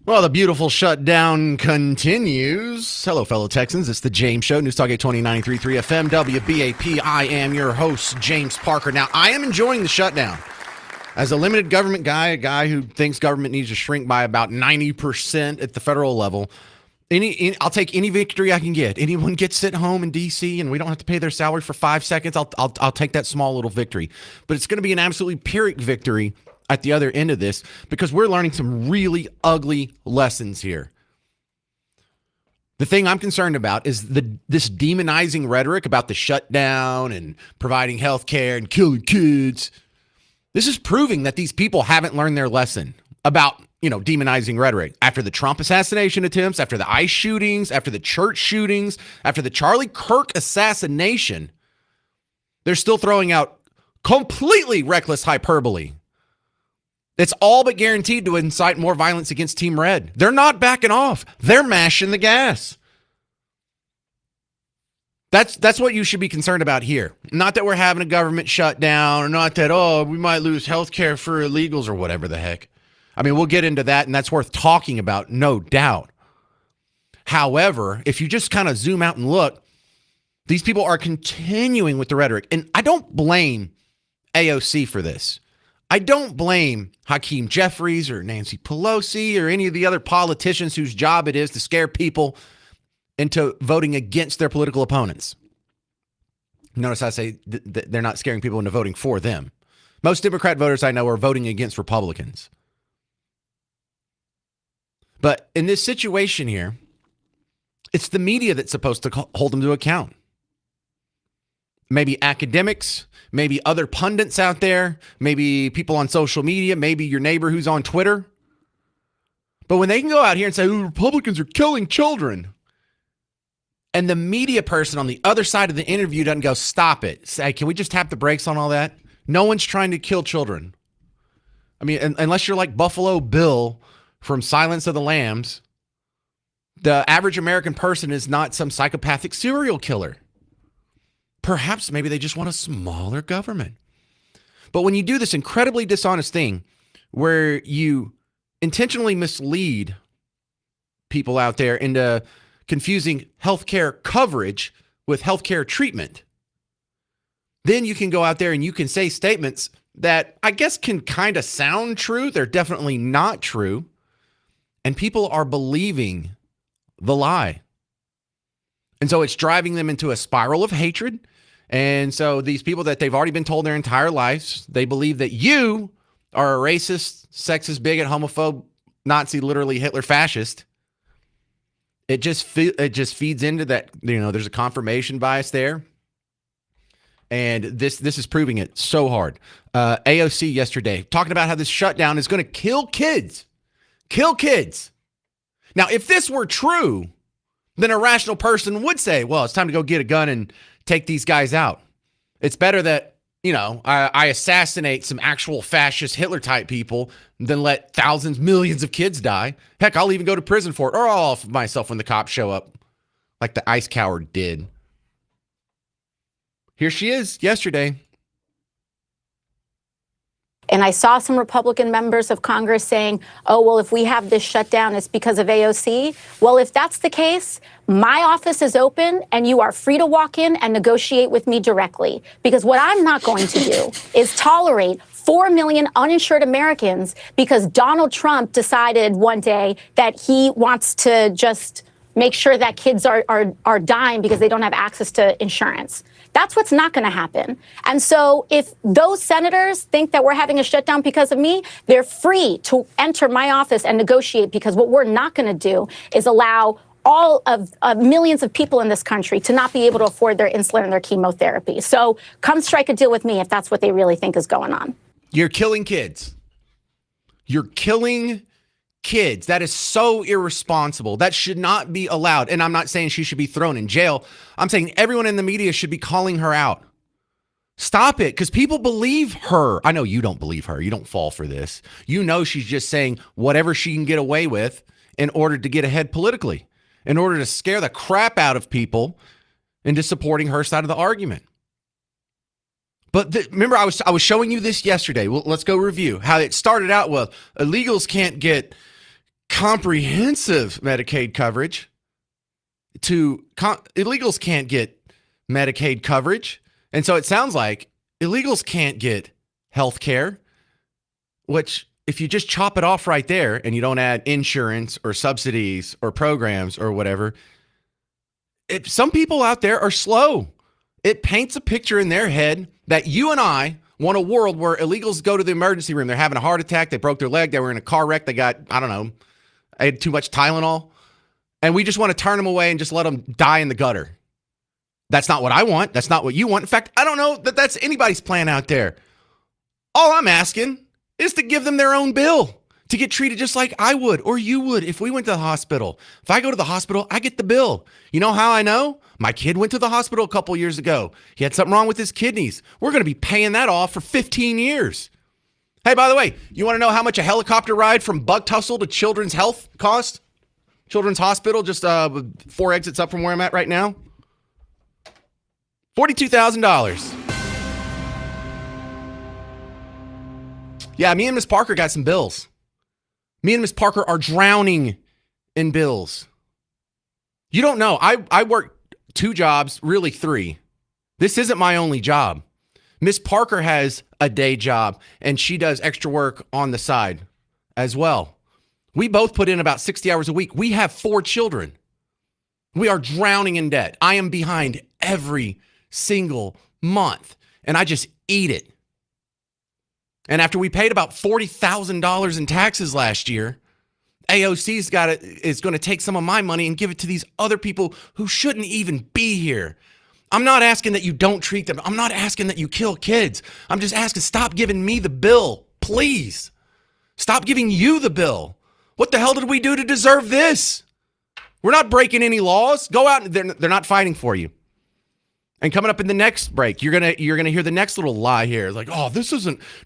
Well, the beautiful shutdown continues. Hello, fellow Texans. It's the James Show, News Talk 820 FM, WBAP. I am your host, James Parker. Now, I am enjoying the shutdown. As a limited government guy, a guy who thinks government needs to shrink by about 90% at the federal level, I'll take any victory I can get. Anyone gets sent home in D.C. and we don't have to pay their salary for 5 seconds, I'll take that small little victory. But it's going to be an absolutely Pyrrhic victory at the other end of this, because we're learning some really ugly lessons here. The thing I'm concerned about is this demonizing rhetoric about the shutdown and providing health care and killing kids. This is proving that these people haven't learned their lesson about, demonizing rhetoric. After the Trump assassination attempts, after the ICE shootings, after the church shootings, after the Charlie Kirk assassination, they're still throwing out completely reckless hyperbole. It's all but guaranteed to incite more violence against Team Red. They're not backing off. They're mashing the gas. That's what you should be concerned about here. Not that we're having a government shutdown, or not that, we might lose health care for illegals or whatever the heck. I mean, we'll get into that, and that's worth talking about, no doubt. However, if you just kind of zoom out and look, these people are continuing with the rhetoric. And I don't blame AOC for this. I don't blame Hakeem Jeffries or Nancy Pelosi or any of the other politicians whose job it is to scare people into voting against their political opponents. Notice I say they're not scaring people into voting for them. Most Democrat voters I know are voting against Republicans. But in this situation here, it's the media that's supposed to hold them to account. Maybe academics, maybe other pundits out there, maybe people on social media, maybe your neighbor who's on Twitter. But when they can go out here and say, Republicans are killing children, and the media person on the other side of the interview doesn't go, stop it. Say, can we just tap the brakes on all that? No one's trying to kill children. I mean, unless you're like Buffalo Bill from Silence of the Lambs, the average American person is not some psychopathic serial killer. Perhaps maybe they just want a smaller government. But when you do this incredibly dishonest thing where you intentionally mislead people out there into confusing healthcare coverage with healthcare treatment, then you can go out there and you can say statements that I guess can kind of sound true. They're definitely not true. And people are believing the lie. And so it's driving them into a spiral of hatred. And so these people that they've already been told their entire lives, they believe that you are a racist, sexist, bigot, homophobe, Nazi, literally Hitler, fascist. It just feeds into that, there's a confirmation bias there. And this is proving it so hard. AOC yesterday talking about how this shutdown is going to kill kids. Kill kids. Now, if this were true, then a rational person would say, well, it's time to go get a gun and take these guys out. It's better that, I assassinate some actual fascist Hitler-type people than let thousands, millions of kids die. Heck, I'll even go to prison for it, or I'll off myself when the cops show up, like the ICE coward did. Here she is yesterday. And I saw some Republican members of Congress saying, if we have this shutdown, it's because of AOC. Well, if that's the case, my office is open and you are free to walk in and negotiate with me directly. Because what I'm not going to do is tolerate 4 million uninsured Americans because Donald Trump decided one day that he wants to just make sure that kids are dying because they don't have access to insurance. That's what's not going to happen. And so if those senators think that we're having a shutdown because of me, they're free to enter my office and negotiate, because what we're not going to do is allow all of millions of people in this country to not be able to afford their insulin and their chemotherapy. So come strike a deal with me if that's what they really think is going on. You're killing kids. You're killing kids. That is so irresponsible. That should not be allowed. And I'm not saying she should be thrown in jail. I'm saying everyone in the media should be calling her out. Stop it, because people believe her. I know you don't believe her. You don't fall for this. You know she's just saying whatever she can get away with in order to get ahead politically, in order to scare the crap out of people into supporting her side of the argument. But remember, I was showing you this yesterday. Well, let's go review how it started out with illegals can't get comprehensive Medicaid coverage illegals can't get Medicaid coverage. And so it sounds like illegals can't get health care, which if you just chop it off right there and you don't add insurance or subsidies or programs or whatever, some people out there are slow. It paints a picture in their head that you and I want a world where illegals go to the emergency room. They're having a heart attack. They broke their leg. They were in a car wreck. They got, I don't know, I had too much Tylenol. And we just want to turn them away and just let them die in the gutter. That's not what I want. That's not what you want. In fact, I don't know that that's anybody's plan out there. All I'm asking is to give them their own bill, to get treated just like I would or you would if we went to the hospital. If I go to the hospital, I get the bill. You know how I know? My kid went to the hospital a couple years ago. He had something wrong with his kidneys. We're going to be paying that off for 15 years. Hey, by the way, you want to know how much a helicopter ride from Bug Tussle to Children's Health cost? Children's Hospital, just 4 exits up from where I'm at right now. $42,000. Yeah, me and Miss Parker got some bills. Me and Miss Parker are drowning in bills. You don't know. I work 2 jobs, really 3. This isn't my only job. Miss Parker has a day job, and she does extra work on the side as well. We both put in about 60 hours a week. We have 4 children. We are drowning in debt. I am behind every single month, and I just eat it. And after we paid about $40,000 in taxes last year, AOC's is going to take some of my money and give it to these other people who shouldn't even be here. I'm not asking that you don't treat them. I'm not asking that you kill kids. I'm just asking, stop giving me the bill, please. Stop giving you the bill. What the hell did we do to deserve this? We're not breaking any laws. Go out. They're not fighting for you. And coming up in the next break, you're gonna hear the next little lie here. Like, oh,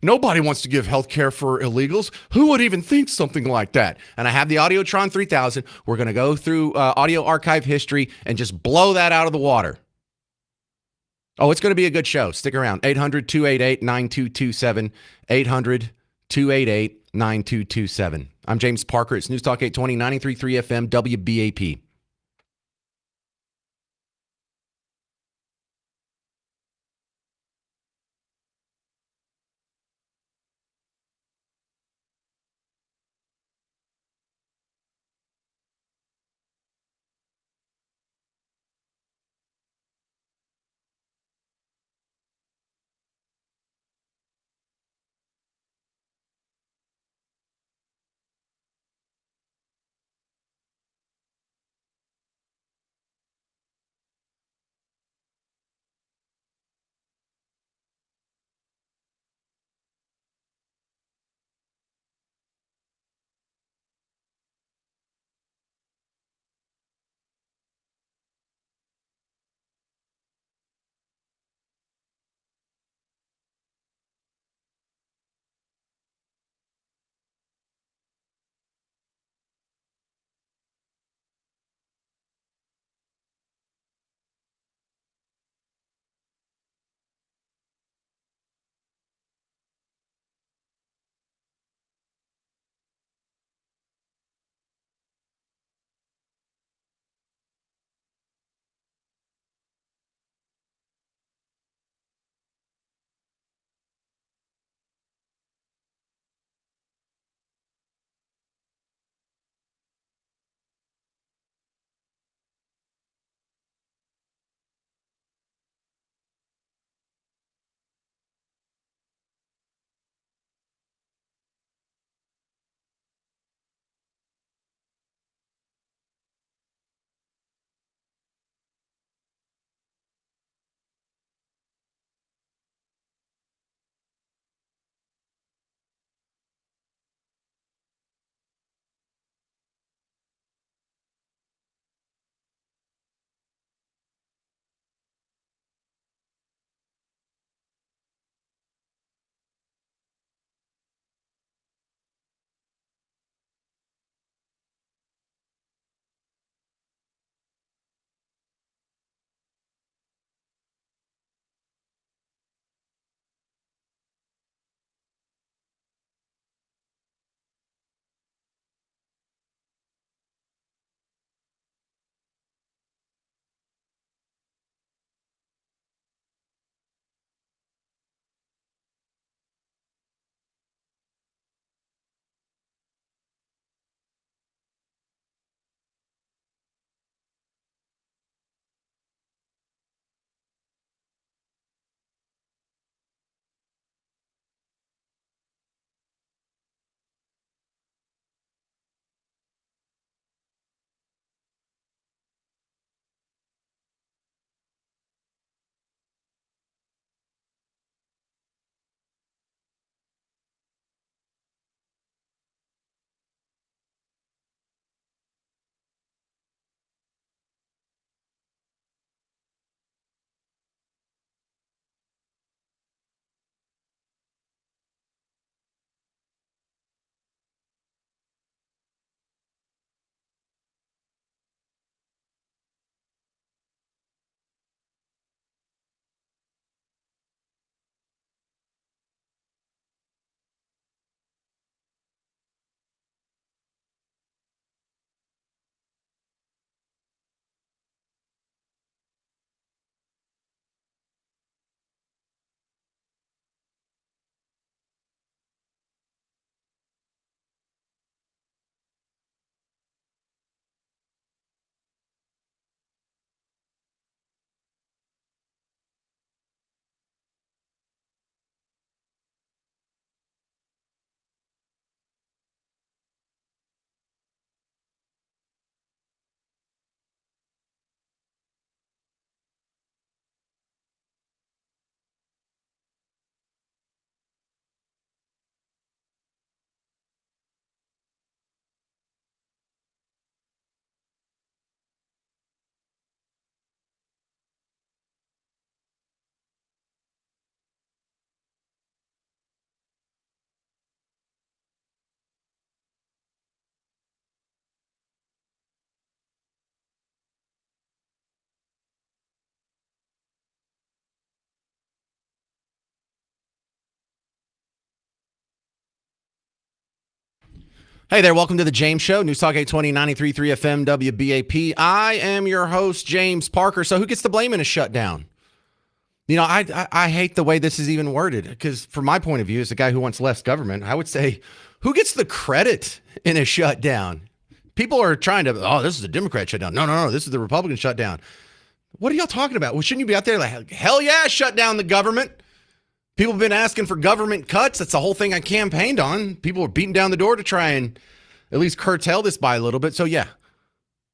nobody wants to give health care for illegals. Who would even think something like that? And I have the Audiotron 3000. We're gonna go through audio archive history and just blow that out of the water. Oh, it's gonna be a good show. Stick around. 800-288-9227. 800-288-9227. I'm James Parker. It's News Talk 820, 93.3 FM, WBAP. Hey there, welcome to the James Show, News Talk 820, 93.3 FM, WBAP. I am your host, James Parker. So who gets the blame in a shutdown? You know, I hate the way this is even worded because from my point of view, as a guy who wants less government, I would say, who gets the credit in a shutdown? People are trying to, oh, this is a Democrat shutdown. No, this is the Republican shutdown. What are y'all talking about? Well, shouldn't you be out there like, hell yeah, shut down the government? People have been asking for government cuts. That's the whole thing I campaigned on. People were beating down the door to try and at least curtail this by a little bit. So, yeah,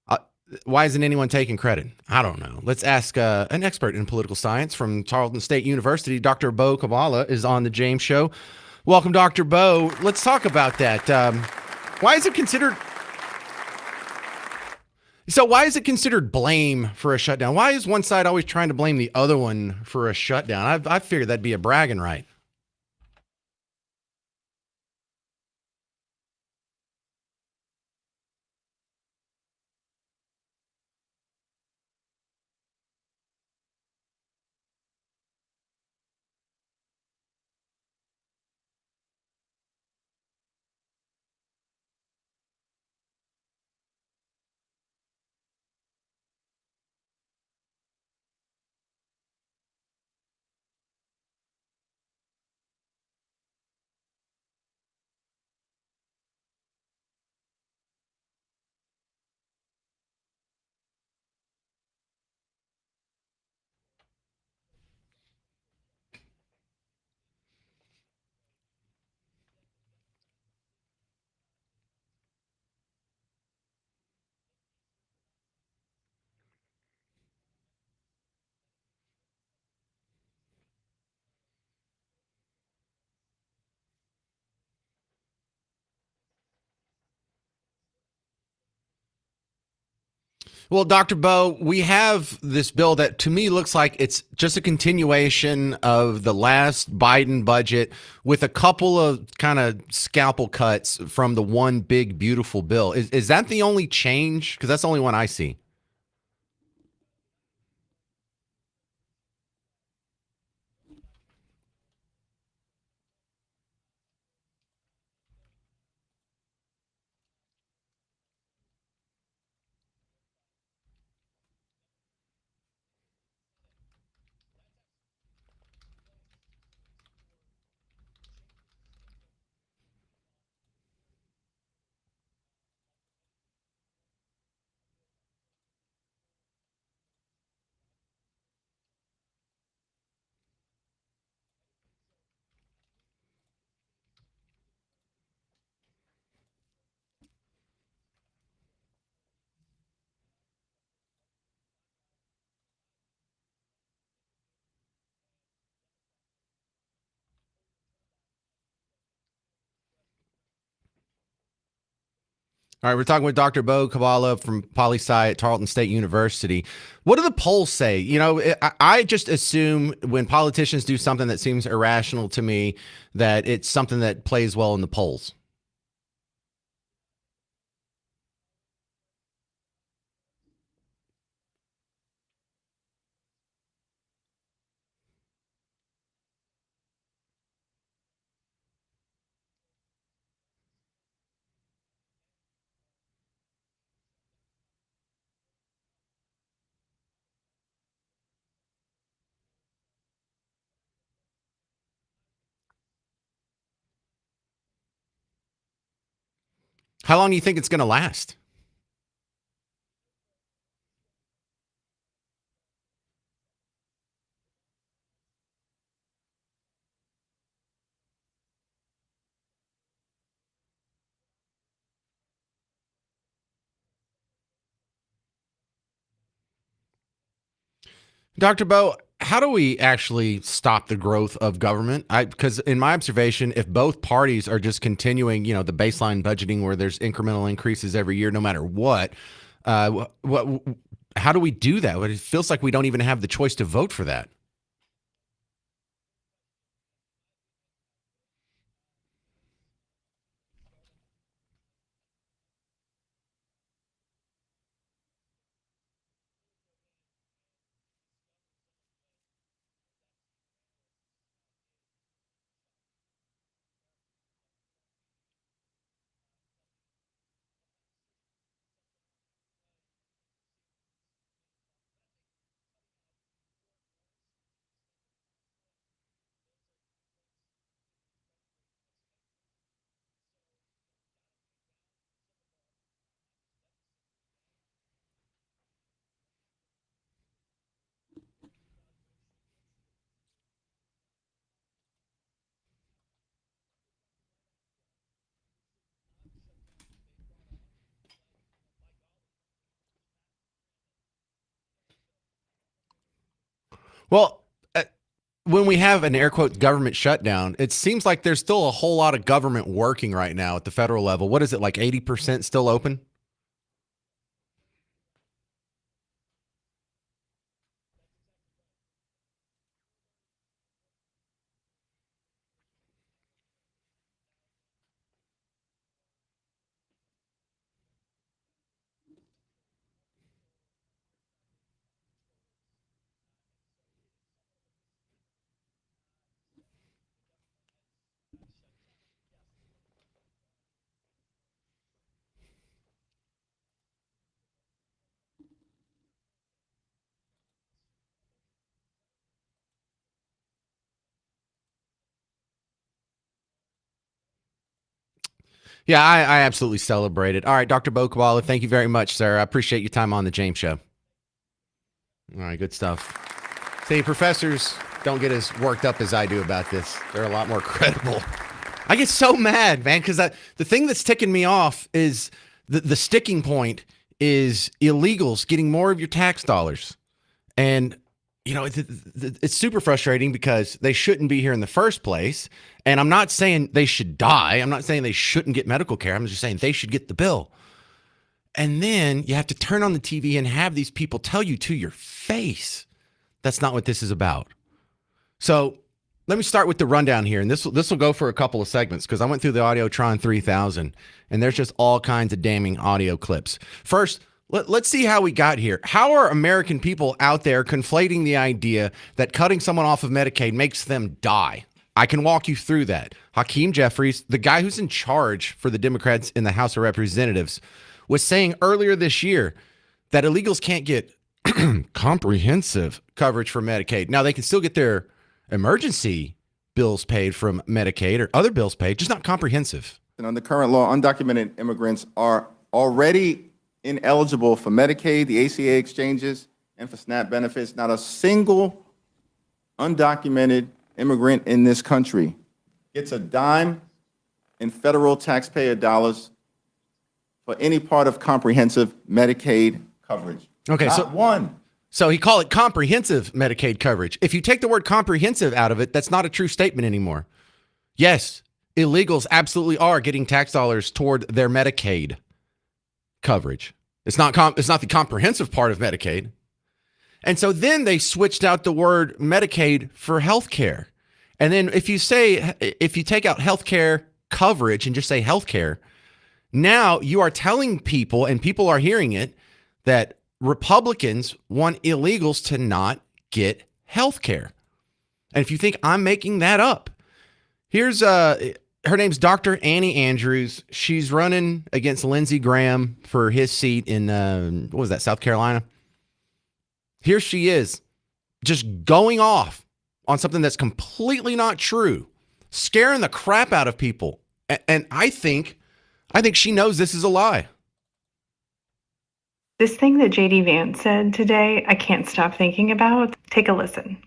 uh, why isn't anyone taking credit? I don't know. Let's ask an expert in political science from Tarleton State University. Dr. Bo Kabbalah is on the James Show. Welcome, Dr. Bo. Let's talk about that. Why is it considered why is it considered blame for a shutdown? Why is one side always trying to blame the other one for a shutdown? I figured that'd be a bragging right. Well, Dr. Bo, we have this bill that to me looks like it's just a continuation of the last Biden budget with a couple of kind of scalpel cuts from the one big, beautiful bill. Is that the only change? Because that's the only one I see. All right, we're talking with Dr. Bo Kabbalah from Poli Sci at Tarleton State University. What do the polls say? You know, I just assume when politicians do something that seems irrational to me, that it's something that plays well in the polls. How long do you think it's going to last? Dr. Bo, how do we actually stop the growth of government? Because in my observation, if both parties are just continuing, the baseline budgeting where there's incremental increases every year, no matter what, what, how do we do that? It feels like we don't even have the choice to vote for that. Well, when we have an air quote government shutdown, it seems like there's still a whole lot of government working right now at the federal level. What is it, like 80% still open? Yeah, I absolutely celebrate it. All right, Dr. Bokawala, thank you very much, sir. I appreciate your time on the James Show. All right, good stuff. See, professors don't get as worked up as I do about this. They're a lot more credible. I get so mad, man, because the thing that's ticking me off is the sticking point is illegals getting more of your tax dollars. And, it's super frustrating because they shouldn't be here in the first place. And I'm not saying they should die. I'm not saying they shouldn't get medical care. I'm just saying they should get the bill. And then you have to turn on the TV and have these people tell you to your face that's not what this is about. So let me start with the rundown here. And this will go for a couple of segments because I went through the Audiotron 3000 and there's just all kinds of damning audio clips. First, let's see how we got here. How are American people out there conflating the idea that cutting someone off of Medicaid makes them die? I can walk you through that. Hakeem Jeffries, the guy who's in charge for the Democrats in the House of Representatives, was saying earlier this year that illegals can't get comprehensive coverage for Medicaid. Now, they can still get their emergency bills paid from Medicaid or other bills paid, just not comprehensive. And under current law, undocumented immigrants are already ineligible for Medicaid, the ACA exchanges, and for SNAP benefits. Not a single undocumented immigrant in this country gets a dime in federal taxpayer dollars for any part of comprehensive Medicaid coverage. Okay, Not one. So he called it comprehensive Medicaid coverage. If you take the word comprehensive out of it, that's not a true statement anymore. Yes, illegals absolutely are getting tax dollars toward their Medicaid coverage. It's not the comprehensive part of Medicaid. And so then they switched out the word Medicaid for health care. And then if you take out health care coverage and just say health care, now you are telling people, and people are hearing it, that Republicans want illegals to not get health care. And if you think I'm making that up, here's her name's Dr. Annie Andrews. She's running against Lindsey Graham for his seat in what was that, South Carolina? Here she is, just going off on something that's completely not true, scaring the crap out of people. And I think she knows this is a lie. This thing that JD Vance said today, I can't stop thinking about. Take a listen.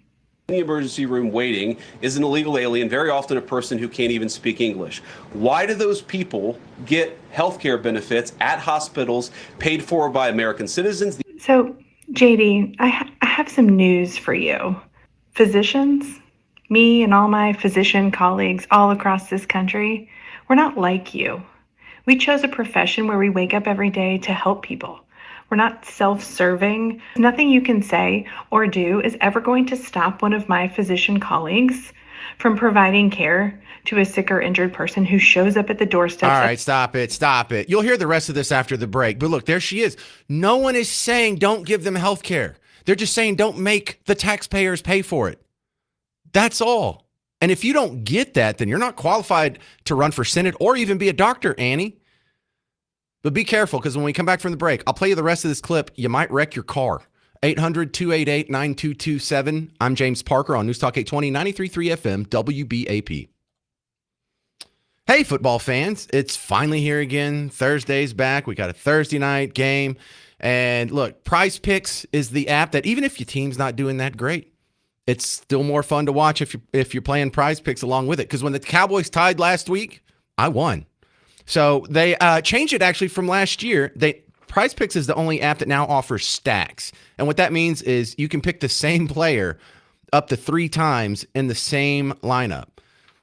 In the emergency room waiting is an illegal alien, very often a person who can't even speak English. Why do those people get health care benefits at hospitals paid for by American citizens? So, JD, I have some news for you. Physicians, me and all my physician colleagues all across this country, we're not like you. We chose a profession where we wake up every day to help people. We're not self-serving. Nothing you can say or do is ever going to stop one of my physician colleagues from providing care to a sick or injured person who shows up at the doorstep. All right, stop it. You'll hear the rest of this after the break. But look, there she is. No one is saying don't give them health care. They're just saying don't make the taxpayers pay for it. That's all. And if you don't get that, then you're not qualified to run for Senate or even be a doctor, Annie. But be careful, because when we come back from the break, I'll play you the rest of this clip. You might wreck your car. 800-288-9227. I'm James Parker on News Talk 820, 93.3 FM, WBAP. Hey, football fans. It's finally here again. Thursday's back. We got a Thursday night game. And look, Prize Picks is the app that even if your team's not doing that great, it's still more fun to watch if you're playing Prize Picks along with it. Because when the Cowboys tied last week, I won. So they changed it actually from last year. Prize Picks is the only app that now offers stacks. And what that means is you can pick the same player up to 3 times in the same lineup.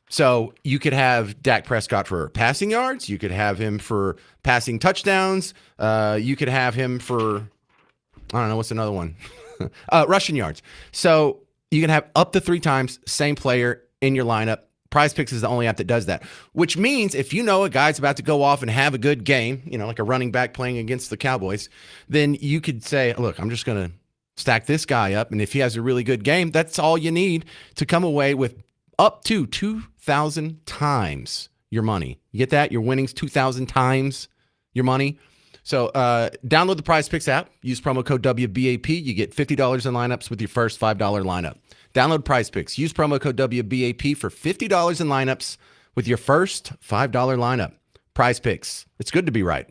So you could have Dak Prescott for passing yards. You could have him for passing touchdowns. You could have him for, I don't know, what's another one? Rushing yards. So you can have up to 3 times same player in your lineup. Prize Picks is the only app that does that, which means if you know a guy's about to go off and have a good game, like a running back playing against the Cowboys, then you could say, look, I'm just going to stack this guy up. And if he has a really good game, that's all you need to come away with up to 2,000 times your money. You get that? Your winnings 2,000 times your money. So download the Prize Picks app. Use promo code WBAP. You get $50 in lineups with your first $5 lineup. Download Prize Picks. Use promo code WBAP for $50 in lineups with your first $5 lineup. Prize Picks. It's good to be right.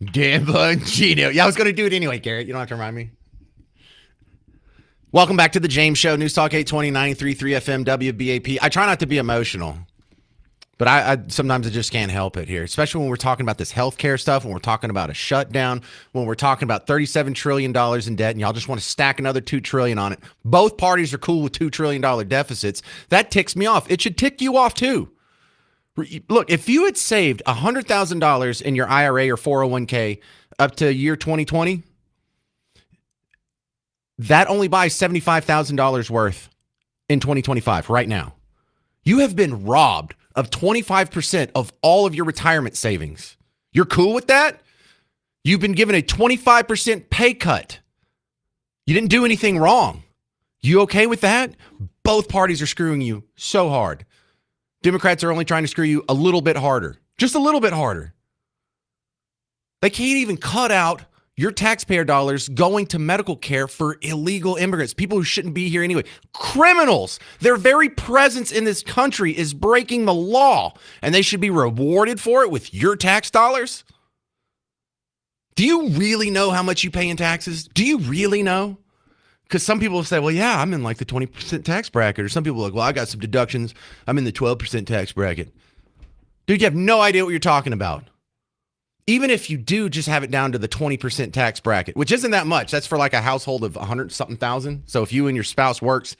Dan Bongino. Yeah, I was going to do it anyway, Garrett. You don't have to remind me. Welcome back to the James Show, News Talk 820 93.3 FM WBAP. I try not to be emotional, but I sometimes I just can't help it here, especially when we're talking about this healthcare stuff, when we're talking about a shutdown, when we're talking about $37 trillion in debt, and y'all just want to stack another $2 trillion on it. Both parties are cool with $2 trillion deficits. That ticks me off. It should tick you off too. Look, if you had saved $100,000 in your IRA or 401k up to year 2020, that only buys $75,000 worth in 2025 right now. You have been robbed of 25% of all of your retirement savings. You're cool with that? You've been given a 25% pay cut. You didn't do anything wrong. You okay with that? Both parties are screwing you so hard. Democrats are only trying to screw you a little bit harder. Just a little bit harder. They can't even cut out your taxpayer dollars going to medical care for illegal immigrants, people who shouldn't be here anyway. Criminals. Their very presence in this country is breaking the law, and they should be rewarded for it with your tax dollars. Do you really know how much you pay in taxes? Do you really know? Because some people say, well, yeah, I'm in like the 20% tax bracket. Or some people are like, well, I got some deductions. I'm in the 12% tax bracket. Dude, you have no idea what you're talking about. Even if you do just have it down to the 20% tax bracket, which isn't that much. That's for like a household of 100-something thousand. So if you and your spouse works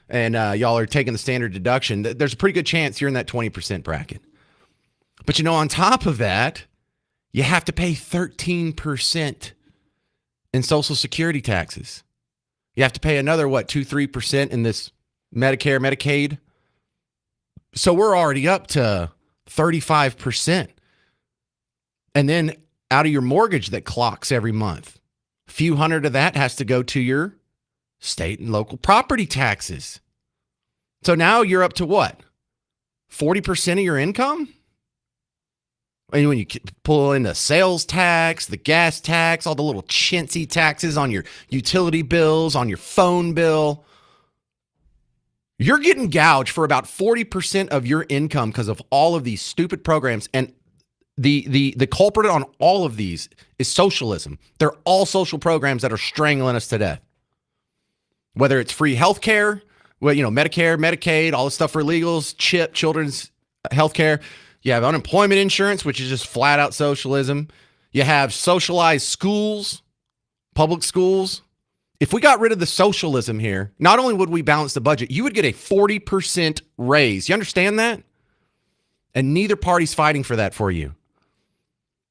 and y'all are taking the standard deduction, there's a pretty good chance you're in that 20% bracket. But on top of that, you have to pay 13% in Social Security taxes. You have to pay another, 2-3% in this Medicare, Medicaid. So we're already up to 35%. And then out of your mortgage that clocks every month, a few hundred of that has to go to your state and local property taxes. So now you're up to what? 40% of your income? And when you pull in the sales tax, the gas tax, all the little chintzy taxes on your utility bills, on your phone bill, you're getting gouged for about 40% of your income because of all of these stupid programs. And the culprit on all of these is socialism. They're all social programs that are strangling us to death. Whether it's free health care, Medicare, Medicaid, all the stuff for illegals, CHIP, children's health care. You have unemployment insurance, which is just flat out socialism. You have socialized schools, public schools. If we got rid of the socialism here, not only would we balance the budget, you would get a 40% raise. You understand that? And neither party's fighting for that for you.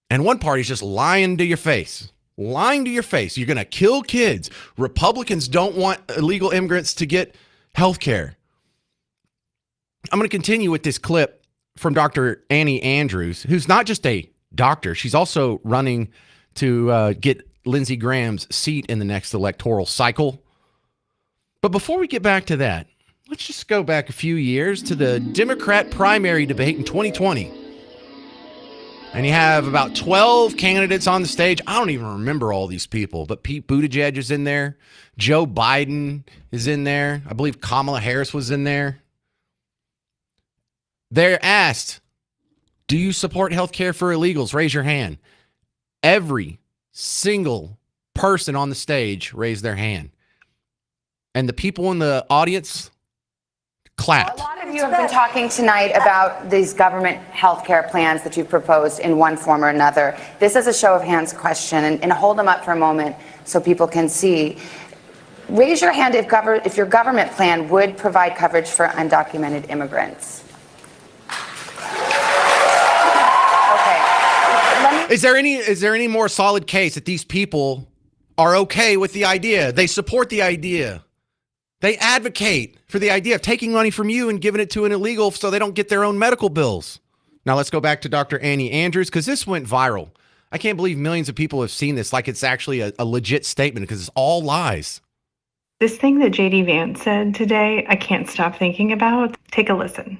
And one party's just lying to your face. Lying to your face. You're going to kill kids. Republicans don't want illegal immigrants to get health care. I'm going to continue with this clip from Dr. Annie Andrews, who's not just a doctor. She's also running to get Lindsey Graham's seat in the next electoral cycle. But before we get back to that, let's just go back a few years to the Democrat primary debate in 2020. And you have about 12 candidates on the stage. I don't even remember all these people, but Pete Buttigieg is in there. Joe Biden is in there. I believe Kamala Harris was in there. They're asked, do you support health care for illegals? Raise your hand. Every single person on the stage raised their hand. And the people in the audience clapped. A lot of you have been talking tonight about these government health care plans that you've proposed in one form or another. This is a show of hands question, and hold them up for a moment so people can see. Raise your hand if your government plan would provide coverage for undocumented immigrants. Is there any more solid case that these people are okay with the idea? They support the idea. They advocate for the idea of taking money from you and giving it to an illegal so they don't get their own medical bills. Now let's go back to Dr. Annie Andrews, because this went viral. I can't believe millions of people have seen this like it's actually a legit statement, because it's all lies. This thing that J.D. Vance said today, I can't stop thinking about. Take a listen.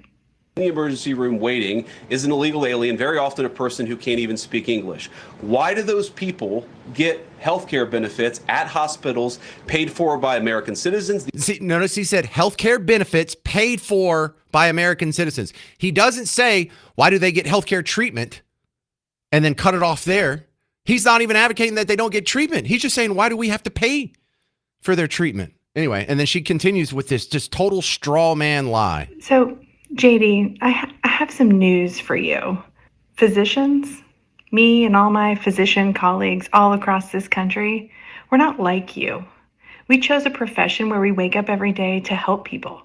In the emergency room waiting is an illegal alien, very often a person who can't even speak English. Why do those people get health care benefits at hospitals paid for by American citizens? See, notice he said health care benefits paid for by American citizens. He doesn't say, why do they get health care treatment and then cut it off there? He's not even advocating that they don't get treatment. He's just saying, why do we have to pay for their treatment? Anyway, and then she continues with this just total straw man lie. So, JD, I have some news for you. Physicians, me and all my physician colleagues all across this country, we're not like you. We chose a profession where we wake up every day to help people.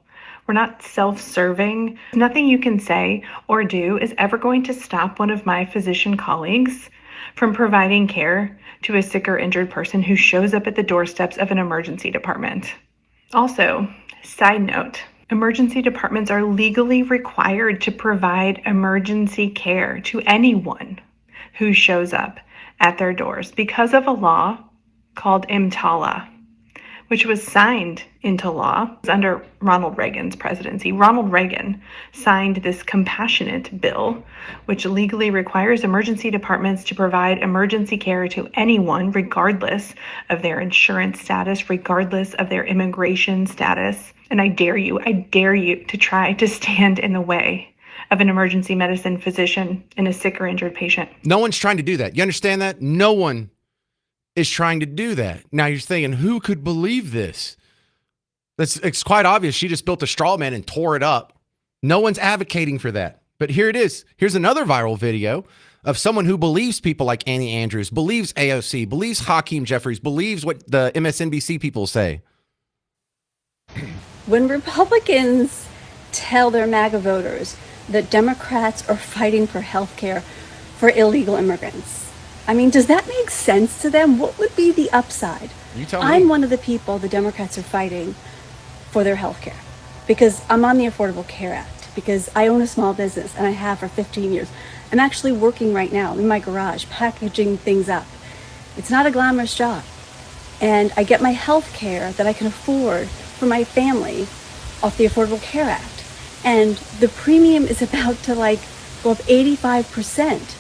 We're not self-serving. Nothing you can say or do is ever going to stop one of my physician colleagues from providing care to a sick or injured person who shows up at the doorsteps of an emergency department. Also, side note, emergency departments are legally required to provide emergency care to anyone who shows up at their doors because of a law called EMTALA, which was signed into law under Ronald Reagan's presidency. Ronald Reagan signed this compassionate bill, which legally requires emergency departments to provide emergency care to anyone, regardless of their insurance status, regardless of their immigration status. And I dare you to try to stand in the way of an emergency medicine physician and a sick or injured patient. No one's trying to do that. You understand that? No one is trying to do that. Now you're thinking, who could believe this? It's quite obvious. She just built a straw man and tore it up. No one's advocating for that. But here it is. Here's another viral video of someone who believes people like Annie Andrews, believes AOC, believes Hakeem Jeffries, believes what the MSNBC people say. When Republicans tell their MAGA voters that Democrats are fighting for health care for illegal immigrants, I mean, does that make sense to them? What would be the upside? You tell me. I'm one of the people the Democrats are fighting for their health care because I'm on the Affordable Care Act, because I own a small business and I have for 15 years. I'm actually working right now in my garage, packaging things up. It's not a glamorous job. And I get my health care that I can afford for my family off the Affordable Care Act. And the premium is about to go up 85%.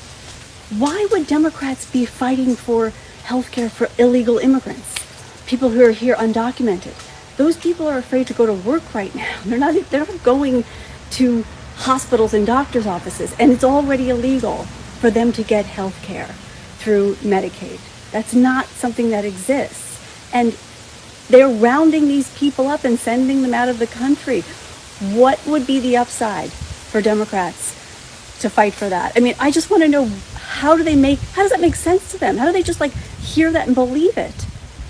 Why would Democrats be fighting for healthcare for illegal immigrants, people who are here undocumented? Those people are afraid to go to work right now. They're not going to hospitals and doctors' offices, and it's already illegal for them to get healthcare through Medicaid. That's not something that exists. And they're rounding these people up and sending them out of the country. What would be the upside for Democrats to fight for that? I mean, I just want to know, how does that make sense to them? How do they just hear that and believe it?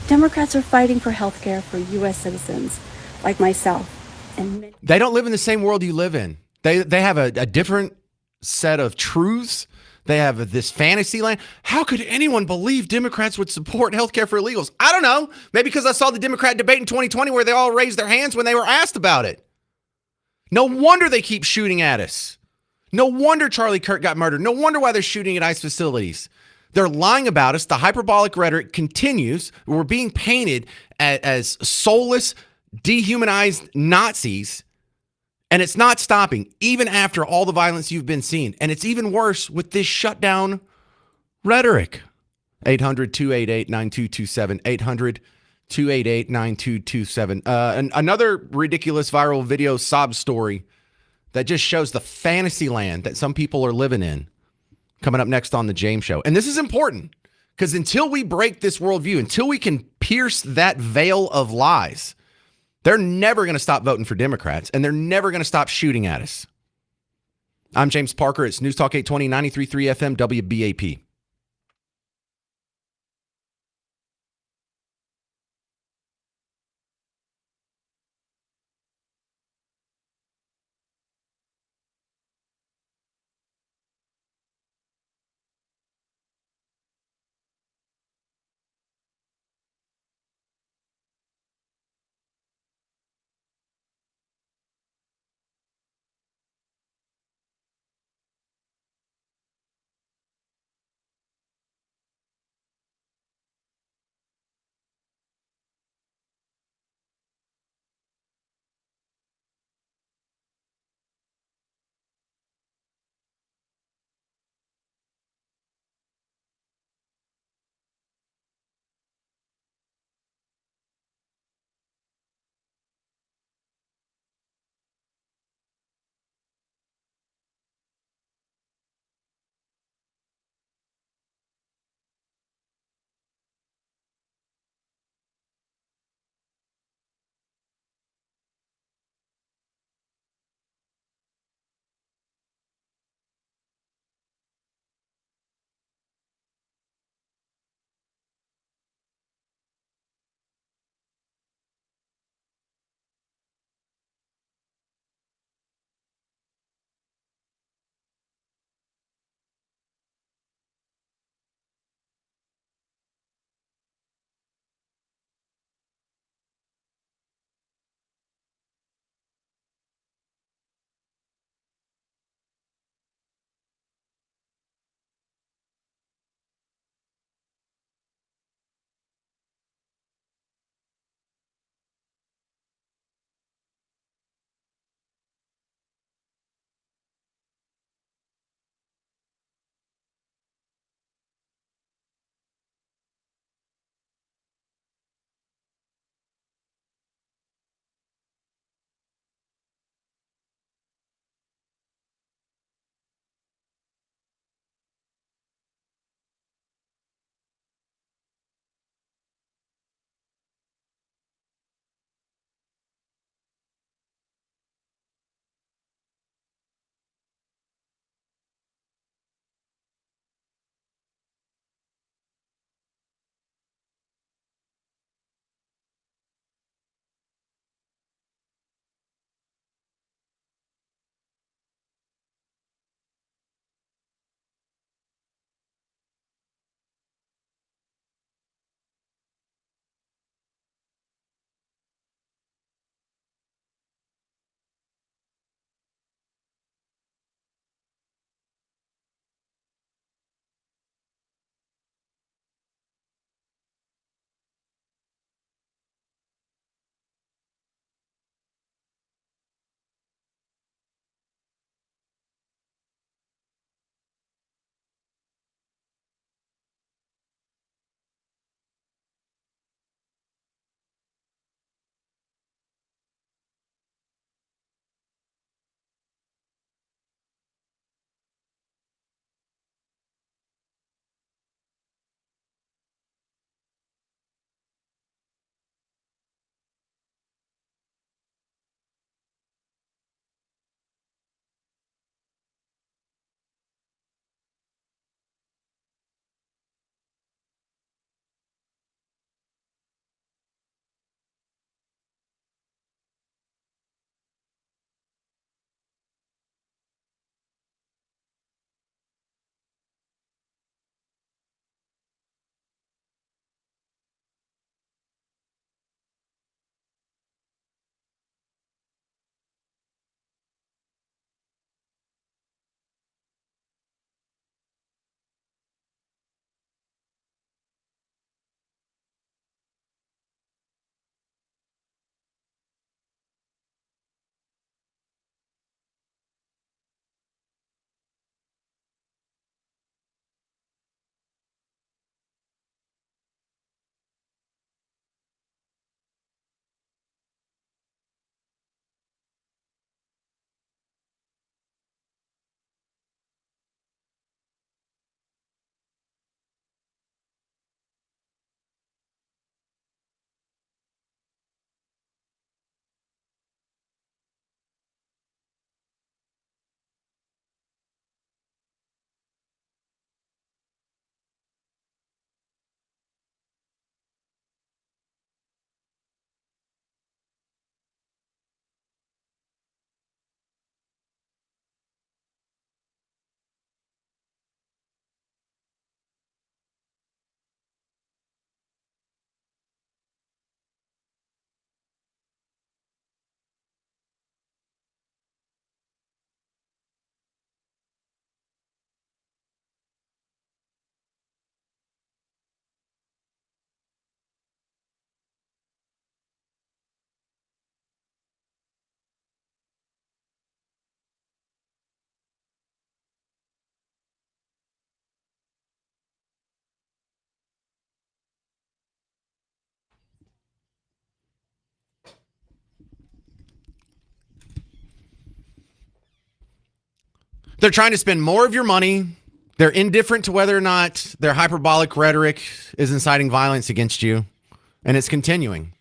Democrats are fighting for health care for U.S. citizens like myself. And they don't live in the same world you live in. They have a different set of truths. They have this fantasy land. How could anyone believe Democrats would support health care for illegals? I don't know. Maybe because I saw the Democrat debate in 2020 where they all raised their hands when they were asked about it. No wonder they keep shooting at us. No wonder Charlie Kirk got murdered. No wonder why they're shooting at ICE facilities. They're lying about us. The hyperbolic rhetoric continues. We're being painted as soulless, dehumanized Nazis, and it's not stopping, even after all the violence you've been seeing. And it's even worse with this shutdown rhetoric. 800-288-9227. 800-288-9227. And another ridiculous viral video sob story that just shows the fantasy land that some people are living in. Coming up next on The James Show. And this is important because until we break this worldview, until we can pierce that veil of lies, they're never going to stop voting for Democrats, and they're never going to stop shooting at us. I'm James Parker. It's News Talk 820, 93.3 FM, WBAP. They're trying to spend more of your money. They're indifferent to whether or not their hyperbolic rhetoric is inciting violence against you. And it's continuing.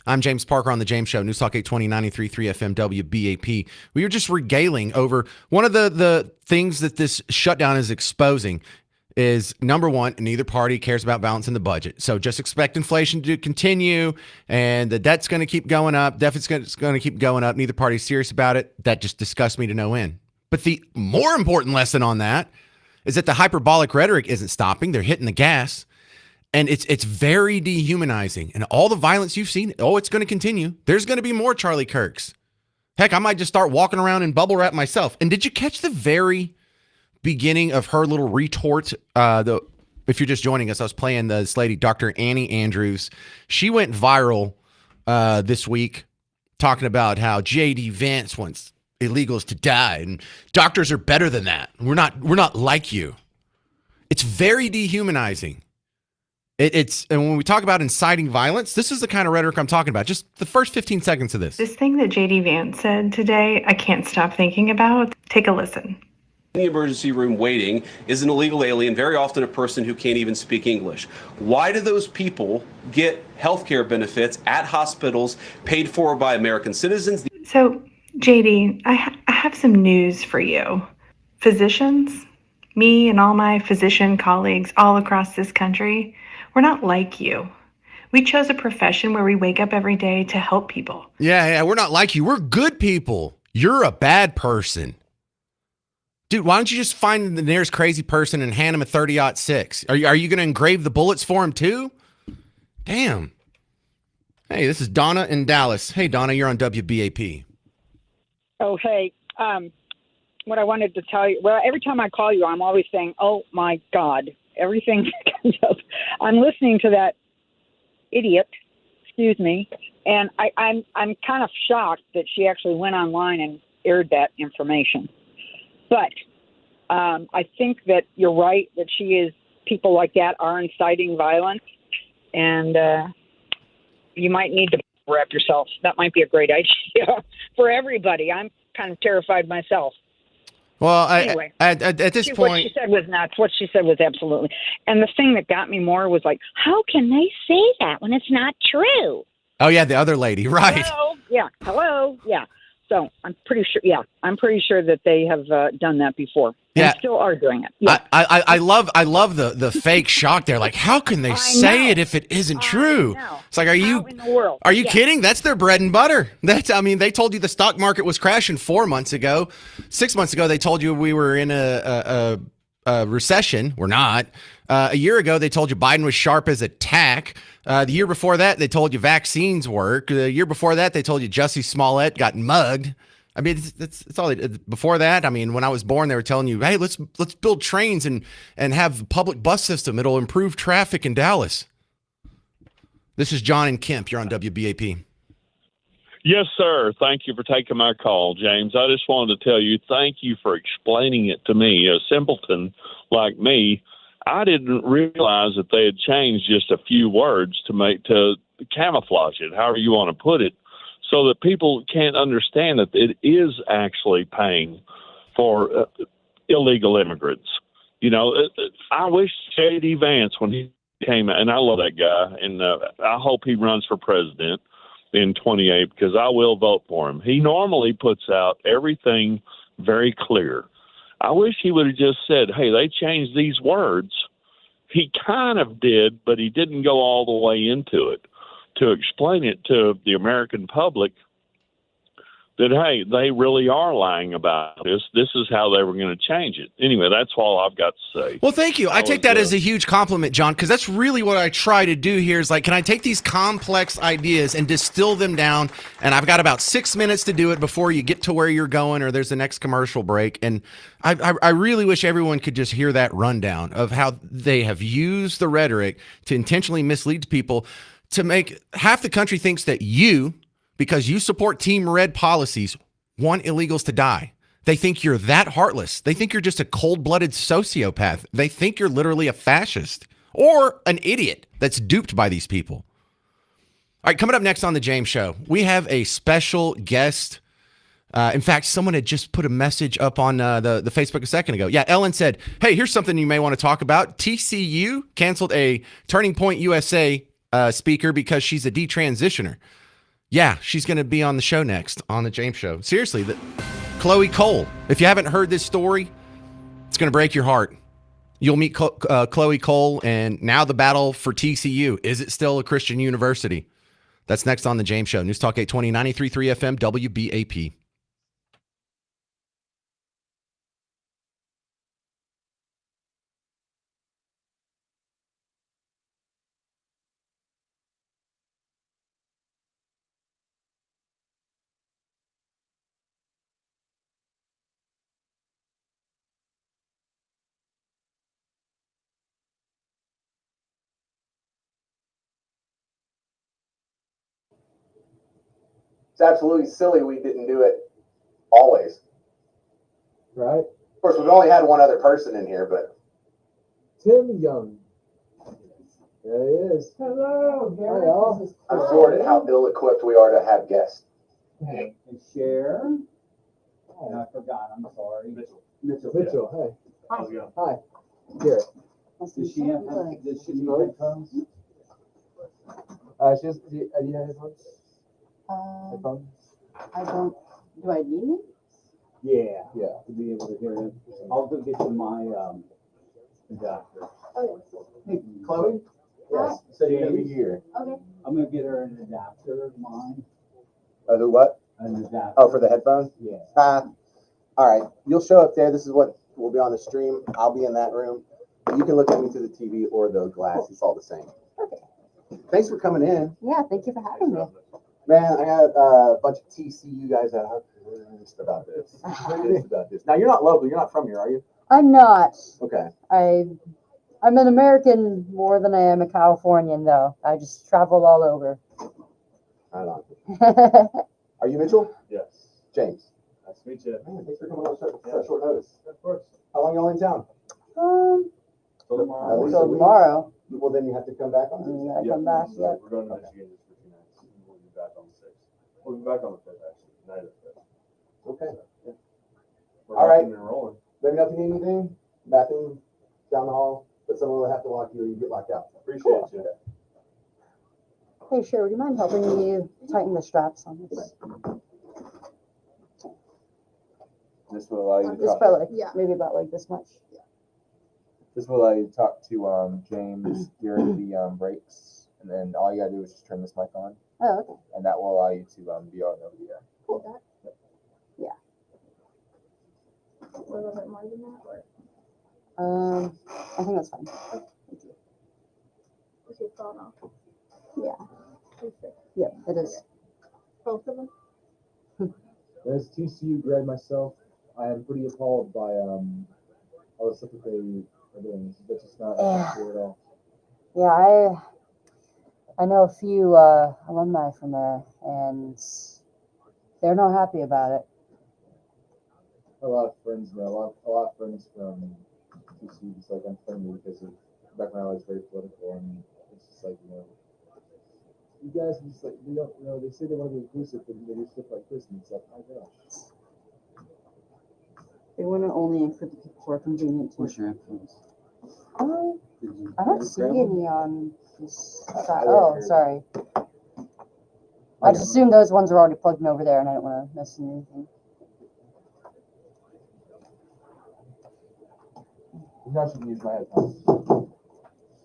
I'm James Parker on The James Show, News Talk 820, 93.3 FM, WBAP. We were just regaling over one of the things that this shutdown is exposing is, number one, neither party cares about balancing the budget. So just expect inflation to continue and the debt's going to keep going up. Deficit's going to keep going up. Neither party's serious about it. That just disgusts me to no end. But the more important lesson on that is that the hyperbolic rhetoric isn't stopping. They're hitting the gas. And it's very dehumanizing. And all the violence you've seen, it's going to continue. There's going to be more Charlie Kirks. Heck, I might just start walking around in bubble wrap myself. And did you catch the very beginning of her little retort? If you're just joining us, I was playing this lady, Dr. Annie Andrews. She went viral this week talking about how J.D. Vance wants illegals to die. And doctors are better than that. We're not like you. It's very dehumanizing. And when we talk about inciting violence, this is the kind of rhetoric I'm talking about. Just the first 15 seconds of this. This thing that JD Vance said today, I can't stop thinking about. Take a listen. In the emergency room waiting is an illegal alien, very often a person who can't even speak English. Why do those people get health care benefits at hospitals paid for by American citizens? So, JD, I have some news for you. Physicians, me and all my physician colleagues all across this country, we're not like you. We chose a profession where we wake up every day to help people. Yeah, we're not like you. We're good people. You're a bad person. Dude, why don't you just find the nearest crazy person and hand him a 30-06? Are you going to engrave the bullets for him too? Damn. Hey, this is Donna in Dallas. Hey, Donna, you're on WBAP. Oh, hey. What I wanted to tell you, well, every time I call you, I'm always saying, oh, my God, everything comes up. I'm listening to that idiot, excuse me, and I'm kind of shocked that she actually went online and aired that information. But I think that you're right, that people like that are inciting violence, and you might need to wrap yourself. That might be a great idea for everybody. I'm kind of terrified myself. Well, anyway, at this point, what she said was nuts. What she said was absolutely. And the thing that got me more was like, how can they say that when it's not true? Oh yeah, the other lady, right? Hello, yeah, hello, yeah. So I'm pretty sure that they have done that before. Yeah, and still are doing it. Yeah. I love the fake shock there. Like, how can they say it if it isn't true? It's like, are you kidding? That's their bread and butter. They told you the stock market was crashing 4 months ago. 6 months ago, they told you we were in a recession. We're not. A year ago, they told you Biden was sharp as a tack. The year before that, they told you vaccines work. The year before that, they told you Jussie Smollett got mugged. I mean, it's all. Before that, I mean, when I was born, they were telling you, hey, let's build trains and have a public bus system. It'll improve traffic in Dallas. This is John and Kemp. You're on WBAP. Yes, sir. Thank you for taking my call, James. I just wanted to tell you, thank you for explaining it to me. A simpleton like me, I didn't realize that they had changed just a few words to camouflage it, however you want to put it, so that people can't understand that it is actually paying for illegal immigrants. You know, I wish J.D. Vance, when he came out, and I love that guy, and I hope he runs for president in 28 because I will vote for him. He normally puts out everything very clear. I wish he would have just said, hey, they changed these words. He kind of did, but he didn't go all the way into it to explain it to the American public that, hey, they really are lying about this. This is how they were going to change it. Anyway, that's all I've got to say. Well, thank you. I take that as a huge compliment, John, because that's really what I try to do here is like, can I take these complex ideas and distill them down? And I've got about 6 minutes to do it before you get to where you're going or there's the next commercial break. And I really wish everyone could just hear that rundown of how they have used the rhetoric to intentionally mislead people to make half the country thinks that you, because you support Team Red policies, want illegals to die. They think you're that heartless. They think you're just a cold-blooded sociopath. They think you're literally a fascist or an idiot that's duped by these people. All right, coming up next on The James Show, we have a special guest In fact, someone had just put a message up on the Facebook a second ago. Yeah, Ellen said, hey, here's something you may want to talk about. TCU canceled a Turning Point USA speaker because she's a detransitioner. Yeah, she's going to be on the show next, on the James Show. Seriously, Chloe Cole. If you haven't heard this story, it's going to break your heart. You'll meet Chloe Cole, and now the battle for TCU. Is it still a Christian university? That's next on the James Show. News Talk 820, 93.3 FM, WBAP. It's absolutely silly we didn't do it always. Right? Of course, we've only had one other person in here, but Tim Young. There he is. Hello. Hi, y'all. I'm floored at how ill-equipped we are to have guests. Hey, share. Oh, I forgot. I'm sorry. Mitchell. Hey. How's it going? Hi. Garrett. Does she have headphones? She has. Do you have headphones? Headphones? I don't. Do I need it? Yeah. To be able to hear him. I'll go get you my adapter. Okay. Hey, Chloe. Yes. So you're gonna be here. Okay. I'm gonna get her an adapter of mine. Who what? An adapter. Oh, for the headphones? Yeah. All right. You'll show up there. This is what will be on the stream. I'll be in that room. You can look at me through the TV or the glass. It's all the same. Okay. Thanks for coming in. Yeah, thank you for having me. Man, I got a bunch of TCU guys that are pissed about this. Pissed about this. Now, you're not local. You're not from here, are you? I'm not. Okay. I'm an American more than I am a Californian, though. I just travel all over. Right on. Are you Mitchell? Yes. James. Nice to meet you. Man, thanks for coming on such short notice. Of course. How long y'all in town? Tomorrow. At least a week. Tomorrow. Well, then you have to come back on Tuesday. I come back. So we're going to Michigan just for 2 nights. We'll be back on the 6th. We'll be back on the 5th, actually. Night of the 5th. Okay. Yeah. We're All right. rocking and rolling. Let me know if you need anything. Bathroom down the hall, but someone will have to lock you or you get locked out. Appreciate you. Hey, Sherry, would you mind helping me tighten the straps on this? This will allow you to Just talk. about like, maybe about like this much. This will allow you to talk to James during the breaks, and then all you gotta do is just turn this mic on, Oh, okay. and that will allow you to be on over the air. Cool. Yeah. A little bit more than that, or? I think that's fine. Thank you. Is your phone off? Yeah. Yep, it is. Both of them? As TCU grad myself, I am pretty appalled by all the stuff that they are doing. That's just not true at all. Yeah, I know a few alumni from there, and they're not happy about it. A lot of friends, man. A lot of friends from TCU just like unfriendly because of back when I was very political, and it's just like, you guys just like, they don't, they say they want to be inclusive, but they do stuff like this, and it's like, oh my gosh. They want to only include the people who are convenient to. What's your influence? I don't see any on this side. Oh, sorry. I just assumed those ones are already plugged in over there, and I didn't want to miss anything. You guys should use my headphones.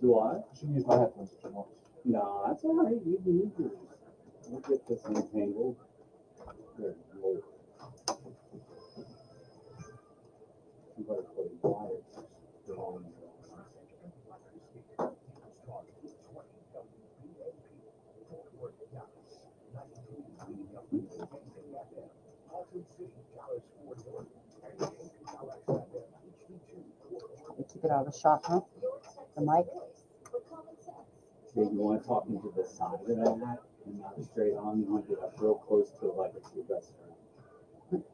Do I? You should use my headphones if you want. No, that's all right. You can use yours. We'll get this entangled. Good Lord. You better put it wires. Keep it out of the shot, huh? The mic. So you want to talk into the side of that and not straight on. You want to get up real close to like a best friend.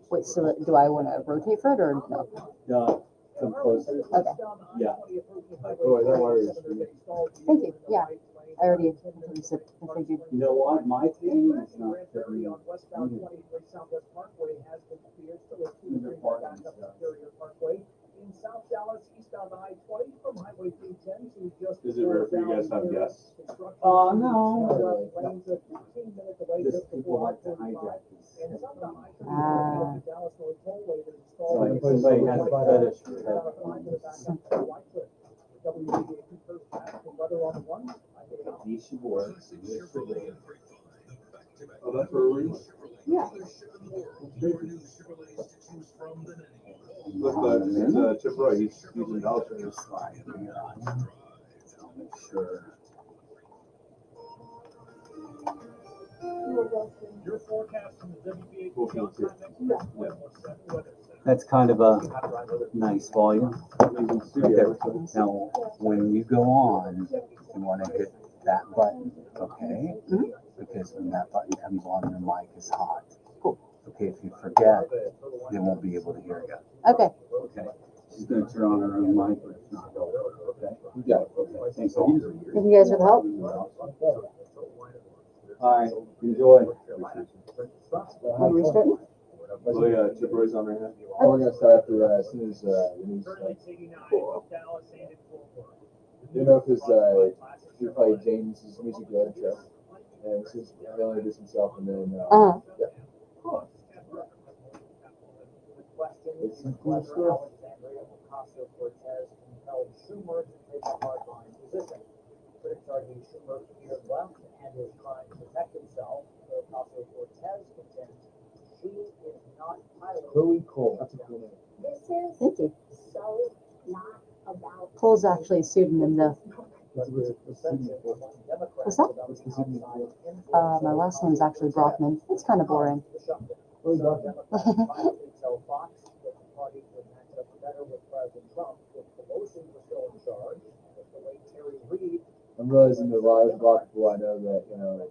Wait, so do I want to rotate for it or no? No, come closer. Okay. Yeah. Like, oh, that wire is. Thank you. Yeah. I already said, I figured. You know what? My team is not very. Is it rare for you guys to have guests? No. Just people like to hijack these. Like somebody has a fetish for Nisha works. Oh, that's for a reason? Yeah. Look, Chip Roy, he's in Belgium. Sure. Your forecast from the WBA. We'll feel too. Yeah. That's kind of a nice volume. Okay. Now, when you go on, you want to hit that button, okay? Because when that button comes on, the mic is hot. Cool. Okay, if you forget, they won't be able to hear you. Okay. Okay. She's going to turn on her own mic, but it's not going. Okay. You got it. Okay. Thanks all. Thank you guys for the help. All right. Enjoy. When we start? Oh yeah, Chip Roy's on right now. We're gonna start after as soon as the news starts. You know, because we play James's music radio show, and since he'll introduce himself, and then yeah. It's some cool stuff. Critics argue Schumer appeared left and is trying to protect himself. Ocasio-Cortez contends she is not highly. Really cool. That's a cool name. This is so not about. Cole's actually a pseudonym though. What's that? My last name is actually Brockman. It's kind of boring. I'm realizing that a lot of people I know that, you know,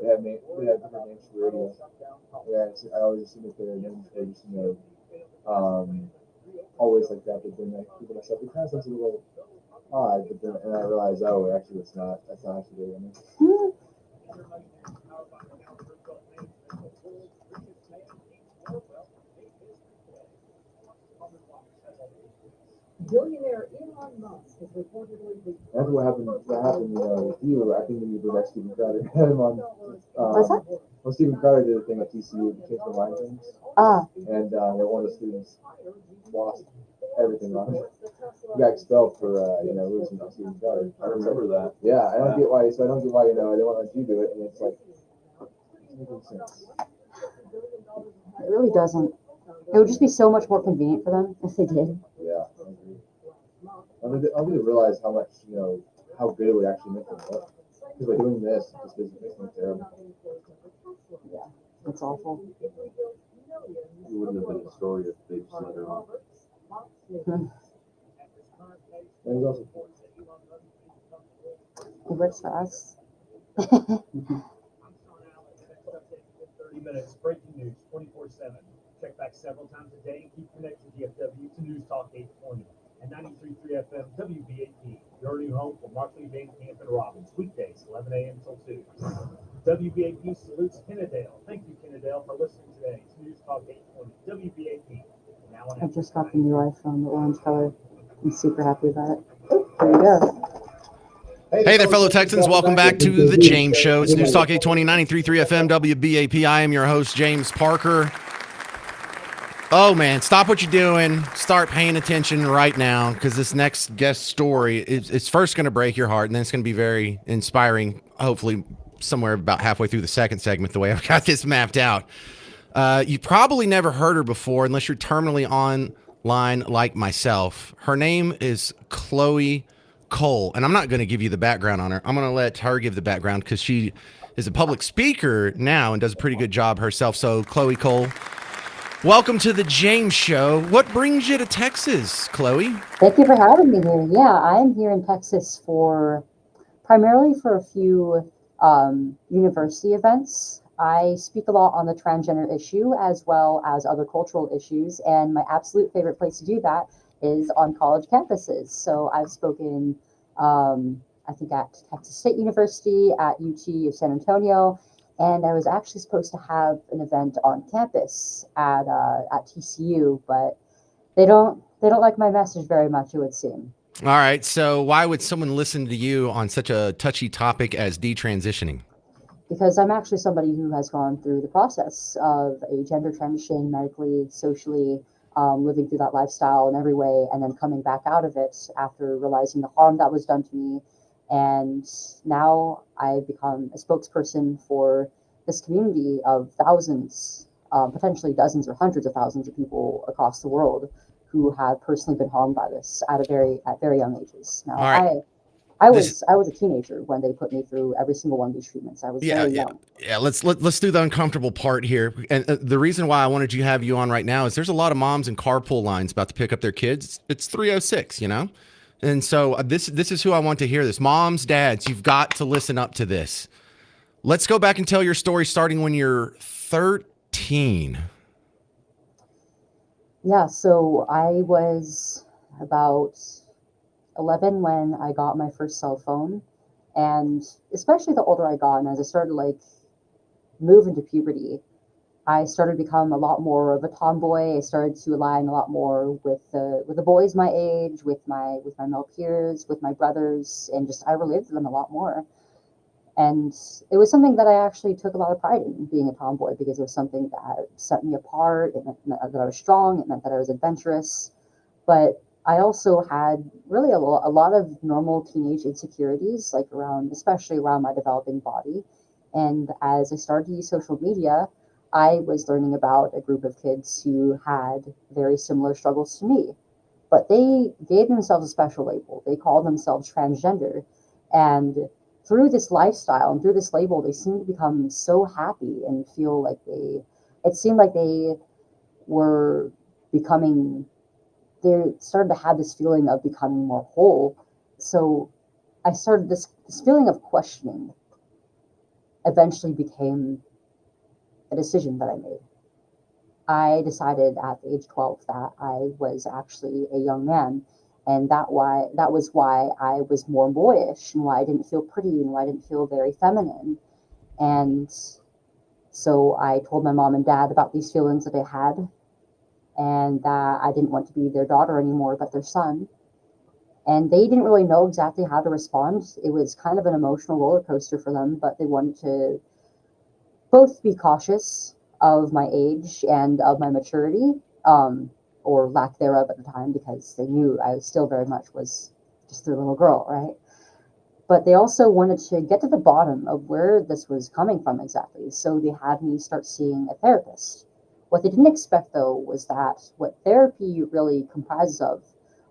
they have different names for radio. Yeah, I always assume that their names are just, you know, always like that, but then like people myself, it kind of sounds a little odd, but then and I realize, oh, actually that's not actually their name. Billionaire Elon Musk is reportedly the. That's what happened, you know, with you. I think when you were next to Steven Crowder, had him on. What's that? Well, Steven Crowder did a thing at TCU, the Change My Mind things. And one of the students lost everything on it. He got expelled for, you know, losing to Steven Crowder. I remember that. Yeah, I don't get why, you know, they won't let you do it, and it's like, it doesn't make sense. It really doesn't. It would just be so much more convenient for them if they did. Yeah, I agree. I didn't realize how much, you know, how good it would actually make them look. Because by doing this, it just makes them look terrible. Yeah, it's awful. It wouldn't have been a story if they just let her on. And it was also It works for us. 30 minutes, breaking news, 24/7. Check back several times a day and keep connected to DFW to News Talk 820 and 93.3 FM WBAP, your new home for Markley, Van Camp, and Robbins, weekdays 11 a.m. till 2. WBAP salutes Kennedale. Thank you, Kennedale, for listening today to News Talk 820 WBAP. I just got the new iPhone, the orange color. I'm super happy about it. There you go. Hey there, fellow Texans. Welcome back to The James Show. It's News Talk 820, 93.3 FM, WBAP. I am your host, James Parker. Oh, man, stop what you're doing. Start paying attention right now, because this next guest story, it's first going to break your heart, and then it's going to be very inspiring, hopefully somewhere about halfway through the second segment, the way I've got this mapped out. You probably never heard her before, unless you're terminally online like myself. Her name is Chloe Cole, and I'm not going to give you the background on her. I'm going to let her give the background because she is a public speaker now and does a pretty good job herself. So, Chloe Cole, welcome to the James Show. What brings you to Texas, Chloe? Thank you for having me here. Yeah, I'm here in Texas primarily for a few university events. I speak a lot on the transgender issue as well as other cultural issues, and my absolute favorite place to do that is on college campuses. So I've spoken I think at Texas State University, at UT of San Antonio, and I was actually supposed to have an event on campus at TCU, but they don't like my message very much, it would seem. All right. So why would someone listen to you on such a touchy topic as detransitioning? Because I'm actually somebody who has gone through the process of a gender transition medically, socially, living through that lifestyle in every way, and then coming back out of it after realizing the harm that was done to me. And now I've become a spokesperson for this community of thousands, potentially dozens or hundreds of thousands of people across the world who have personally been harmed by this at very young ages. Now, All right. I This, was a teenager when they put me through every single one of these treatments. I was yeah, very yeah, young. yeah. Let's do the uncomfortable part here. And the reason why I wanted you have you on right now is there's a lot of moms in carpool lines about to pick up their kids. It's 3:06, you know, and so this is who I want to hear this. Moms, dads, you've got to listen up to this. Let's go back and tell your story starting when you're 13. Yeah, so I was about 11 when I got my first cell phone. And especially the older I got, and as I started like move into puberty, I started to become a lot more of a tomboy. I started to align a lot more with the boys my age, with my male peers, with my brothers, and just I related to them a lot more. And it was something that I actually took a lot of pride in, being a tomboy, because it was something that set me apart. It meant that I was strong. It meant that I was adventurous. But I also had really a lot of normal teenage insecurities, like around, especially around my developing body. And as I started to use social media, I was learning about a group of kids who had very similar struggles to me. But they gave themselves a special label. They called themselves transgender. And through this lifestyle and through this label, they seemed to become so happy and feel like it seemed like they were becoming, they started to have this feeling of becoming more whole. So I started this feeling of questioning eventually became a decision that I made. I decided at age 12 that I was actually a young man, and that was why I was more boyish, and why I didn't feel pretty, and why I didn't feel very feminine. And so I told my mom and dad about these feelings that I had, and that I didn't want to be their daughter anymore, but their son. And they didn't really know exactly how to respond. It was kind of an emotional roller coaster for them, but they wanted to both be cautious of my age and of my maturity, or lack thereof at the time, because they knew I still very much was just their little girl, right? But they also wanted to get to the bottom of where this was coming from exactly. So they had me start seeing a therapist. What they didn't expect, though, was that what therapy really comprises of,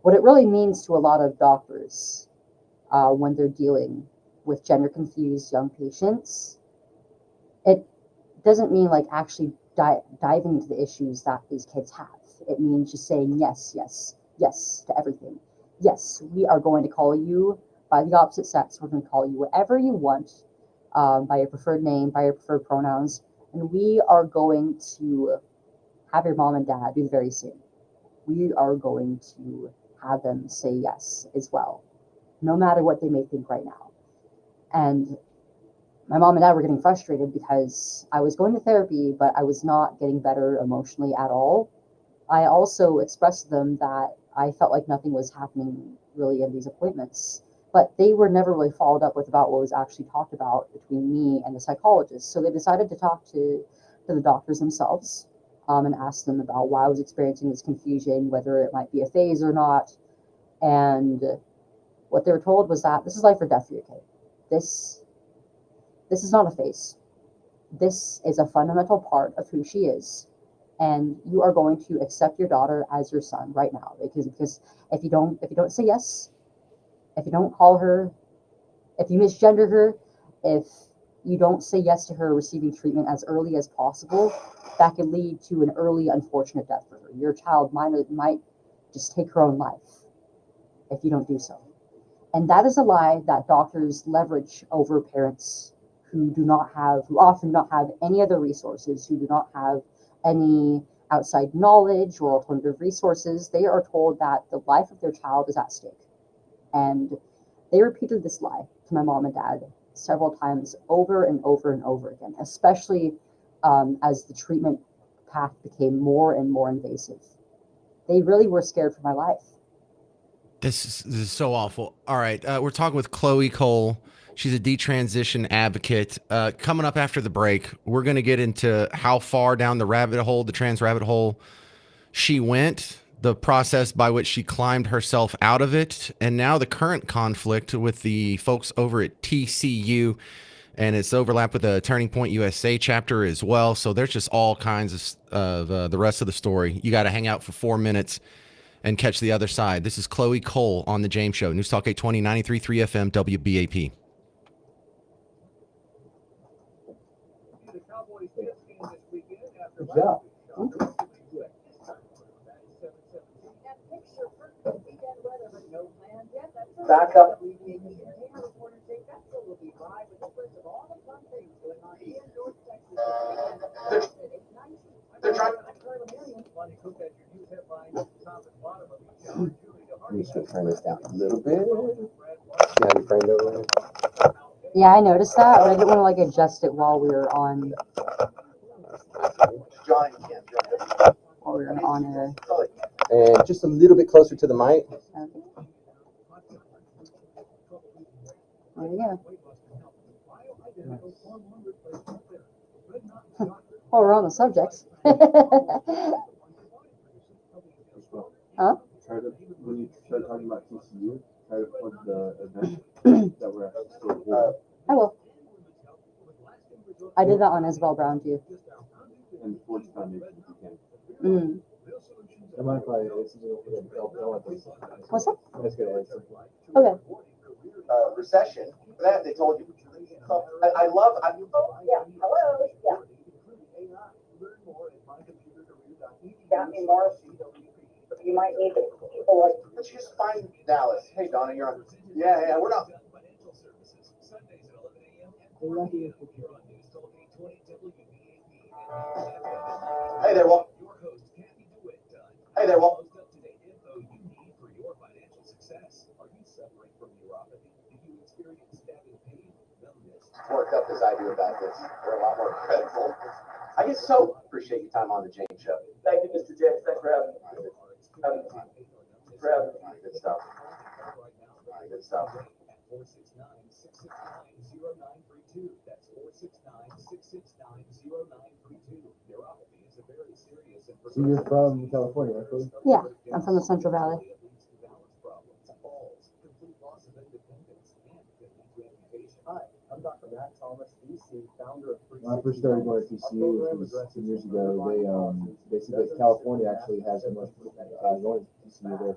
what it really means to a lot of doctors when they're dealing with gender confused young patients, it doesn't mean like actually diving into the issues that these kids have. It means just saying yes, yes, yes to everything. Yes, we are going to call you by the opposite sex. We're going to call you whatever you want, by your preferred name, by your preferred pronouns, and we are going to have your mom and dad do the very same. We are going to have them say yes as well, no matter what they may think right now. And my mom and dad were getting frustrated because I was going to therapy, but I was not getting better emotionally at all. I also expressed to them that I felt like nothing was happening really in these appointments, but they were never really followed up with about what was actually talked about between me and the psychologist. So they decided to talk to the doctors themselves, and ask them about why I was experiencing this confusion, whether it might be a phase or not. And what they were told was that this is life or death for your kid. This is not a phase. This is a fundamental part of who she is. And you are going to accept your daughter as your son right now. Because if you don't say yes, if you don't call her, if you misgender her, if you don't say yes to her receiving treatment as early as possible, that could lead to an early unfortunate death for her. Your child might just take her own life if you don't do so. And that is a lie that doctors leverage over parents who often don't have any other resources, who do not have any outside knowledge or alternative resources. They are told that the life of their child is at stake. And They repeated this lie to my mom and dad several times over and over and over again, especially as the treatment path became more and more invasive. They really were scared for my life. This is so awful. All right. We're talking with Chloe Cole. She's a detransition advocate. Coming up after the break, we're going to get into how far down the rabbit hole, the trans rabbit hole, she went, the process by which she climbed herself out of it, and now the current conflict with the folks over at TCU. And it's overlapped with the Turning Point USA chapter as well. So there's just all kinds of the rest of the story. You got to hang out for 4 minutes and catch the other side. This is Chloe Cole on The James Show. News Talk 820, 93.3 FM, WBAP. Good job. Back up. They're trying. You should turn this down a little bit. See how you framed over there? Yeah, I noticed that, but I didn't want to like adjust it while we were on. While we were on air. And just a little bit closer to the mic. Okay. There you go. Oh, we're on the subject. Huh? When you start talking about TCU, try to plug the event that we're actually still here. I will. I did that on Isabel Brown too. And the Sports Foundation, if you can. Mm. I mind if I What's up? I'm just gonna add something. Okay. Recession. That they told you. I love. Yeah. Hello. Yeah. Got me more. You might need to people like. Let's just find Dallas. Hey Donna, you're on. Yeah, we're not. Hey there, Walt. Hey there, Walt. Worked up as I do about this. We're a lot more credible. I get so appreciate your time on the James Show. Thank you, Mr. James. Thanks for having me. Good stuff. Good stuff. So you're from California, right? Yeah, I'm from the Central Valley. I'm Dr. Matt Thomas, DC, founder of When I first started going to TCU, which was 10 years ago, they said that California actually has the most going to TCU there.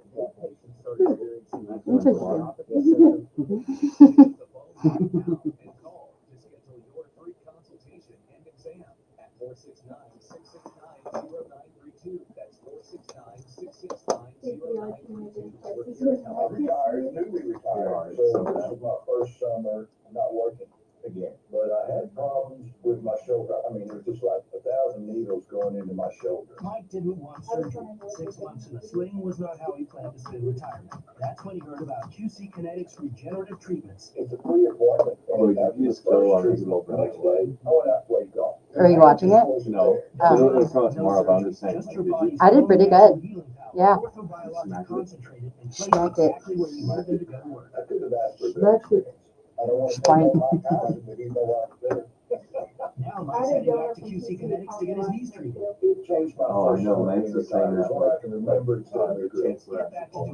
Newly retired, so this was my first summer not working again. But I had problems with my shoulder. I mean, it was just like 1,000 needles going into my shoulder. Mike didn't want surgery. 6 months in a sling was not how he planned to spend retirement. That's when he heard about QC Kinetics regenerative treatments. It's a free appointment. And you just go on Isabel the next day. I went out played golf. Are you watching it? No. It'll come out tomorrow, but I'm just saying. I did pretty good. Yeah. Smack it. Smack it. I don't want to Fine. Now Mike's heading back to QC Kinetics to get his knees treated. Oh, I know, Lance's the same as I can remember it's time to chancellor.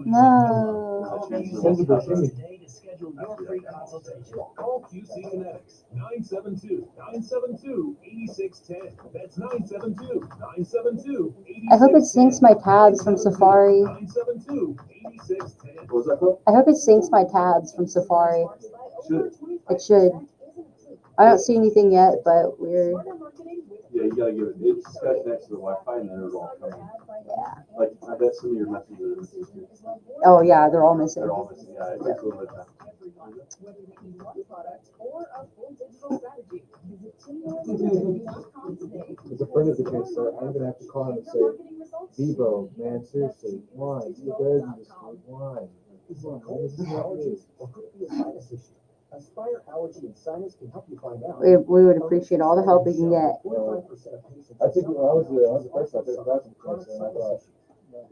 No. Call QC Kinetics today to schedule your free consultation. Call QC Kinetics, 972-972-8610. That's 972-972-8610. I hope it syncs my tabs from Safari. 972-8610. What was that called? I hope it syncs my tabs from Safari. It should. I don't see anything yet, but we're. Yeah, you gotta give it, it's got next to the Wi-Fi and then it'll all come in. Yeah. Like, I bet some of your messages. Oh yeah, they're all missing. They're all missing, yeah, it takes a little bit of time. As a friend of the case, I'm gonna have to call him and say, Debo, man, seriously, why? You guys just why? Is it cold, allergies, or could it be a sinus issue? Aspire Allergy and Sinus can help you find out. We would appreciate all the help we can get. 45% of patients I think I was the first I did a thousand points, and I thought,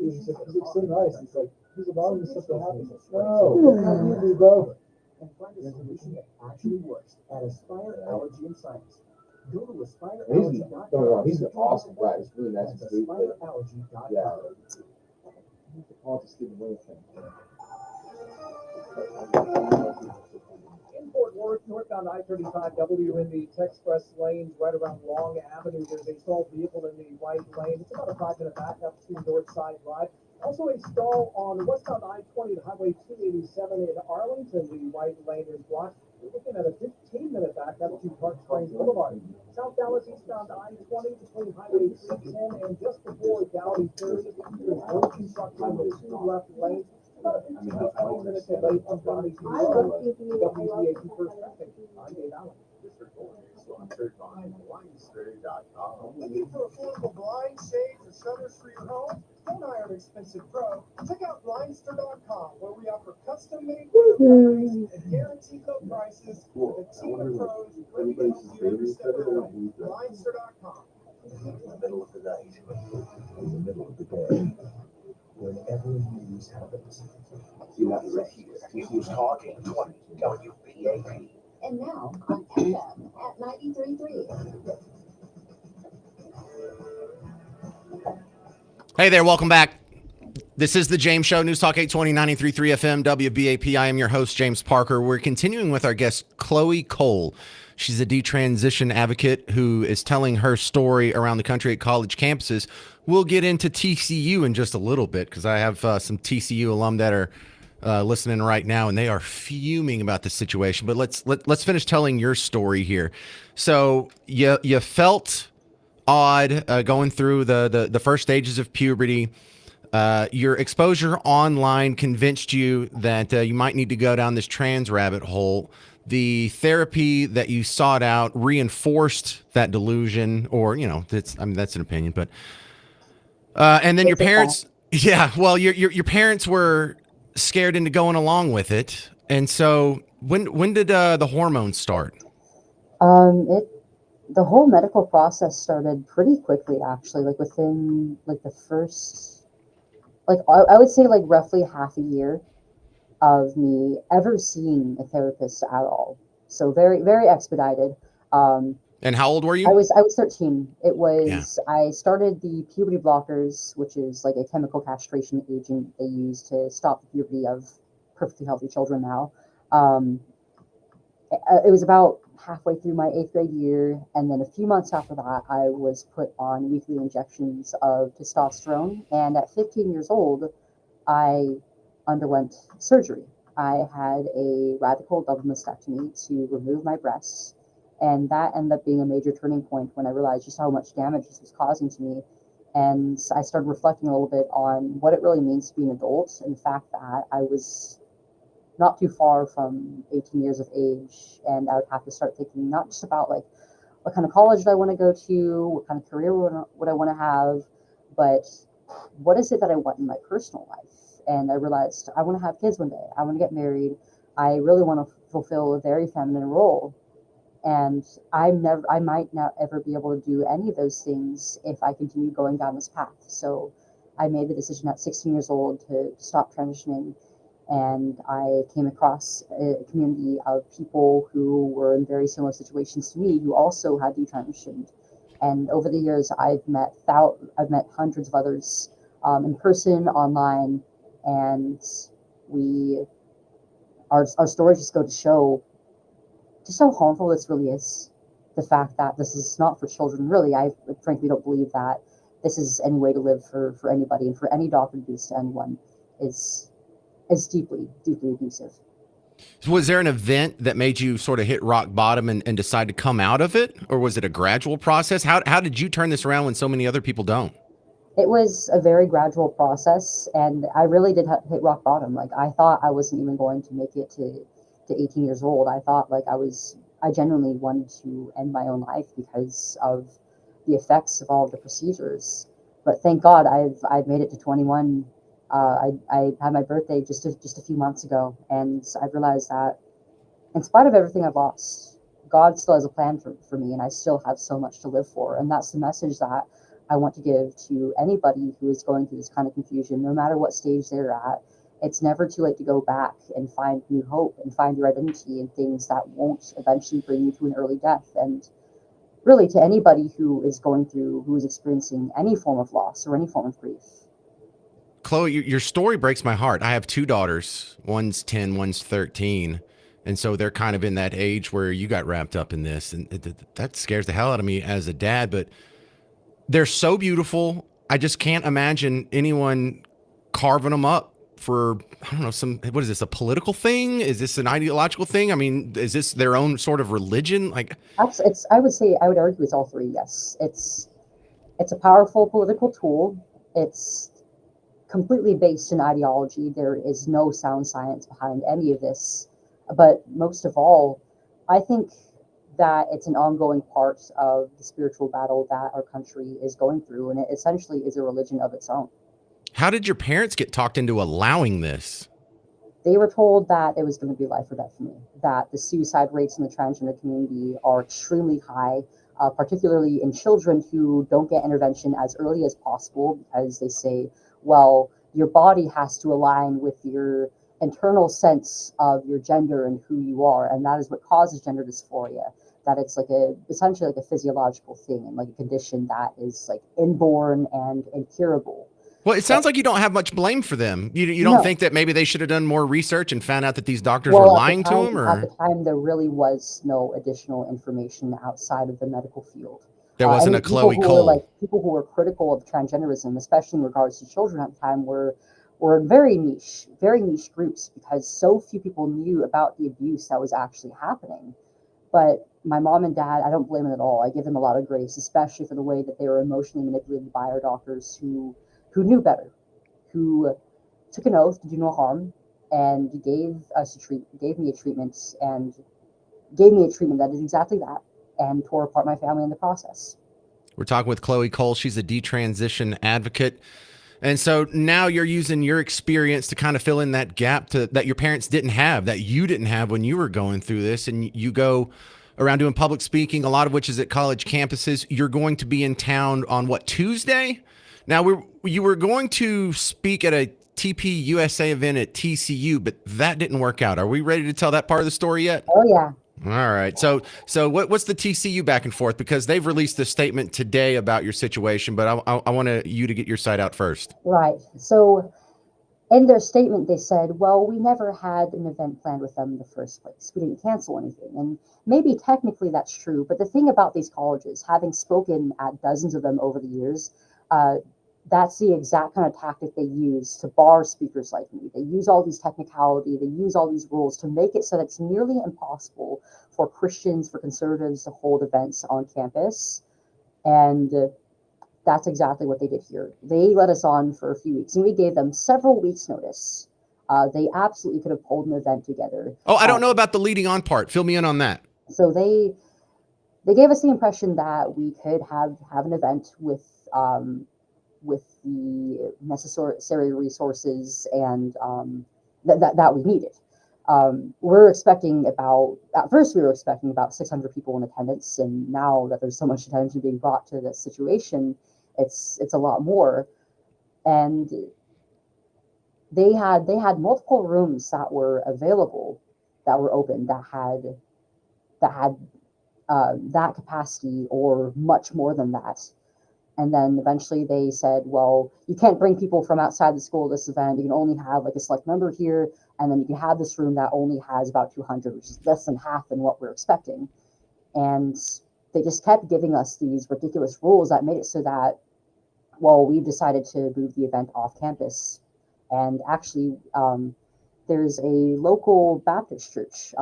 he's so nice. He's like, he's about to something happens. No, not you, bro. And find a solution that actually works at Aspire Allergy and Sinus. Go to aspireallergy.com. Don't get me wrong, he's an awesome guy. He's really nice and sweet. Aspireallergy.com. Yeah. He's the call to Stephen Wilson. In Fort Worth, northbound I-35W in the Texpress lanes right around Long Avenue, there's a stalled vehicle in the right lane. It's about a 5-minute backup to Northside Drive. Also a stall on westbound I-20 to Highway 287 in Arlington. The right lane is blocked. We're looking at a 15-minute backup to Park Springs Boulevard. South Dallas eastbound I-20 between Highway 310 and just before Galley 30. There's road construction with 2 left lanes. About a 15 to 20 minutes delay from Galley to WCAT First Traffic. I'm Dave Allen. Sponsored by Blindster.com. Looking for affordable blinds, shades, or shutters for your home? Don't hire an expensive pro. Check out Blindster.com, where we offer custom-made window and guaranteed low prices with a team of pros ready to help you every step of the way. Blindster.com. In the middle of the night, in the middle of the day, whenever news happens, you have right here. News Talk 820 WBAP. And now on FM at 93.3. Hey there, welcome back. This is the James Show, News Talk 820, 93.3 FM, WBAP. I am your host, James Parker. We're continuing with our guest, Chloe Cole. She's a detransition advocate who is telling her story around the country at college campuses. We'll get into TCU in just a little bit because I have some TCU alum that are listening right now, and they are fuming about the situation. But let's finish telling your story here. So you felt odd going through the first stages of puberty. Your exposure online convinced you that you might need to go down this trans rabbit hole. The therapy that you sought out reinforced that delusion, or that's an opinion, but and then your parents, your parents were scared into going along with it. And so when did the hormones start? The whole medical process started pretty quickly, actually, like within the first, I would say roughly half a year of me ever seeing a therapist at all. So very, very expedited. And how old were you? I was 13. It was, I started the puberty blockers, which is like a chemical castration agent they use to stop the puberty of perfectly healthy children now. It was about halfway through my 8th grade year, and then a few months after that, I was put on weekly injections of testosterone. And at 15 years old, I underwent surgery. I had a radical double mastectomy to remove my breasts, and that ended up being a major turning point when I realized just how much damage this was causing to me. And I started reflecting a little bit on what it really means to be an adult, and the fact that I was not too far from 18 years of age, and I would have to start thinking not just about what kind of college do I want to go to, what kind of career would I want to have, but what is it that I want in my personal life? And I realized I want to have kids one day. I want to get married. I really want to fulfill a very feminine role. And I might not ever be able to do any of those things if I continue going down this path. So I made the decision at 16 years old to stop transitioning. And I came across a community of people who were in very similar situations to me, who also had detransitioned. And over the years, I've met hundreds of others in person, online, and our stories just go to show just how harmful this really is. The fact that this is not for children, really. I frankly don't believe that this is any way to live for anybody, and for any doctor to do this to anyone is deeply, deeply abusive. Was there an event that made you sort of hit rock bottom and decide to come out of it? Or was it a gradual process? How did you turn this around when so many other people don't? It was a very gradual process, and I really did hit rock bottom. I thought I wasn't even going to make it to 18 years old. I thought I genuinely wanted to end my own life because of the effects of all of the procedures. But thank God I've made it to 21, I had my birthday just a few months ago, and I've realized that in spite of everything I've lost, God still has a plan for me, and I still have so much to live for. And that's the message that I want to give to anybody who is going through this kind of confusion, no matter what stage they're at. It's never too late to go back and find new hope and find your identity in things that won't eventually bring you to an early death. And really, to anybody who is going through, who is experiencing any form of loss or any form of grief. Chloe, your story breaks my heart. I have 2 daughters. One's 10, one's 13. And so they're kind of in that age where you got wrapped up in this. And that scares the hell out of me as a dad. But they're so beautiful. I just can't imagine anyone carving them up for, I don't know, what is this, a political thing? Is this an ideological thing? I mean, is this their own sort of religion? Like, I would argue it's all three. Yes, it's a powerful political tool. It's completely based in ideology. There is no sound science behind any of this. But most of all, I think that it's an ongoing part of the spiritual battle that our country is going through, and it essentially is a religion of its own. how did your parents get talked into allowing this? They were told that it was going to be life or death for me, that the suicide rates in the transgender community are extremely high, particularly in children who don't get intervention as early as possible because they say, well, your body has to align with your internal sense of your gender and who you are, and that is what causes gender dysphoria. That it's like essentially like a physiological thing and like a condition that is like inborn and incurable. Well, it sounds like you don't have much blame for them. You don't No. think that maybe they should have done more research and found out that these doctors were lying to them, At the or time, there really was no additional information outside of the medical field. there wasn't a Chloe Cole? People who were critical of transgenderism, especially in regards to children at the time, were very niche groups because so few people knew about the abuse that was actually happening. But my mom and dad, I don't blame them at all. I give them a lot of grace, especially for the way that they were emotionally manipulated by our doctors who knew better, who took an oath to do no harm and gave me a treatment that did exactly that and tore apart my family in the process. We're talking with Chloe Cole. She's a detransition advocate. And so now you're using your experience to kind of fill in that gap that your parents didn't have, that you didn't have when you were going through this. And you go around doing public speaking, a lot of which is at college campuses. You're going to be in town on what, Tuesday? Now, you were going to speak at a TP USA event at TCU, but that didn't work out. Are we ready to tell that part of the story yet? Oh, yeah. All right. So what's the TCU back and forth? Because they've released a statement today about your situation, but I want you to get your side out first. Right. So in their statement, they said, well, we never had an event planned with them in the first place. We didn't cancel anything. And maybe technically that's true. But the thing about these colleges, having spoken at dozens of them over the years, that's the exact kind of tactic they use to bar speakers like me. They use all these technicality, they use all these rules to make it so that it's nearly impossible for Christians, for conservatives to hold events on campus. And that's exactly what they did here. They let us on for a few weeks, and we gave them several weeks' notice. They absolutely could have pulled an event together. Oh, I don't know about the leading on part. Fill me in on that. So they gave us the impression that we could have an event with the necessary resources and that we needed. At first we were expecting about 600 people in attendance, and now that there's so much attention being brought to this situation, it's a lot more. And they had multiple rooms that were available, that were open, that had that capacity or much more than that. And then eventually they said, well, you can't bring people from outside the school to this event. You can only have like a select number here. And then you can have this room that only has about 200, which is less than half than what we're expecting. And they just kept giving us these ridiculous rules that made it so that, well, we decided to move the event off campus. And actually, there's a local Baptist church,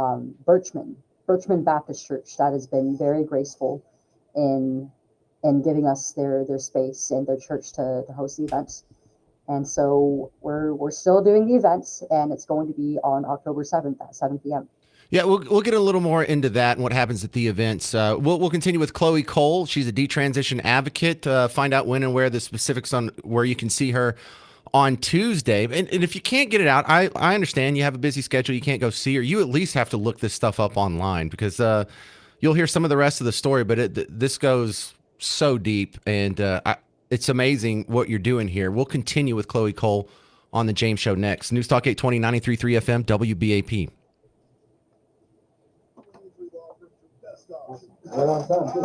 Birchman Baptist Church, that has been very graceful in giving us their space and their church to host the event. And so we're still doing the event, and it's going to be on October 7th at 7 p.m. Yeah, we'll get a little more into that and what happens at the events. We'll continue with Chloe Cole. She's a detransition advocate. Find out when and where the specifics on where you can see her on Tuesday. And if you can't get it out, I understand you have a busy schedule. You can't go see her. You at least have to look this stuff up online because you'll hear some of the rest of the story. But this goes so deep, and it's amazing what you're doing here. We'll continue with Chloe Cole on the James Show next. News Talk 820, 93.3 FM, WBAP. Right on time, too.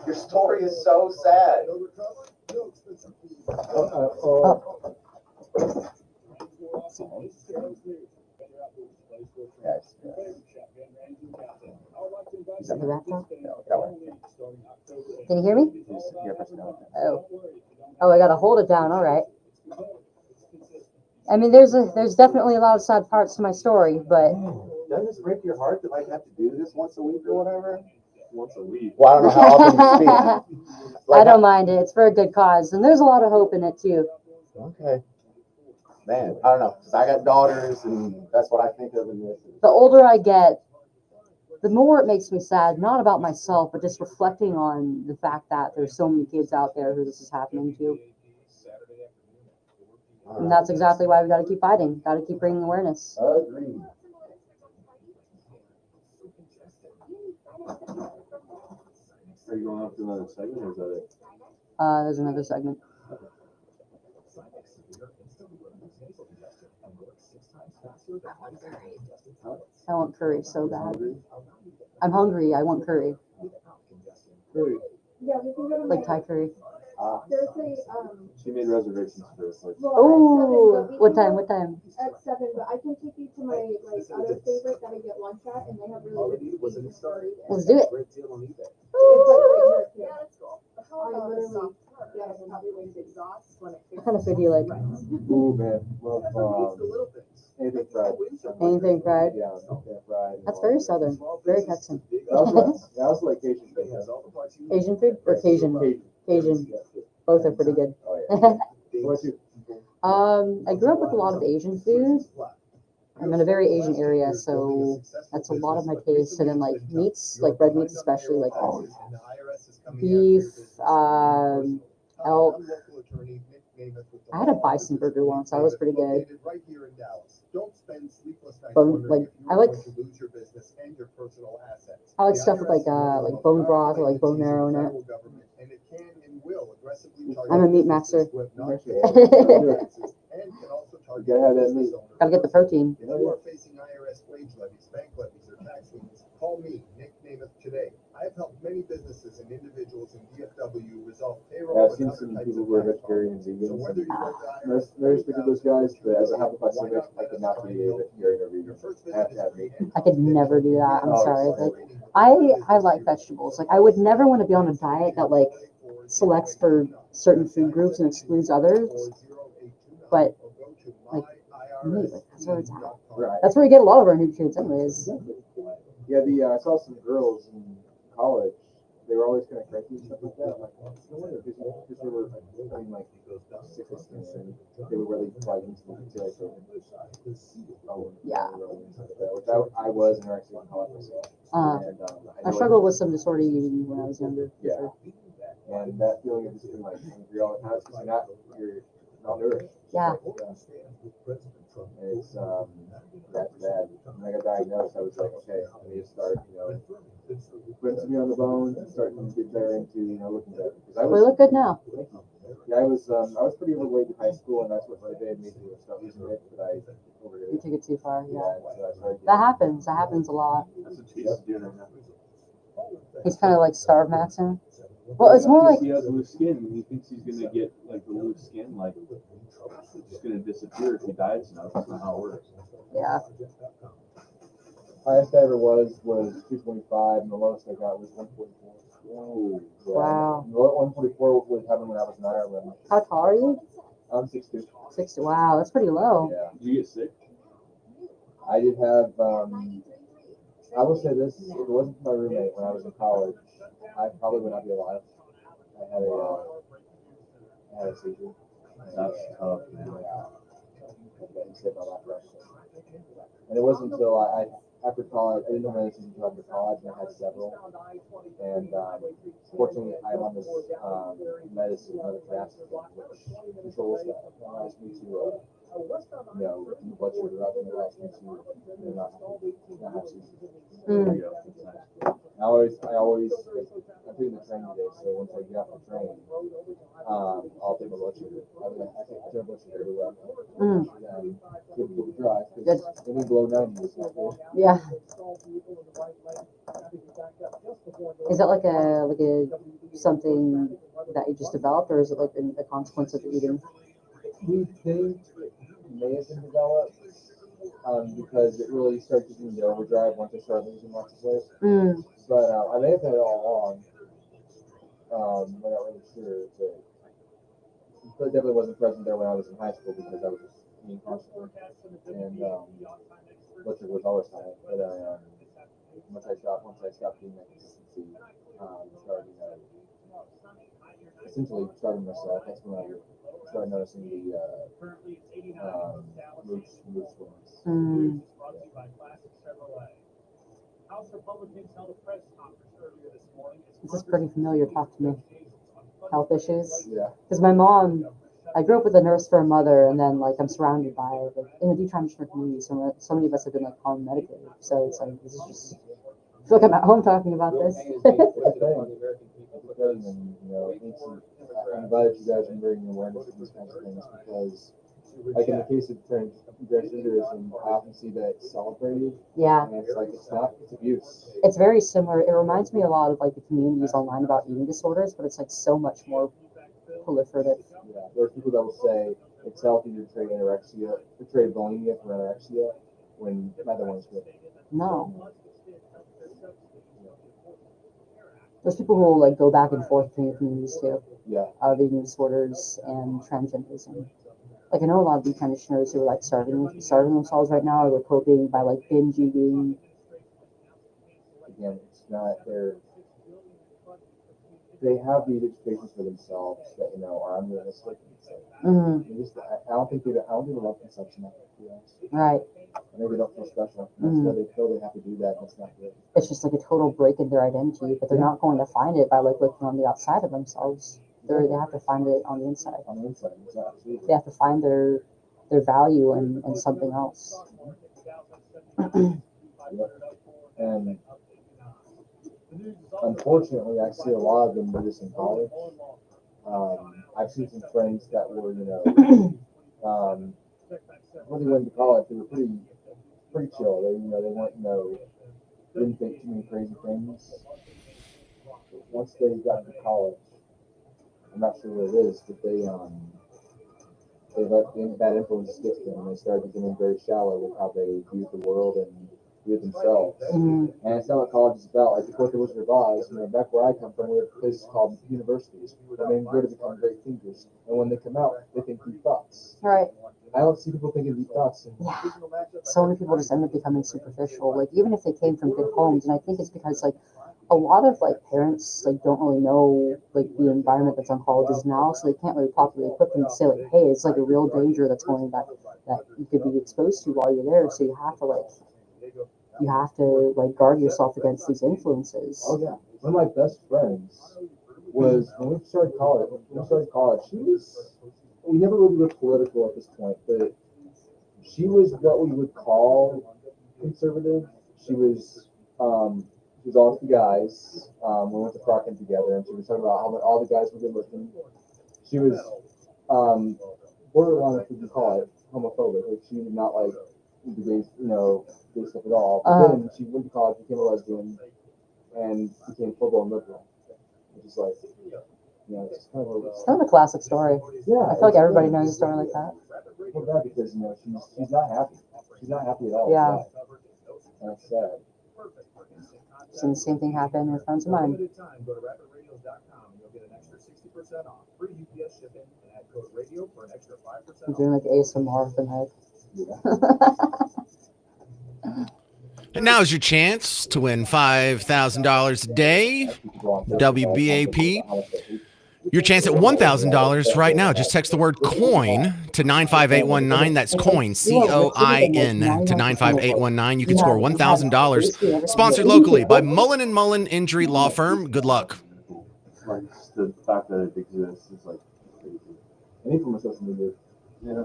Your story is so sad. Is that the laptop? Can you hear me? Oh, I gotta hold it down. All right. I mean, there's definitely a lot of sad parts to my story, but Doesn't this break your heart that I have to do this once a week or whatever? Once a week. Well, I don't know how often you speak. I don't mind it. It's for a good cause, and there's a lot of hope in it too. Okay. Man, I don't know, because I got daughters, and that's what I think of in this. The older I get, the more it makes me sad, not about myself, but just reflecting on the fact that there's so many kids out there who this is happening to. And that's exactly why we got to keep fighting, got to keep bringing awareness. Agreed. Are you going up to another segment or is that it? There's another segment. I want curry so bad. I'm hungry. I want curry. Like Thai curry. She made reservations for us. Oh, what time? What time? At 7, but I can take you to my other favorite that I get lunch at, and they have really good stories. Let's do it. What kind of food do you like? Ooh, man. Love anything fried. Anything fried? Yeah, anything fried. That's very southern. Very Texan. I also like Asian food. Asian food or Cajun? Cajun. Both are pretty good. What you? I grew up with a lot of Asian food. I'm in a very Asian area, so that's a lot of my taste. And then like meats, like red meats especially, like beef, elk. I had a bison burger once. That was pretty good. Bone, like I like stuff with like bone broth or like bone marrow in it. I'm a meat master. Gotta get the protein. If you are facing IRS wage levies, bank levies, or tax liens, call me, Nick Namath, today. I have helped many businesses and individuals in DFW resolve payroll. I've seen some people who are vegetarians and vegans. Very strict with those guys, but as a habit by cigarette, I could not be a vegetarian or vegan. I have to have meat. I could never do that. I'm sorry. Like I like vegetables. Like I would never want to be on a diet that like selects for certain food groups and excludes others. But like meat, like, that's where it's at. Right. That's where you get a lot of our nutrients, anyways. Yeah, I saw some girls in college. They were always kind of cranky and stuff like that. I'm like, well, no wonder, because they were, I mean, like 16, and they were really like into the details of which I was anorexic in college myself. I struggled with some disorder eating when I was younger. Yeah. Sure. And that feeling of just being like hungry all the time because you're not nourished. Yeah. And it's that's bad. When I got diagnosed, I was like, okay, I need to start, putting something on the bones and starting to get better into, looking better. We look good now. Yeah, I was pretty overweight in high school, and that's what motivated me to start losing weight. But I overdid it. You took it too far. Yeah. So That happens. That happens a lot. That's what she's doing right now. He's kind of like starve maxing. Well, it's more like he has loose skin, and he thinks he's gonna get like the loose skin, like it's just gonna disappear if he diets enough. That's not how it works. Yeah. Highest I ever was 225, and the lowest I got was 144. Whoa. Yeah. Wow. 144 would happen when I was in Ireland. How tall are you? I'm 6'2". 6'2". Wow, that's pretty low. Yeah. Did you get sick? I did have. I will say this: if it wasn't for my roommate when I was in college, I probably would not be alive. I had a seizure. That's tough, man. Yeah. And it wasn't until after college, I didn't know my decision until after college, and I had several. And fortunately, I'm on this medicine, another drastic thing, which controls that. It allows me to, keep the blood sugar up, and it allows me to, not have seizures. I'm doing the train today, so once I get off the train, I'll take my blood sugar. I take my blood sugar everywhere. Give people to drive, because anything below 90 is not good. Yeah. Is that like a something that you just developed, or is it like a consequence of the eating? We think it may have been developed because it really started getting into overdrive once I started losing lots of weight. But I may have had it all along. I'm not really sure, but it definitely wasn't present there when I was in high school because I was just eating constantly, and blood sugar was always high. But once I stopped doing that consistency, essentially starting myself. That's when I started noticing the mood swings. This is pretty familiar. Talk to me. Health issues. Yeah. Because my mom, I grew up with a nurse for a mother, and then like I'm surrounded by in the detransitioner community, so many of us have been like home medicated. So it's like this is just. I feel like I'm at home talking about this. I'm glad you guys are bringing awareness to these kinds of things because, like in the case of transgenderism, I often see that it's celebrated. Yeah. And it's like it's abuse. It's very similar. It reminds me a lot of like the communities online about eating disorders, but it's like so much more proliferative. Yeah. There are people that will say it's healthy to trade bulimia for anorexia when neither one is good. No. There's people who will like go back and forth between the communities too. Yeah. Of eating disorders and transgenderism. Like I know a lot of detransitioners who are like starving themselves right now, or they're coping by like binge eating. Again, it's not they have these educations for themselves that are unrealistic. I don't think they love consumption. Right. Maybe they don't feel special. They feel they have to do that, and it's not good. It's just like a total break in their identity, but they're not going to find it by like looking on the outside of themselves. They have to find it on the inside. On the inside, exactly. They have to find their value in something else. And unfortunately, I see a lot of them do this in college. I've seen some friends that were, when they went to college, they were pretty chill. They weren't, didn't think too many crazy things. But once they got to college, I'm not sure what it is, but they let bad influences get to them, and they started becoming very shallow with how they viewed the world and viewed themselves. And it's not what college is about. Like the Fourth of Wizard of Oz, back where I come from, we have places called universities. I mean, go to become great thinkers, and when they come out, they think deep thoughts. Right. I don't see people thinking deep thoughts. Yeah. So many people just end up becoming superficial, like even if they came from good homes, and I think it's because like a lot of like parents like don't really know like the environment that's on colleges now, so they can't really properly equip them to say like, hey, it's like a real danger that's going that you could be exposed to while you're there. So you have to guard yourself against these influences. Oh yeah, one of my best friends was when we started college. We never really were political at this point, but she was what we would call conservative. She was all the guys. We went to Crockin together, and she was talking about how all the guys were good looking. She was borderline, if you could call it, homophobic. Like she did not like the gay stuff at all. But then she went to college, became a lesbian, and became full-blown liberal. Which is like, it's kind of a classic story. Yeah, I feel like everybody knows a story like that. Well, that because she's not happy. She's not happy at all. Yeah. And it's sad. Seen the same thing happen with friends of mine. I'm doing like ASMR with the knife. And now's your chance to win $5,000 a day. WBAP. Your chance at $1,000 right now. Just text the word coin to 95819. That's coin, COIN, to 95819. You can score $1,000. Sponsored locally by Mullen and Mullen Injury Law Firm. Good luck. Like, just the fact that it exists is like crazy. And even from social media. Yeah.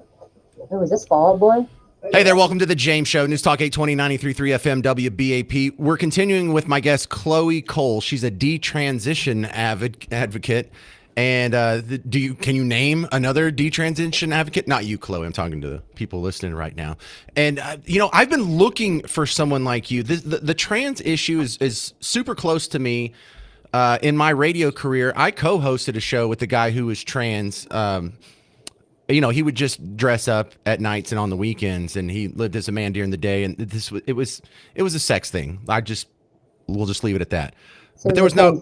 Oh, is this Fall Out Boy? Hey there, welcome to the James Show, News Talk 820 93.3 FM WBAP. We're continuing with my guest, Chloe Cole. She's a detransition advocate. And can you name another detransition advocate? Not you, Chloe. I'm talking to the people listening right now. And I've been looking for someone like you. The trans issue is super close to me. In my radio career, I co-hosted a show with the guy who was trans. He would just dress up at nights and on the weekends, and he lived as a man during the day. And it was a sex thing. We'll just leave it at that. So but there was no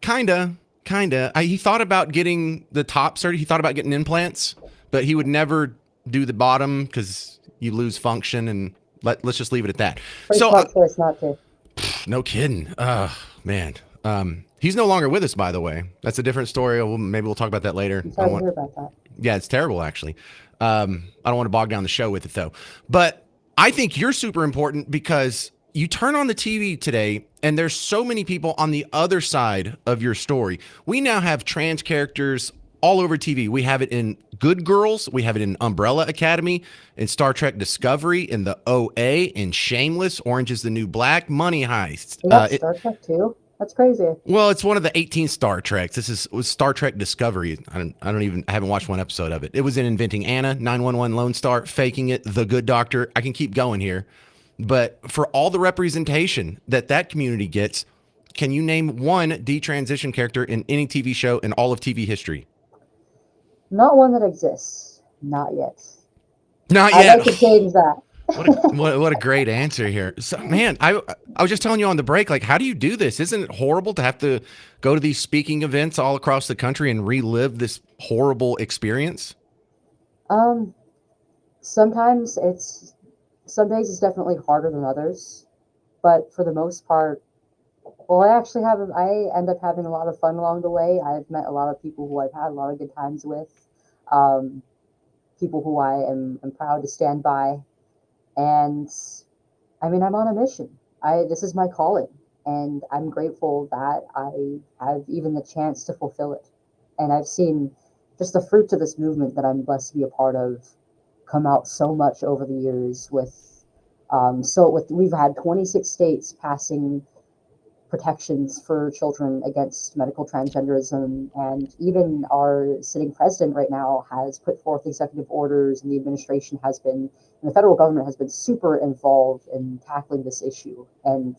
kinda. He thought about getting the top surgery. He thought about getting implants, but he would never do the bottom because you lose function. And let's just leave it at that. Pretty smart choice not to. No kidding. Man. He's no longer with us, by the way. That's a different story. Maybe we'll talk about that later. I'm sorry to hear about that. Yeah, it's terrible, actually. I don't want to bog down the show with it, though. But I think you're super important because you turn on the TV today, and there's so many people on the other side of your story. We now have trans characters all over TV. We have it in Good Girls. We have it in Umbrella Academy, in Star Trek Discovery, in the OA, in Shameless, Orange is the New Black, Money Heist. Is that Star Trek too? That's crazy. Well, it's one of the 18 Star Treks. Was Star Trek Discovery. I haven't watched one episode of it. It was in Inventing Anna, 911 Lone Star, Faking It, The Good Doctor. I can keep going here. But for all the representation that community gets, can you name one detransition character in any TV show in all of TV history? Not one that exists. Not yet. Not yet. I'd like to change that. What a great answer here. So, man, I was just telling you on the break, like, how do you do this? Isn't it horrible to have to go to these speaking events all across the country and relive this horrible experience? Some days it's definitely harder than others, but for the most part, well, I end up having a lot of fun along the way. I've met a lot of people who I've had a lot of good times with, people who I am proud to stand by. And I mean, I'm on a mission. This is my calling, and I'm grateful that I have even the chance to fulfill it. And I've seen just the fruits of this movement that I'm blessed to be a part of come out so much over the years. We've had 26 states passing protections for children against medical transgenderism, and even our sitting president right now has put forth executive orders, and the administration has been, and the federal government has been super involved in tackling this issue. And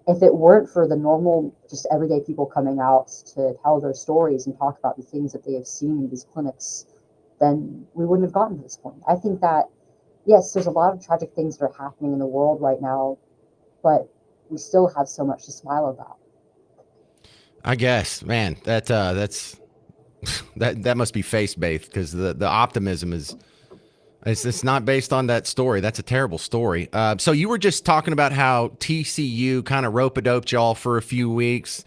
if it weren't for the normal, just everyday people coming out to tell their stories and talk about the things that they have seen in these clinics, then we wouldn't have gotten to this point. I think that, yes, there's a lot of tragic things that are happening in the world right now, but we still have so much to smile about. I guess, man, that must be faith-based, because the optimism it's not based on that story. That's a terrible story. So you were just talking about how TCU kind of rope-a-doped y'all for a few weeks,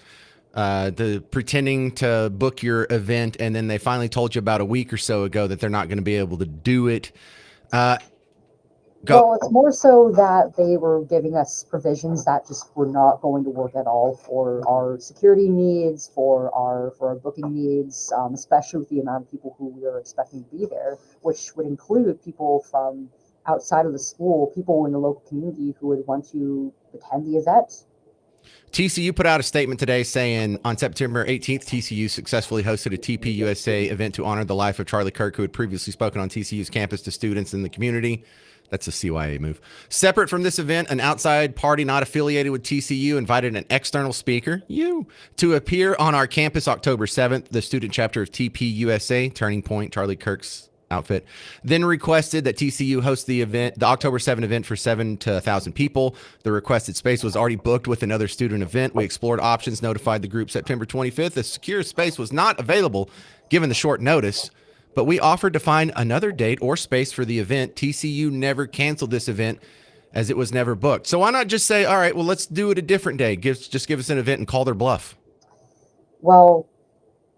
pretending to book your event, and then they finally told you about a week or so ago that they're not going to be able to do it. Well, it's more so that they were giving us provisions that just were not going to work at all for our security needs, for our booking needs, especially with the amount of people who we were expecting to be there, which would include people from outside of the school, people in the local community who would want to attend the event. TCU put out a statement today saying on September 18th, TCU successfully hosted a TPUSA event to honor the life of Charlie Kirk, who had previously spoken on TCU's campus to students in the community. That's a CYA move. Separate from this event, an outside party not affiliated with TCU invited an external speaker, to appear on our campus October 7th. The student chapter of TPUSA, Turning Point, Charlie Kirk's outfit, then requested that TCU host the event, the October 7 event, for 7 to 1,000 people. The requested space was already booked with another student event. We explored options, notified the group September 25th. The secure space was not available given the short notice, but we offered to find another date or space for the event. TCU never canceled this event as it was never booked. So why not just say, all right, well, let's do it a different day. Just give us an event and call their bluff. Well,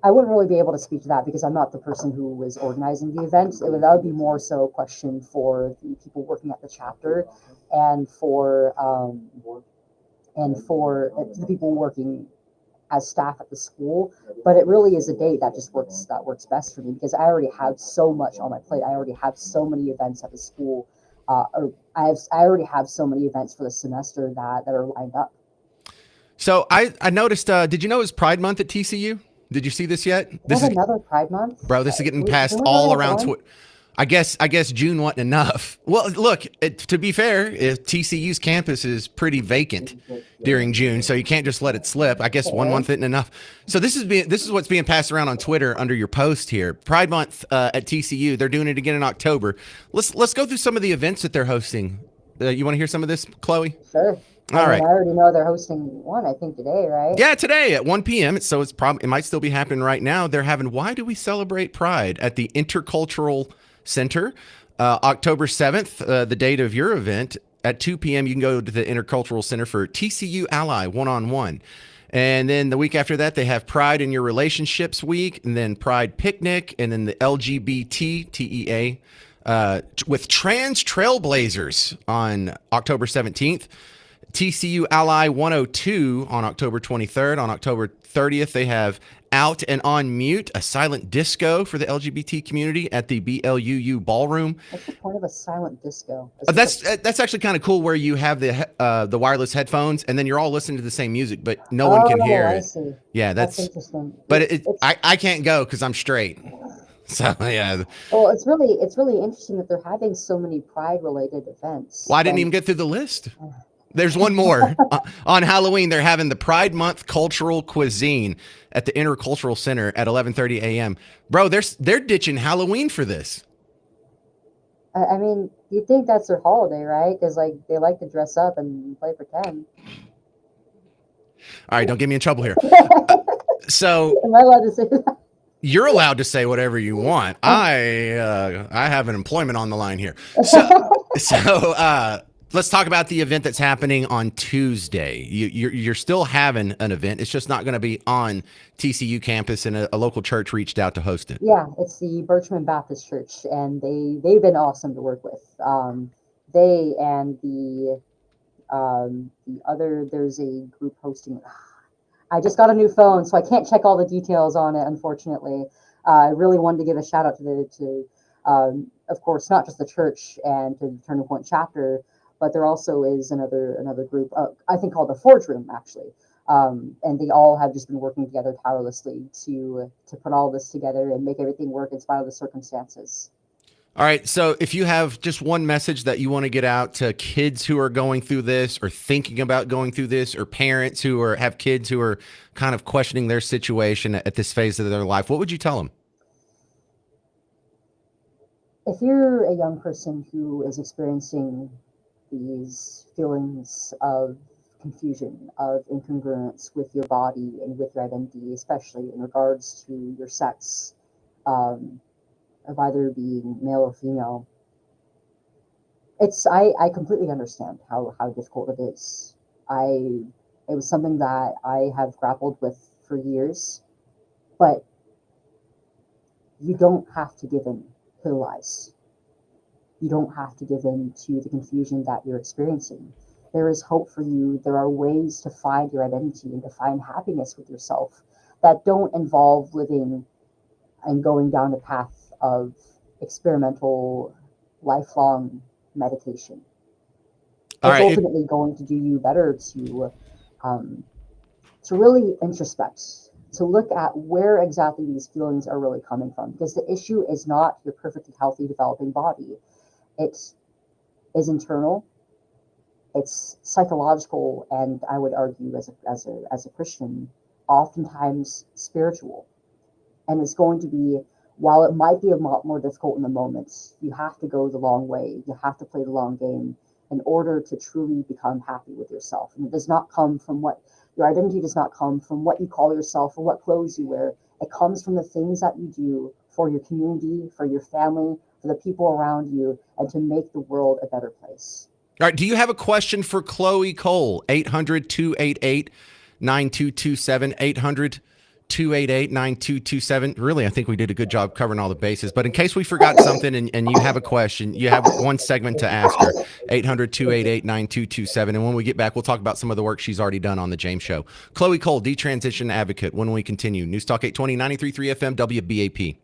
I wouldn't really be able to speak to that because I'm not the person who was organizing the event. That would be more so a question for the people working at the chapter, and for the people working as staff at the school. But it really is a day that just works best for me because I already have so much on my plate. I already have so many events at the school. Or I already have so many events for the semester that are lined up. So I noticed. Did you know it's Pride Month at TCU? Did you see this yet? This is another Pride Month, bro. This is getting passed Didn't we all already around have one? Twitter. I guess June wasn't enough. Well, look, to be fair, TCU's campus is pretty vacant during June, so you can't just let it slip. I guess 1 month isn't enough. So this is what's being passed around on Twitter under your post here. Pride Month at TCU. They're doing it again in October. Let's go through some of the events that they're hosting. You want to hear some of this, Chloe? Sure. All right. I already know they're hosting one, I think today, right? Yeah, today at 1 p.m. So it might still be happening right now. They're having Why Do We Celebrate Pride at the Intercultural Center, October 7th, the date of your event. At 2 p.m., you can go to the Intercultural Center for TCU Ally one-on-one. And then the week after that, they have Pride in Your Relationships Week, and then Pride Picnic, and then the LGBT TEA with Trans Trailblazers on October 17th. TCU Ally 102 on October 23rd. On October 30th, they have Out and On Mute, a silent disco for the LGBT community at the BLUU Ballroom. What's the point of a silent disco? That's actually kind of cool, where you have the wireless headphones, and then you're all listening to the same music, but no one can hear I it. see. Yeah, That's interesting. But I can't go because I'm straight. So yeah. Well, it's really interesting that they're having so many Pride-related events. Well, I didn't even get through the list. There's one more. On Halloween, they're having the Pride Month Cultural Cuisine at the Intercultural Center at 11:30 a.m. Bro, they're ditching Halloween for this. I mean, you'd think that's their holiday, right? Because they like to dress up and play pretend. All right, don't get me in trouble here. So am I allowed to say that? You're allowed to say whatever you want. I have an employment on the line here. So let's talk about the event that's happening on Tuesday. You're still having an event. It's just not going to be on TCU campus, and a local church reached out to host it. Yeah, it's the Birchman Baptist Church, and they've been awesome to work with. They and the other, there's a group hosting it. I just got a new phone, so I can't check all the details on it, unfortunately. I really wanted to give a shout out to of course, not just the church and to the Turning Point chapter, but there also is another group, I think called the Forge Room, actually. And they all have just been working together tirelessly to put all this together and make everything work in spite of the circumstances. All right. So if you have just one message that you want to get out to kids who are going through this or thinking about going through this, or parents who have kids who are kind of questioning their situation at this phase of their life, what would you tell them? If you're a young person who is experiencing these feelings of confusion, of incongruence with your body and with your identity, especially in regards to your sex, of either being male or female, I completely understand how difficult it is. It was something that I have grappled with for years, but you don't have to give in to the lies. You don't have to give in to the confusion that you're experiencing. There is hope for you. There are ways to find your identity and to find happiness with yourself that don't involve living and going down a path of experimental, lifelong medication. It's ultimately going to do you better to really introspect, to look at where exactly these feelings are really coming from. Because the issue is not your perfectly healthy, developing body. It is internal. It's psychological, and I would argue, as a Christian, oftentimes spiritual. And it's going to be, while it might be a lot more difficult in the moment, you have to go the long way. You have to play the long game in order to truly become happy with yourself. And it does not come from your identity does not come from what you call yourself or what clothes you wear. It comes from the things that you do for your community, for your family, for the people around you, and to make the world a better place. All right. Do you have a question for Chloe Cole? 800-288-9227, 800-288-9227. Really, I think we did a good job covering all the bases. But in case we forgot something and you have a question, you have one segment to ask her. 800-288-9227. And when we get back, we'll talk about some of the work she's already done on The James Show. Chloe Cole, detransition advocate, when we continue. News Talk 820, 93.3 FM, WBAP.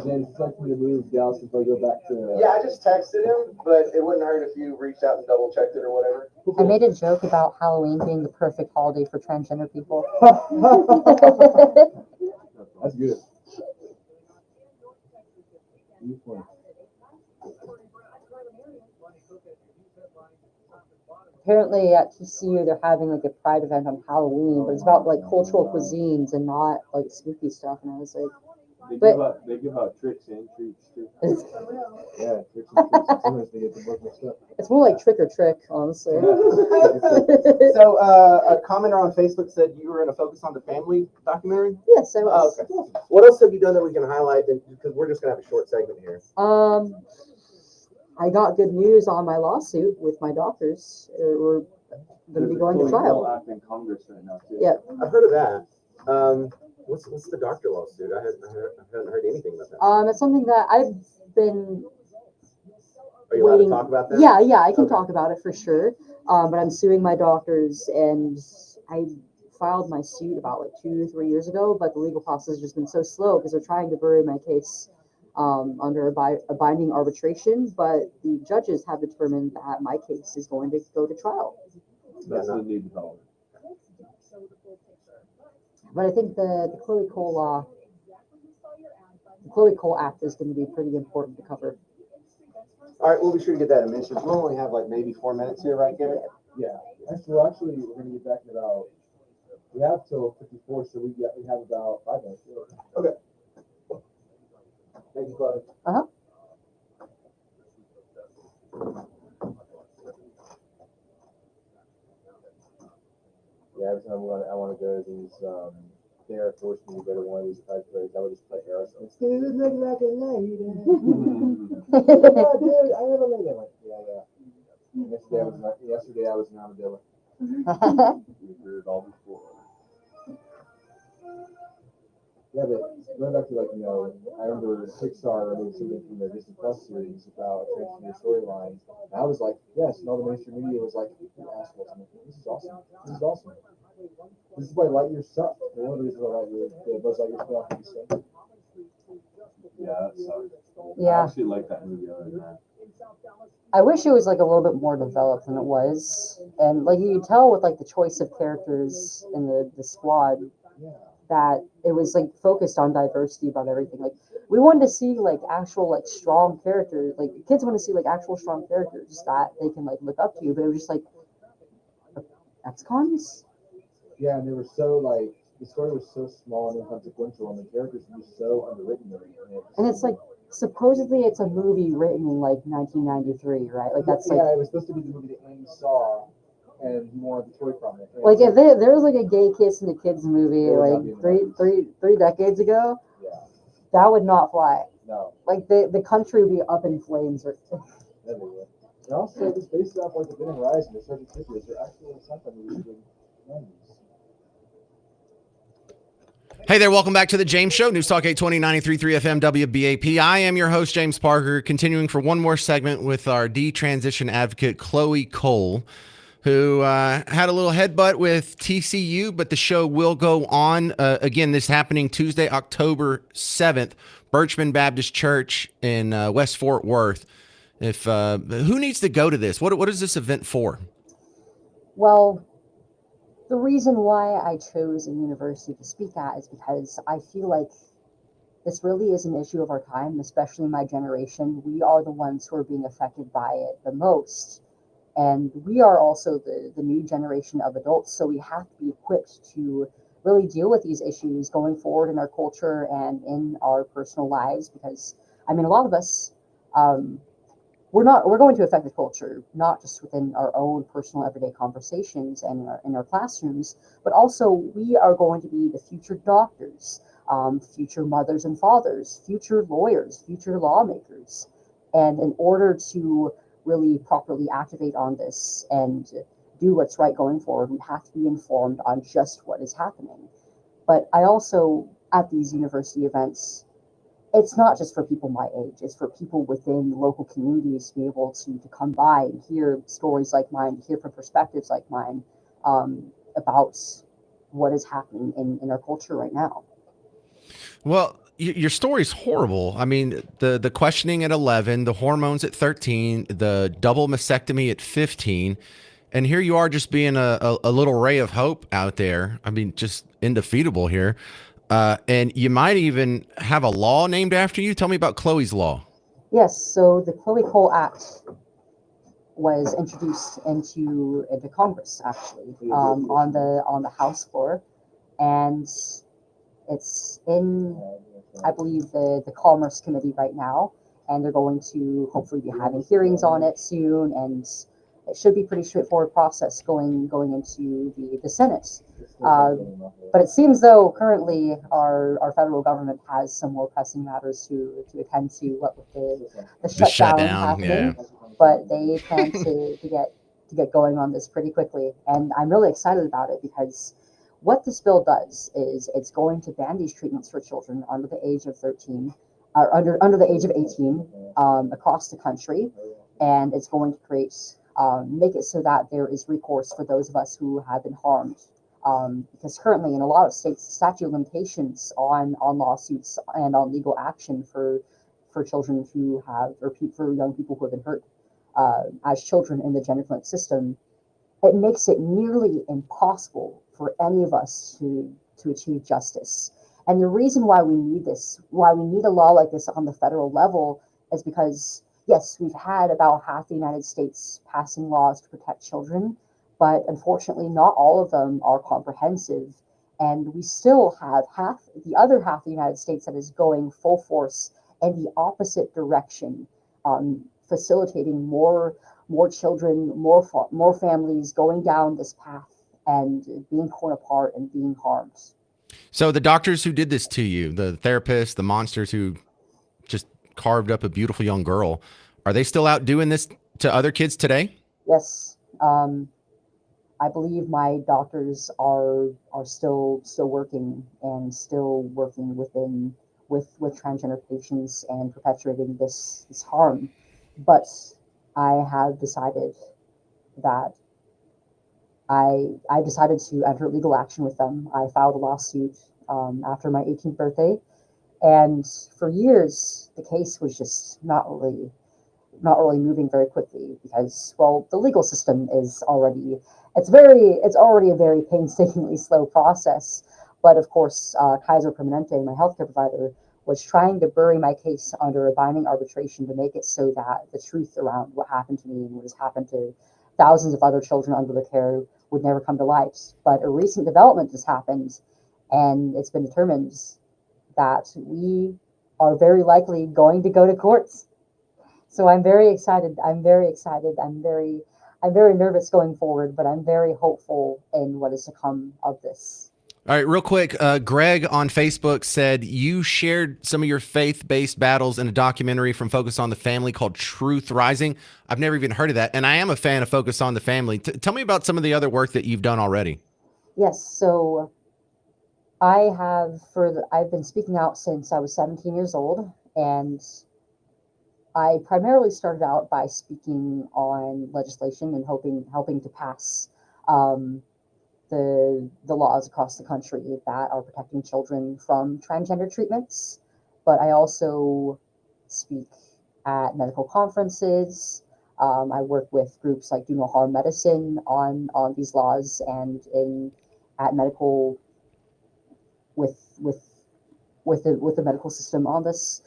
James, it's like for me to move Dallas if I go back to. Yeah, I just texted him, but it wouldn't hurt if you reached out and double checked it or whatever. I made a joke about Halloween being the perfect holiday for transgender people. That's good. Apparently at TCU they're having like a pride event on Halloween, but it's about like cultural cuisines and not like spooky stuff. And I was like, They give out tricks and treats too. Yeah, tricks and treats. Sometimes they get the book mixed up. it's more like trick or trick, honestly. So, a commenter on Facebook said you were going to focus on the family documentary? Yes, I was. Okay. What else have you done that we can highlight? Because we're just going to have a short segment here. I got good news on my lawsuit with my doctors. We're going to be going to trial. In Congress right now too. Yeah. I've heard of that. What's the doctor lawsuit? I haven't heard anything about that. It's something that I've been Are you allowed to talk about that? Yeah, I can talk about it for sure. But I'm suing my doctors, and I filed my suit about like 2 or 3 years ago, but the legal process has just been so slow because they're trying to bury my case under a binding arbitration, but the judges have determined that my case is going to go to trial. That's the new development. But I think the Chloe Cole Act is going to be pretty important to cover. All right, we'll be sure to get that mentioned. We'll only have like maybe 4 minutes here, right, Garrett? Yeah. Actually, we're going to get back in about. We have till 54, so we have about 5 minutes. Okay. Thank you, Chloe. Yeah, every time I want to go to these, they are forcing me to go to one of these type plays. I would just play Aerosmith. Still look like a lady. Dude, I have a lady. I'm like, yeah. Yesterday I was in Armadillo. We heard it all before. Yeah, but going back to I remember Pixar released something from their Disney Plus series about a transgender storyline. And I was like, yes, and all the mainstream media was like, you assholes. I'm like, this is awesome. This is awesome. This is why Lightyear sucked. The one reason why Buzz Lightyear still have to be saved. Yeah, that sucked. Yeah. I actually like that movie other than that. I wish it was like a little bit more developed than it was, and like you could tell with like the choice of characters in the squad that it was like focused on diversity about everything. Like we wanted to see like actual like strong characters. Like kids want to see like actual strong characters that they can like look up to, but it was just like ex-cons. Yeah, and they were so like the story was so small and inconsequential, and the characters were so underwritten. And it's like supposedly it's a movie written in like 1993, right? Like that's like it was supposed to be the movie that Andy saw, and he wanted the toy from it. Like if there was like a gay kiss in the kids movie like three decades ago, that would not fly. No. Like the country would be up in flames. Or and also it's based off like the Event Horizon, the Sergeant Figures. They're actually something we should use. Hey there, welcome back to The James Show, News Talk 820, 93.3 FM, WBAP. I am your host, James Parker, continuing for one more segment with our detransition advocate, Chloe Cole, who had a little headbutt with TCU, but the show will go on. Again, this happening Tuesday, October 7th, Birchman Baptist Church in West Fort Worth. Who needs to go to this? What is this event for? Well, the reason why I chose a university to speak at is because I feel like this really is an issue of our time, especially my generation. We are the ones who are being affected by it the most. And we are also the new generation of adults, so we have to be equipped to really deal with these issues going forward in our culture and in our personal lives. Because, I mean, a lot of us, we're going to affect the culture, not just within our own personal everyday conversations and in our classrooms, but also we are going to be the future doctors, future mothers and fathers, future lawyers, future lawmakers. And in order to really properly activate on this and do what's right going forward. We have to be informed on just what is happening. But I also, at these university events, it's not just for people my age, it's for people within local communities to be able to come by and hear stories like mine, to hear from perspectives like mine, about what is happening in our culture right now. Well, your story's horrible. I mean, the questioning at 11, the hormones at 13, the double mastectomy at 15, and here you are just being a little ray of hope out there. I mean, just indefeatable here. And you might even have a law named after you. Tell me about Chloe's Law. Yes, so the Chloe Cole Act was introduced into Congress actually, on the House floor, and it's in, I believe, the Commerce Committee right now, and they're going to hopefully be having hearings on it soon, and it should be pretty straightforward process going into the Senate. But it seems though currently our federal government has some more pressing matters to attend to, what with the shutdown happening. Yeah. But they plan to get going on this pretty quickly, and I'm really excited about it because what this bill does is it's going to ban these treatments for children under the age of 13, or under the age of 18, across the country, and it's going to create make it so that there is recourse for those of us who have been harmed. Because currently in a lot of states, statute of limitations on lawsuits and on legal action for children who have, or for young people who have been hurt as children in the gender clinic system, it makes it nearly impossible for any of us to achieve justice. And the reason why we need this, why we need a law like this on the federal level, is because, yes, we've had about half the United States passing laws to protect children, but unfortunately not all of them are comprehensive. And we still have the other half of the United States that is going full force in the opposite direction, facilitating more children, more families going down this path and being torn apart and being harmed. So the doctors who did this to you, the therapists, the monsters who just carved up a beautiful young girl, are they still out doing this to other kids today? Yes. I believe my doctors are still working with transgender patients and perpetuating this harm. But I have decided that I decided to enter legal action with them. I filed a lawsuit after my 18th birthday, and for years the case was just not really moving very quickly because, well, the legal system is already a very painstakingly slow process. But of course, Kaiser Permanente, my healthcare provider, was trying to bury my case under a binding arbitration to make it so that the truth around what happened to me and what has happened to thousands of other children under the care would never come to light. But a recent development has happened, and it's been determined that we are very likely going to go to courts. So I'm very excited. I'm very nervous going forward, but I'm very hopeful in what is to come of this. All right, real quick, Greg on Facebook said you shared some of your faith-based battles in a documentary from Focus on the Family called Truth Rising. I've never even heard of that, and I am a fan of Focus on the Family. Tell me about some of the other work that you've done already. Yes, so I've been speaking out since I was 17 years old, and I primarily started out by speaking on legislation and helping to pass the laws across the country that are protecting children from transgender treatments. But I also speak at medical conferences. I work with groups like Do No Harm Medicine on these laws, and at medical with the medical system on this.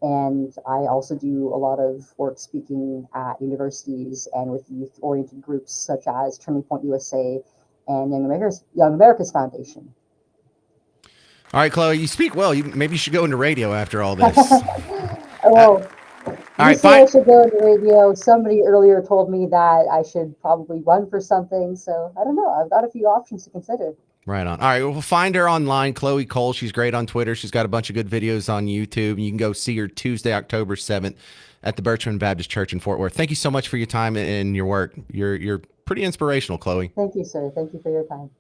And I also do a lot of work speaking at universities and with youth-oriented groups such as Turning Point USA and Young America's Foundation. All right, Chloe, you speak well. Maybe you should go into radio after all this. Well, all right, I should go into radio. Somebody earlier told me that I should probably run for something. So I don't know. I've got a few options to consider. Right on. All right, we'll find her online, Chloe Cole. She's great on Twitter. She's got a bunch of good videos on YouTube. You can go see her Tuesday, October 7th at the Birchman Baptist Church in Fort Worth. Thank you so much for your time and your work. You're pretty inspirational, Chloe. Thank you, sir. Thank you for your time.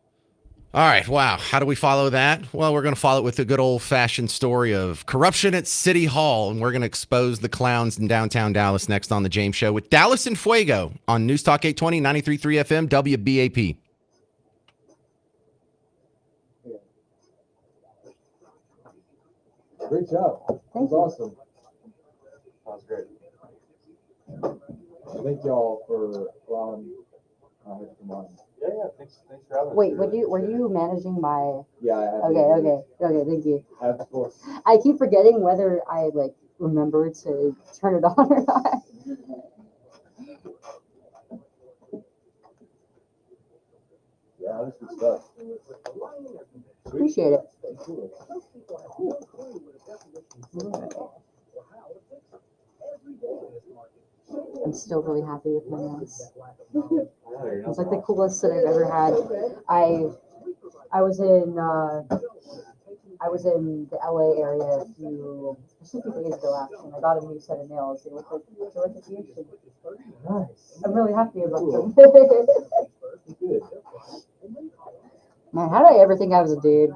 All right. Wow. How do we follow that? Well, we're going to follow it with a good old-fashioned story of corruption at City Hall, and we're going to expose the clowns in downtown Dallas next on The James Show with Dallas and Fuego on News Talk 820, 93.3 FM, WBAP. Great job. That was awesome. That was great. Thank y'all for allowing me to come on. Yeah, thanks for having us. Wait, were you managing my? Yeah, I have. Okay. Thank you. Of course. I keep forgetting whether I remember to turn it on or not. Yeah, that's good stuff. Appreciate it. I'm still really happy with my nails. It's like the coolest that I've ever had. I was in the LA area a few days ago actually, and I got a new set of nails. They look like a fusion. Nice. I'm really happy about them. Man, how did I ever think I was a dude?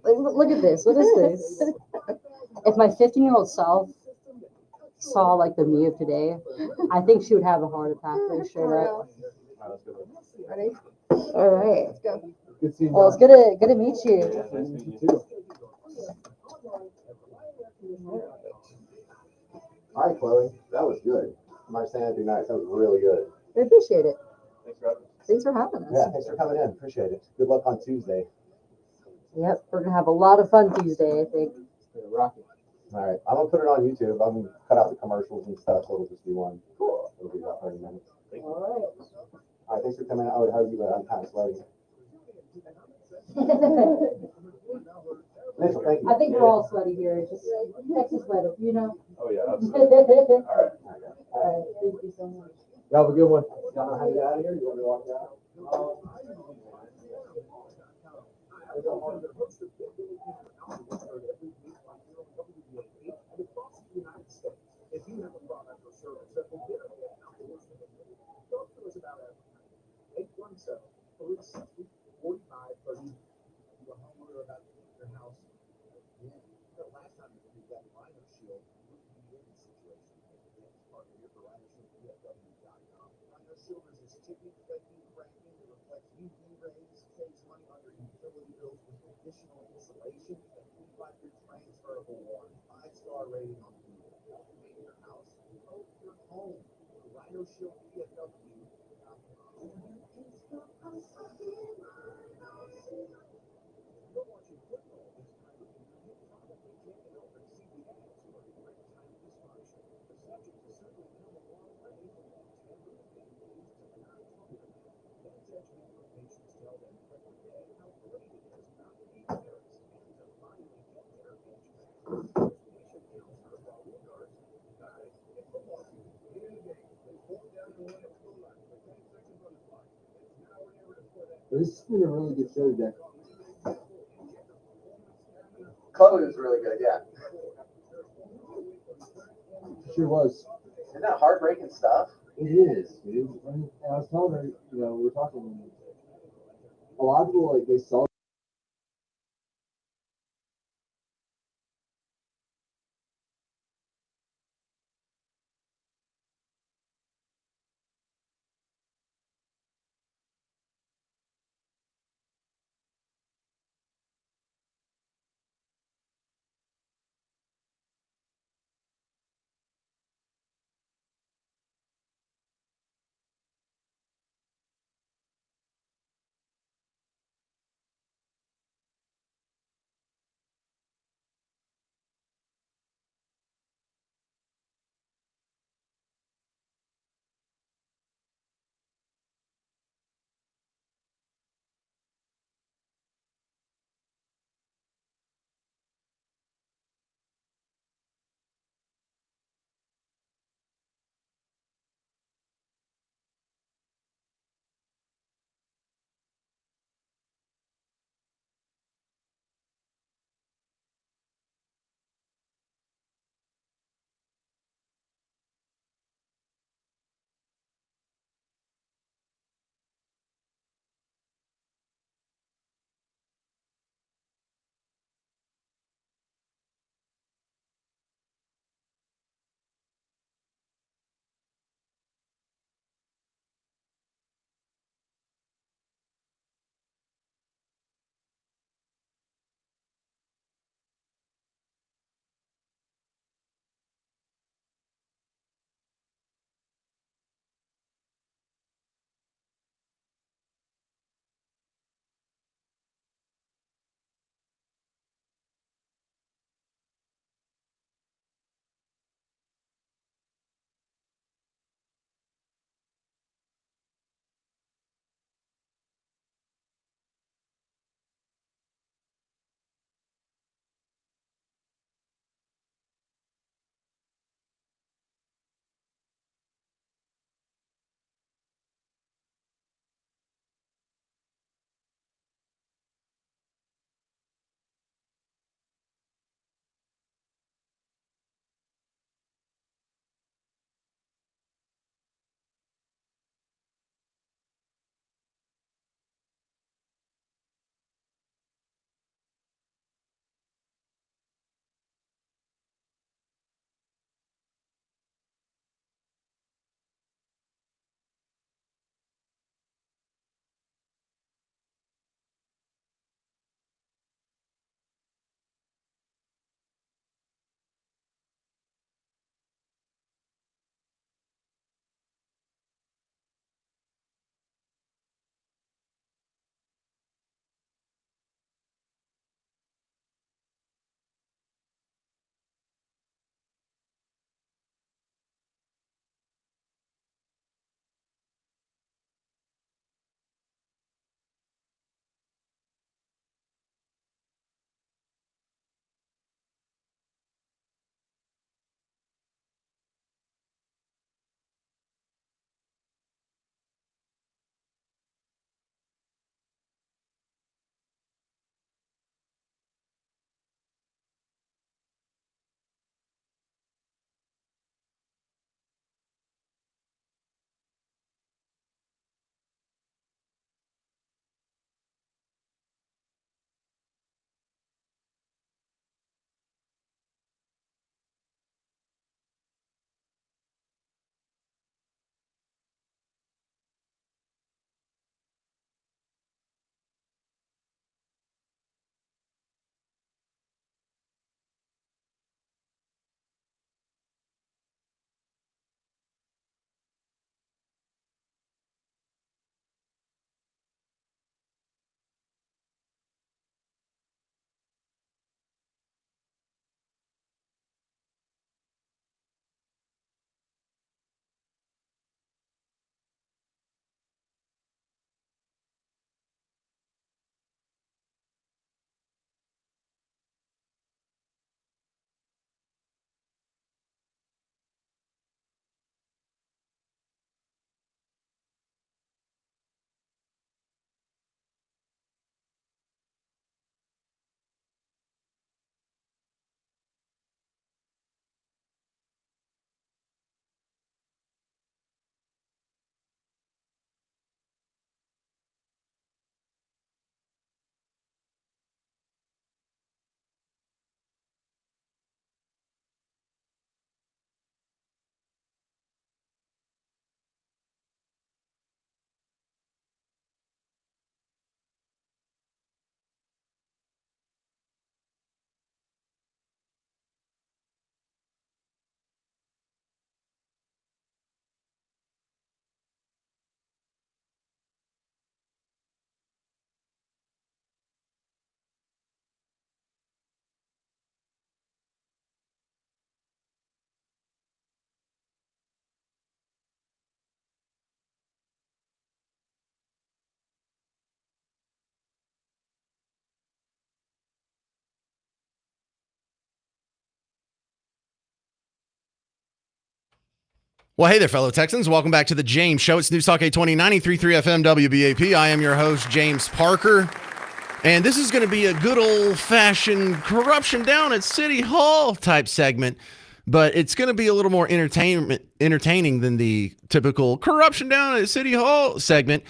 Look at this. What is this? If my 15-year-old self saw the me of today, I think she would have a heart attack pretty straight up. Ready? All right. Let's go. Good seeing you. Well, it's good to meet you. Yeah, nice to meet you too. All right, Chloe, that was good. I'm not saying anything nice. That was really good. I appreciate it. Thanks for having me. Thanks for having us. Yeah, thanks for coming in. Appreciate it. Good luck on Tuesday. Yep, we're gonna have a lot of fun Tuesday, I think. Rocket. All right, I'm gonna put it on YouTube. I'm gonna cut out the commercials and stuff, so it'll just be one. Cool. It'll be about 30 minutes. All right. All right, thanks for coming out. Oh, how's you doing? I'm kind of sweaty. Mitchell, thank you. I think we're all sweaty here. Just Texas weather, you know. Oh yeah, absolutely. All right. All right. Thank you so much. Y'all have a good one. Y'all know how to get out of here? You want me to walk you out? If you have a product or service that will get a talk to us about it. 817-360-4530. You're a homeowner about to get your house. Yeah. The last time you did that liner shield, you wouldn't be in this situation. It's part of your linershieldpfw.com. Liner shield is this tipping, flaking, cracking that reflects UV rays, saves money on your utility bills with additional insulation, and 25-year transferable warranty. 5-star rating on Google. Maybe your house, your home. Linershieldpfw.com. This has been a really good show today. Chloe was really good, yeah. Sure was. Isn't that heartbreaking stuff? It is, dude. And I was telling her, we were talking. A lot of people they saw Well, hey there, fellow Texans. Welcome back to the James Show. It's News Talk 820, 93.3 FM WBAP. I am your host, James Parker. And this is going to be a good old-fashioned corruption down at City Hall type segment. But it's going to be a little more entertaining than the typical corruption down at City Hall segment.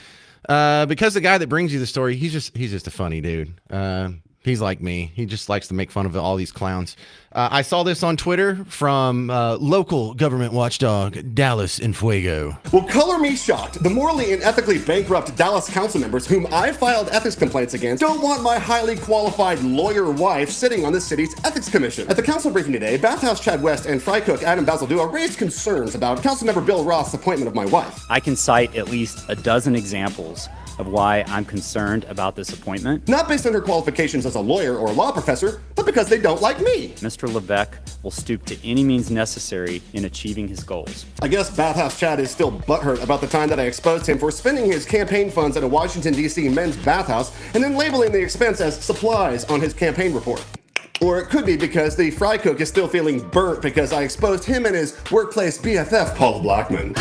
Because the guy that brings you the story, he's just a funny dude. He's like me. He just likes to make fun of all these clowns. I saw this on Twitter from local government watchdog Dallas Infuego. Well, color me shocked. The morally and ethically bankrupt Dallas council members whom I filed ethics complaints against don't want my highly qualified lawyer wife sitting on the city's ethics commission. At the council briefing today, Bathhouse Chad West and Fry Cook Adam Bazaldua raised concerns about Councilmember Bill Roth's appointment of my wife. I can cite at least a dozen examples of why I'm concerned about this appointment. Not based on her qualifications as a lawyer or law professor, but because they don't like me. Mr. Levesque will stoop to any means necessary in achieving his goals. I guess Bathhouse Chad is still butthurt about the time that I exposed him for spending his campaign funds at a Washington, D.C. men's bathhouse and then labeling the expense as supplies on his campaign report. Or it could be because the fry cook is still feeling burnt because I exposed him and his workplace BFF, Paul Blackman,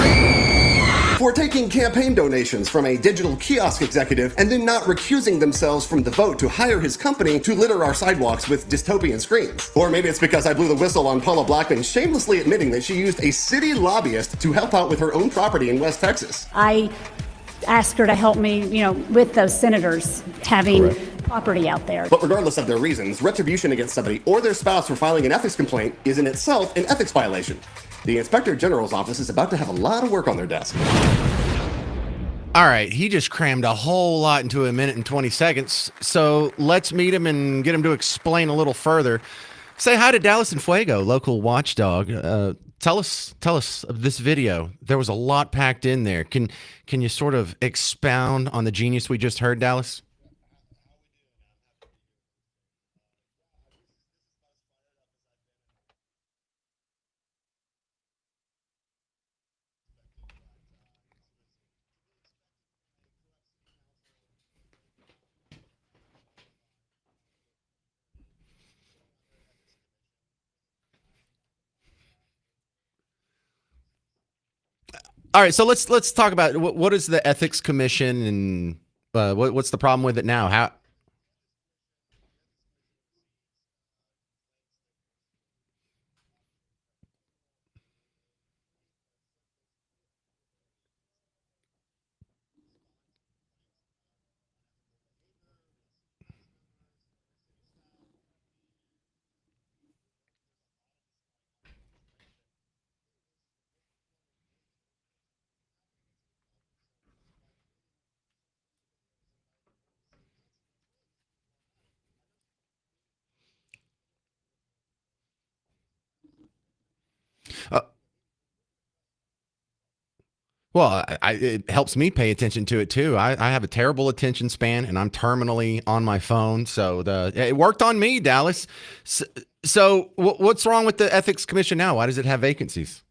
for taking campaign donations from a digital kiosk executive and then not recusing themselves from the vote to hire his company to litter our sidewalks with dystopian screens. Or maybe it's because I blew the whistle on Paula Blackman shamelessly admitting that she used a city lobbyist to help out with her own property in West Texas. I asked her to help me, with those senators having property out there. But regardless of their reasons, retribution against somebody or their spouse for filing an ethics complaint is in itself an ethics violation. The Inspector General's office is about to have a lot of work on their desk. All right, he just crammed a whole lot into a minute and 20 seconds. So let's meet him and get him to explain a little further. Say hi to Dallas Infuego, local watchdog. Tell us of this video. There was a lot packed in there. Can you sort of expound on the genius we just heard, Dallas? All right, so let's talk about what is the ethics commission and what's the problem with it now? How? Well, it helps me pay attention to it too. I have a terrible attention span, and I'm terminally on my phone. So it worked on me, Dallas. So what's wrong with the ethics commission now? Why does it have vacancies?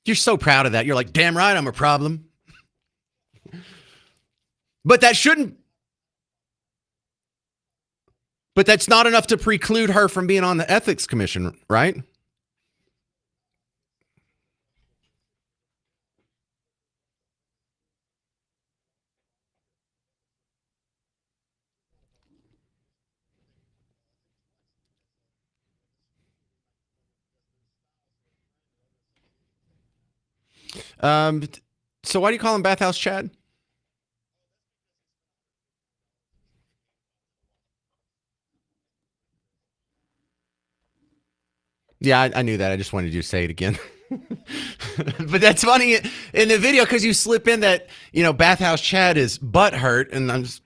You're so proud of that. You're like, damn right, I'm a problem. But that shouldn't. But that's not enough to preclude her from being on the ethics commission, right? So why do you call him Bathhouse Chad? Yeah, I knew that. I just wanted you to say it again. But that's funny in the video because you slip in that, Bathhouse Chad is butt hurt. And I'm just.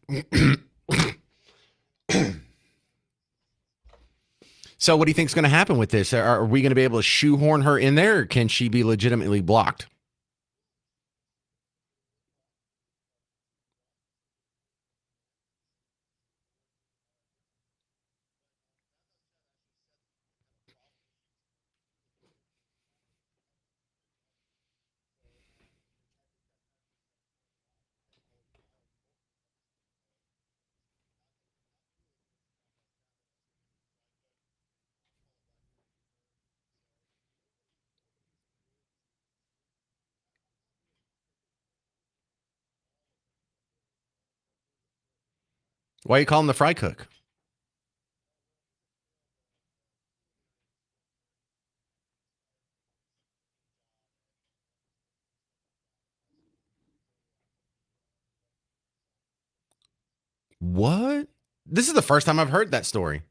So what do you think is going to happen with this? Are we going to be able to shoehorn her in there, or can she be legitimately blocked? Why you call him the fry cook? What? This is the first time I've heard that story.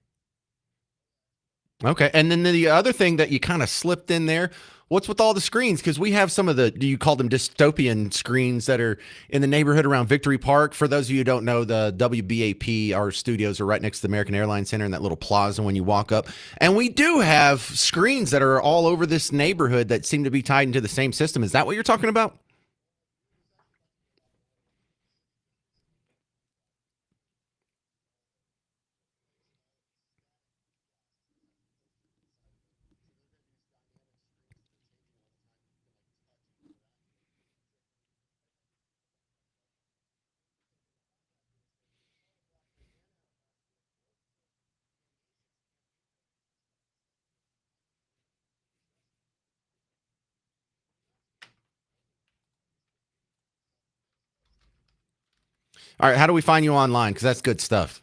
Okay. And then the other thing that you kind of slipped in there, what's with all the screens? Because we have some of do you call them dystopian screens that are in the neighborhood around Victory Park? For those of you who don't know, the WBAP, our studios are right next to the American Airlines Center in that little plaza when you walk up. And we do have screens that are all over this neighborhood that seem to be tied into the same system. Is that what you're talking about? All right. How do we find you online? Because that's good stuff.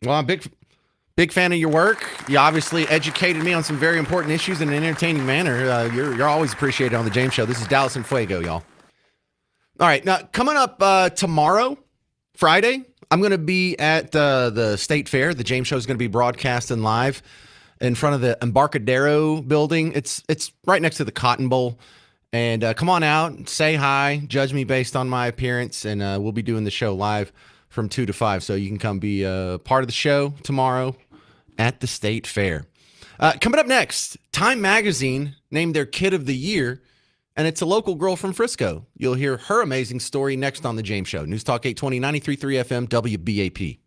Well, I'm big fan of your work. You obviously educated me on some very important issues in an entertaining manner. You're always appreciated on the James Show. This is Dallas and Fuego, y'all. All right, now coming up tomorrow, Friday, I'm going to be at the State Fair. The James Show is going to be broadcasting live in front of the Embarcadero building. It's right next to the Cotton Bowl. And come on out, say hi, judge me based on my appearance, and we'll be doing the show live from 2 to 5. So you can come be a part of the show tomorrow at the State Fair. Coming up next, Time Magazine named their Kid of the Year, and it's a local girl from Frisco. You'll hear her amazing story next on The James Show. News Talk 820, 93.3 FM, WBAP.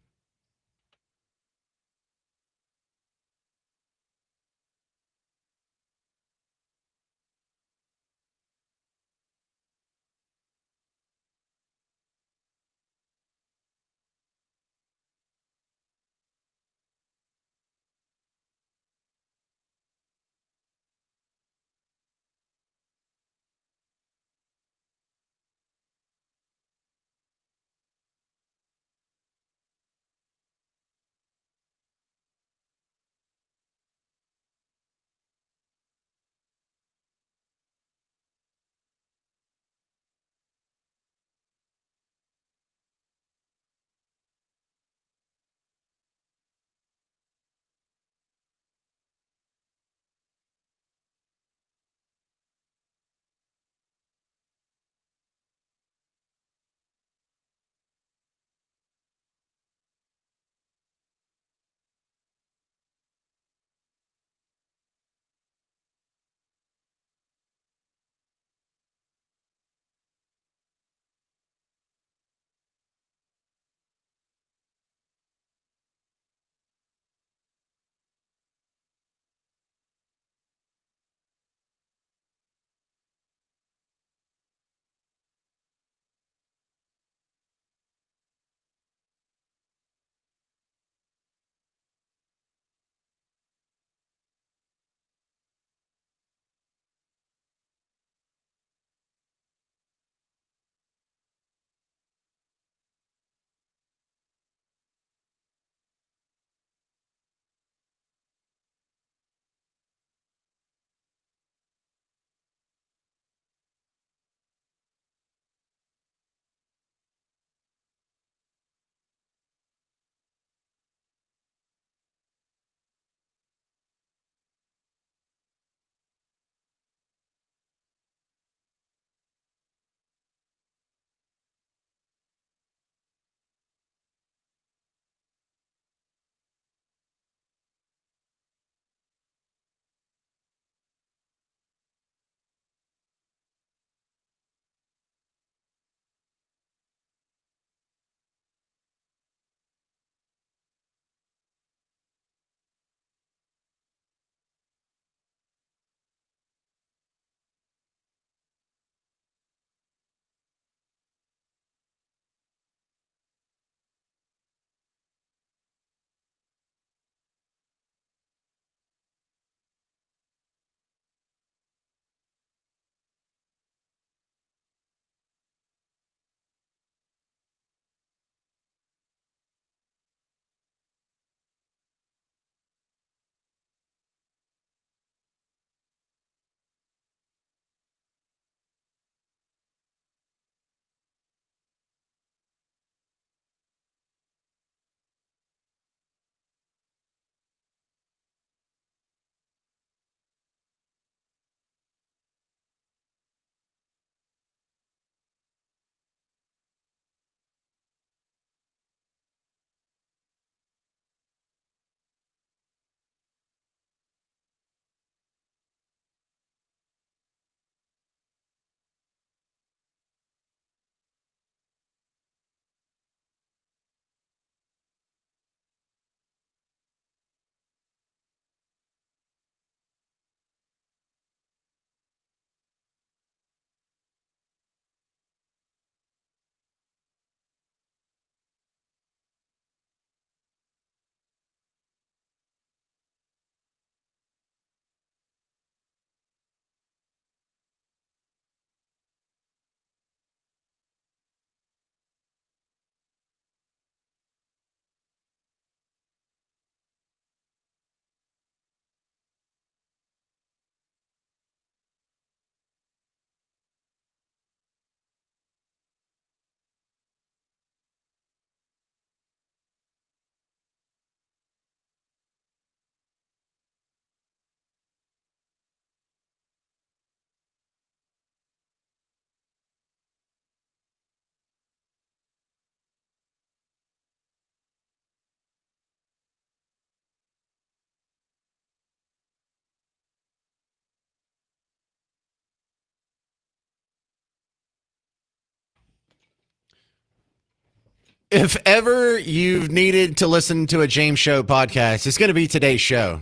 If ever you've needed to listen to a James Show podcast, it's going to be today's show.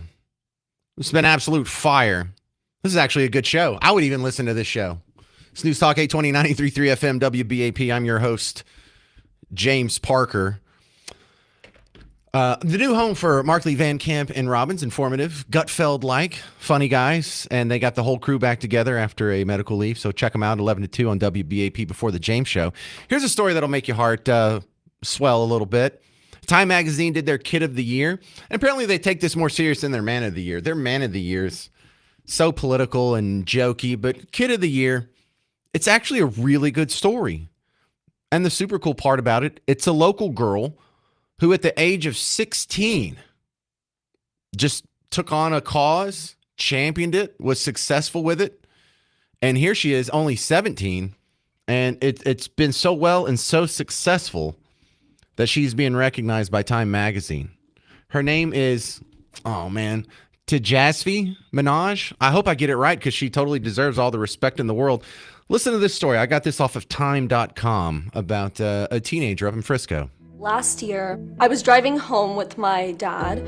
It's been absolute fire. This is actually a good show. I would even listen to this show. It's News Talk 820 93.3 FM WBAP. I'm your host, James Parker. The new home for Markley, Van Camp, and Robbins, informative, Gutfeld-like, funny guys, and they got the whole crew back together after a medical leave, so check them out, 11 to 2 on WBAP before the James Show. Here's a story that'll make your heart swell a little bit. Time Magazine did their Kid of the Year, and apparently they take this more serious than their Man of the Year. Their Man of the Year is so political and jokey, but Kid of the Year, it's actually a really good story. And the super cool part about it, it's a local girl who at the age of 16 just took on a cause, championed it, was successful with it. And here she is, only 17, and it's been so well and so successful that she's being recognized by Time Magazine. Her name is, Tejasvi Minaj. I hope I get it right because she totally deserves all the respect in the world. Listen to this story. I got this off of time.com about a teenager up in Frisco. Last year, I was driving home with my dad,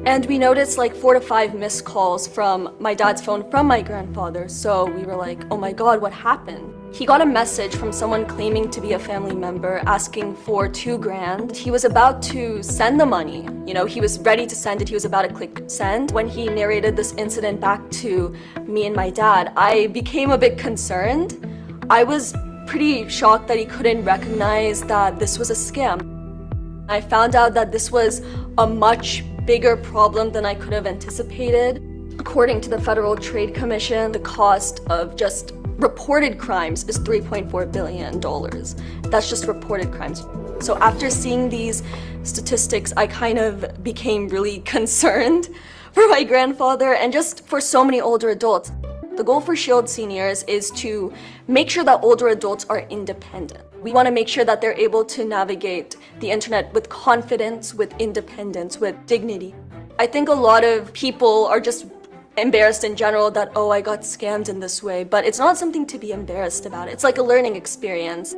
and we noticed like 4 to 5 missed calls from my dad's phone from my grandfather. So we were like, oh my God, what happened? He got a message from someone claiming to be a family member asking for $2,000. He was about to send the money. You know, he was ready to send it. He was about to click send. When he narrated this incident back to me and my dad, I became a bit concerned. I was pretty shocked that he couldn't recognize that this was a scam. I found out that this was a much bigger problem than I could have anticipated. According to the Federal Trade Commission, the cost of just reported crimes is $3.4 billion. That's just reported crimes. So after seeing these statistics, I kind of became really concerned for my grandfather and just for so many older adults. The goal for Shield Seniors is to make sure that older adults are independent. We want to make sure that they're able to navigate the internet with confidence, with independence, with dignity. I think a lot of people are just embarrassed in general that, oh, I got scammed in this way, but it's not something to be embarrassed about. It's like a learning experience.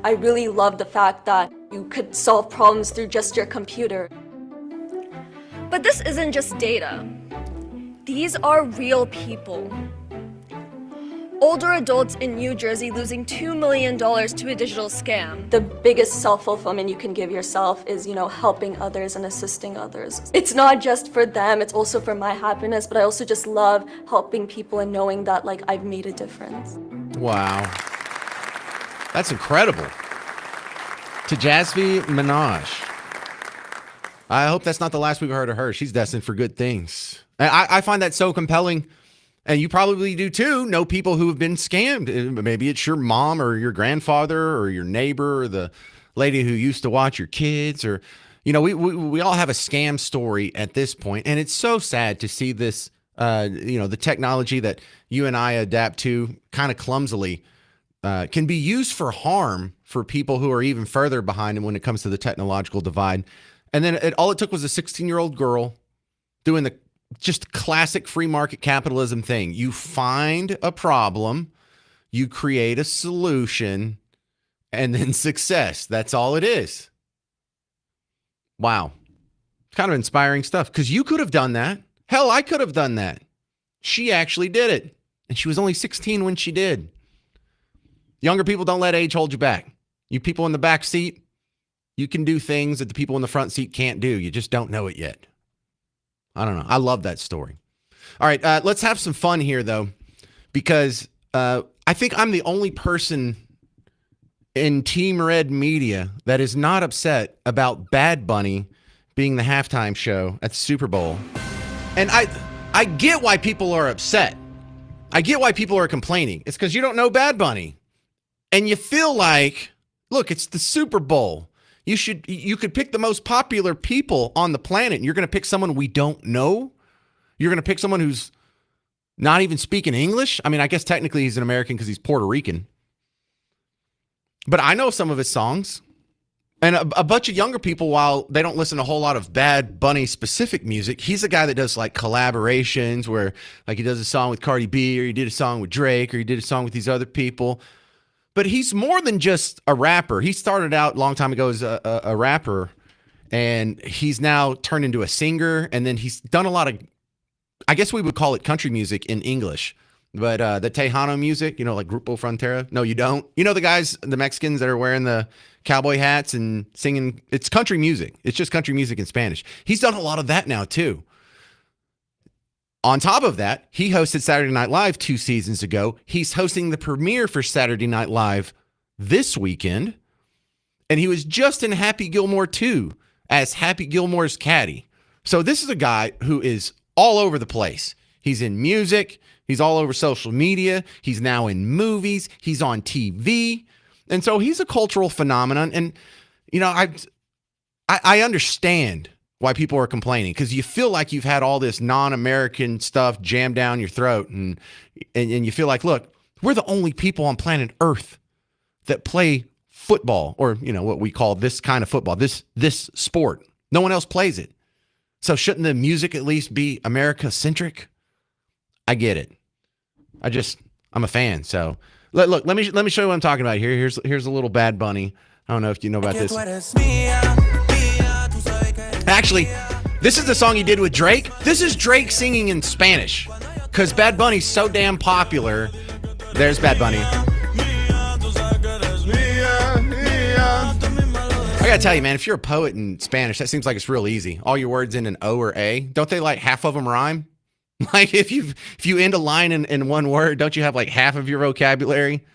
I really love the fact that you could solve problems through just your computer. But this isn't just data. These are real people. Older adults in New Jersey losing $2 million to a digital scam. The biggest self-fulfillment you can give yourself is, helping others and assisting others. It's not just for them, it's also for my happiness, but I also just love helping people and knowing that, I've made a difference. Wow. That's incredible. Tejasvi Minaj. I hope that's not the last we've heard of her. She's destined for good things. And I find that so compelling. And you probably do too, know people who have been scammed. Maybe it's your mom or your grandfather or your neighbor or the lady who used to watch your kids. Or, we all have a scam story at this point. And it's so sad to see this, the technology that you and I adapt to kind of clumsily can be used for harm for people who are even further behind when it comes to the technological divide. And then all it took was a 16-year-old girl doing the just classic free market capitalism thing. You find a problem, you create a solution, and then success. That's all it is. Wow. Kind of inspiring stuff because you could have done that. Hell, I could have done that. She actually did it. And she was only 16 when she did. Younger people, don't let age hold you back. You people in the back seat, you can do things that the people in the front seat can't do. You just don't know it yet. I don't know. I love that story. All right, let's have some fun here, though, because I think I'm the only person in Team Red Media that is not upset about Bad Bunny being the halftime show at the Super Bowl. And I get why people are upset. I get why people are complaining. It's because you don't know Bad Bunny. And you feel like, look, it's the Super Bowl. You could pick the most popular people on the planet, and you're going to pick someone we don't know? You're going to pick someone who's not even speaking English? I mean, I guess technically he's an American because he's Puerto Rican. But I know some of his songs. And a bunch of younger people, while they don't listen to a whole lot of Bad Bunny specific music, he's a guy that does collaborations where he does a song with Cardi B, or he did a song with Drake, or he did a song with these other people. but he's more than just a rapper. He started out a long time ago as a rapper, and he's now turned into a singer. And then he's done a lot of, I guess we would call it country music in English, but the Tejano music, like Grupo Frontera. No, you don't. You know the guys, the Mexicans that are wearing the cowboy hats and singing. It's country music. It's just country music in Spanish. He's done a lot of that now too. On top of that, he hosted Saturday Night Live 2 seasons ago. He's hosting the premiere for Saturday Night Live this weekend. And he was just in Happy Gilmore 2 as Happy Gilmore's caddy. So this is a guy who is all over the place. He's in music. He's all over social media. He's now in movies. He's on TV. And so he's a cultural phenomenon. And, I understand why people are complaining, because you feel like you've had all this non-American stuff jammed down your throat, and you feel like, look, we're the only people on planet Earth that play football, or what we call this kind of football, this sport. No one else plays it. So shouldn't the music at least be America-centric? I get it. I'm a fan. So look, let me show you what I'm talking about here. Here's a little Bad Bunny. I don't know if you know about this. Actually, this is the song he did with Drake. This is Drake singing in Spanish, because Bad Bunny's so damn popular. There's Bad Bunny. I gotta tell you, man, if you're a poet in Spanish, that seems like it's real easy. All your words in an O or A. Don't they like half of them rhyme? Like if you end a line in one word, don't you have like half of your vocabulary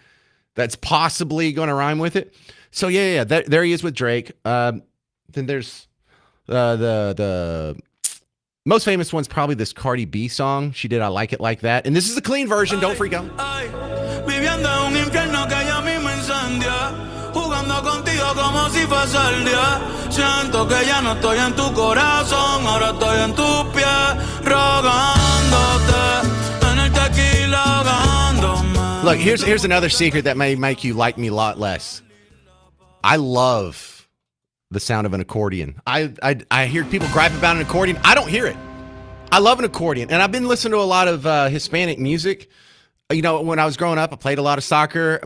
that's possibly going to rhyme with it? So yeah, there he is with Drake. Then there's the most famous one's probably this Cardi B song. She did I Like It Like That. And this is the clean version. Don't freak out. Jugando contigo como si fuese el día. Siento que ya no estoy en tu corazón, ahora estoy en tus pies, rogándote en el tequila, ahogándome. Look, here's another secret that may make you like me a lot less. I love the sound of an accordion. I hear people gripe about an accordion. I don't hear it. I love an accordion, and I've been listening to a lot of Hispanic music. When I was growing up, I played a lot of soccer.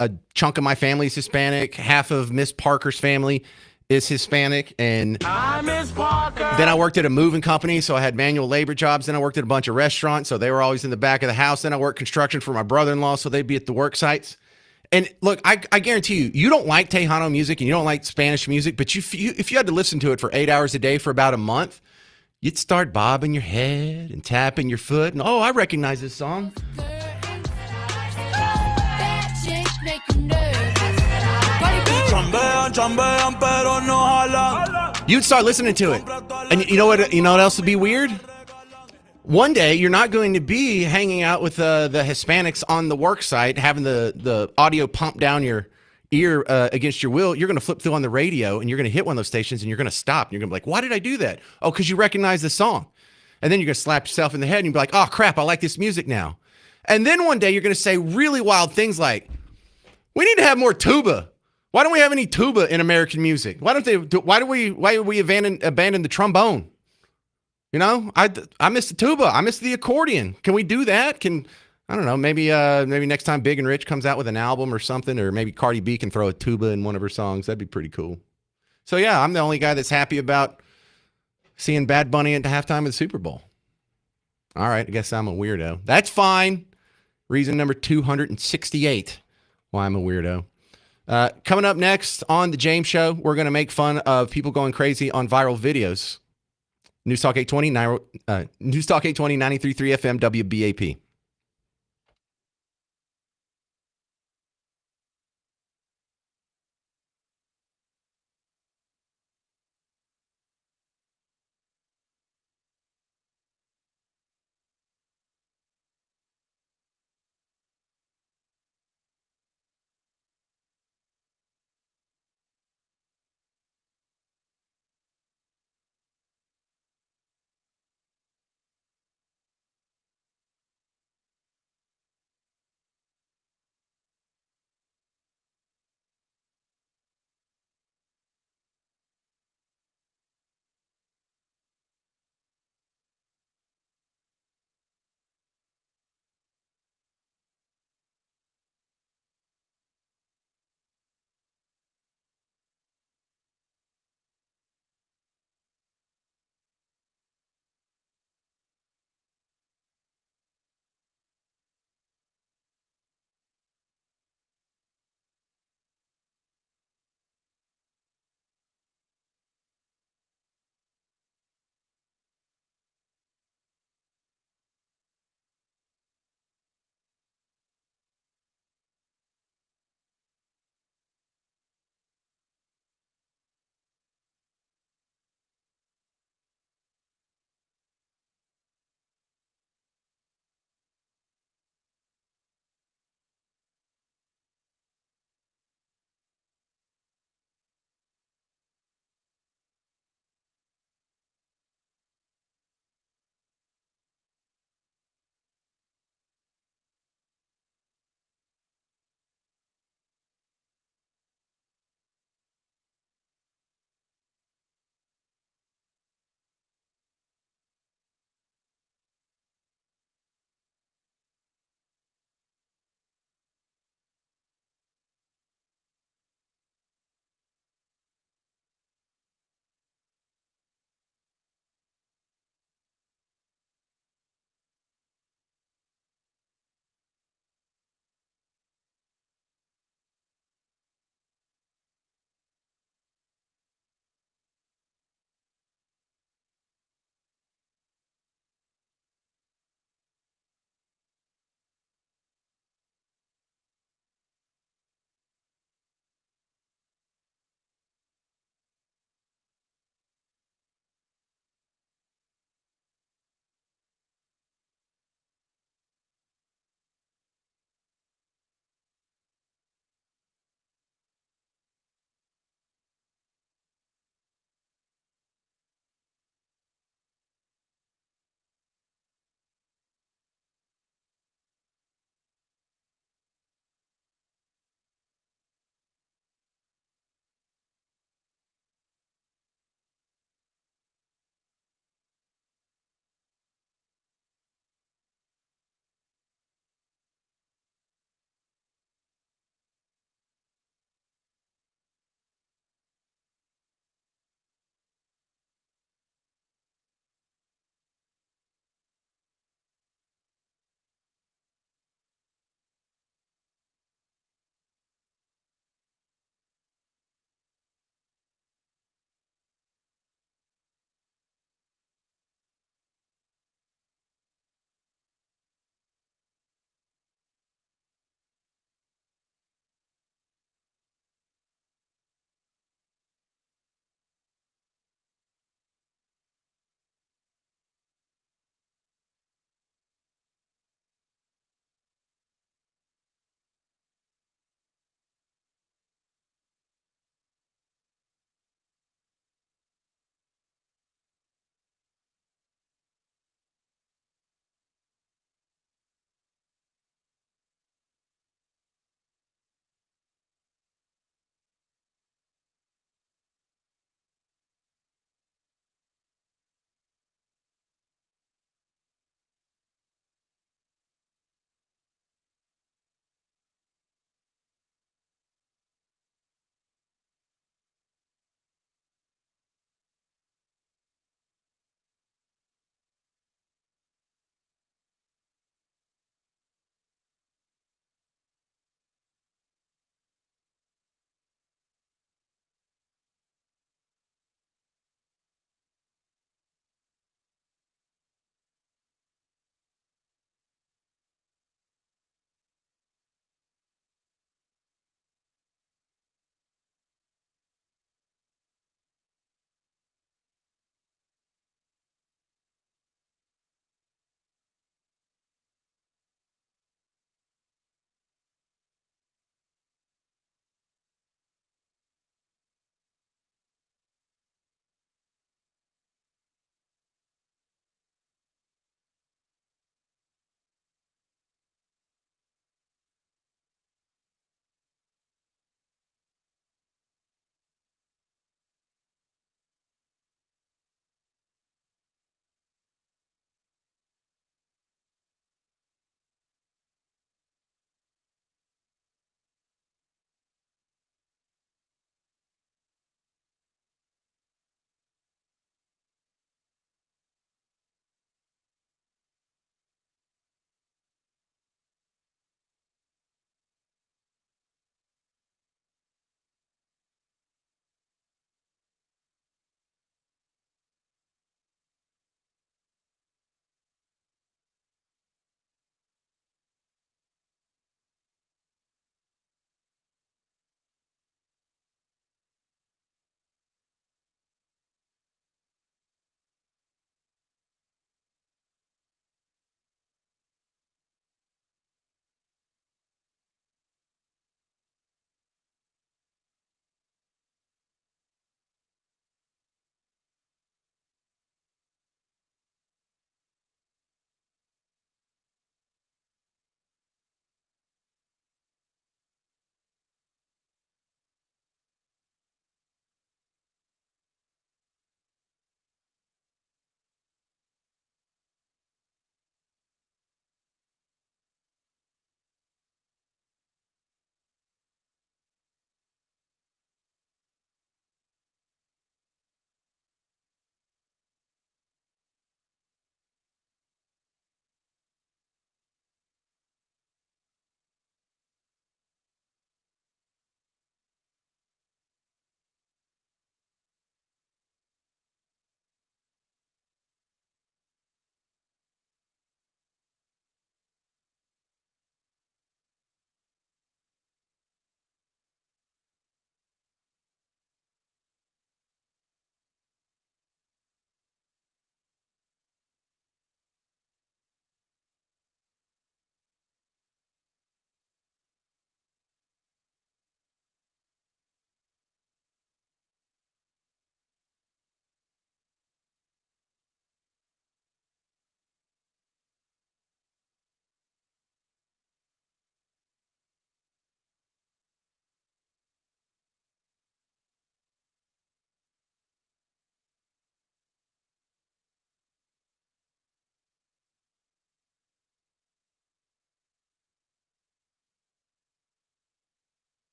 A chunk of my family is Hispanic. Half of Miss Parker's family is Hispanic. And then I worked at a moving company, so I had manual labor jobs. Then I worked at a bunch of restaurants, so they were always in the back of the house. Then I worked construction for my brother-in-law, so they'd be at the work sites. And look, I guarantee you don't like Tejano music and you don't like Spanish music, but if you had to listen to it for 8 hours a day for about a month, you'd start bobbing your head and tapping your foot. And, I recognize this song. You'd start listening to it. And you know what else would be weird? One day, you're not going to be hanging out with the Hispanics on the work site, having the audio pumped down your ear against your will. You're going to flip through on the radio, and you're going to hit one of those stations, and you're going to stop. And you're going to be like, why did I do that? Oh, because you recognize the song. And then you're going to slap yourself in the head, and you'll be like, oh, crap, I like this music now. And then one day, you're going to say really wild things like, we need to have more tuba. Why don't we have any tuba in American music? Why do we abandon the trombone? I miss the tuba. I miss the accordion. Can we do that? I don't know, maybe next time Big and Rich comes out with an album or something, or maybe Cardi B can throw a tuba in one of her songs. That'd be pretty cool. So yeah, I'm the only guy that's happy about seeing Bad Bunny at the halftime of the Super Bowl. All right, I guess I'm a weirdo. That's fine. Reason number 268 why I'm a weirdo. Coming up next on The James Show, we're going to make fun of people going crazy on viral videos. News Talk 820, News Talk 820, 93.3 FM, WBAP.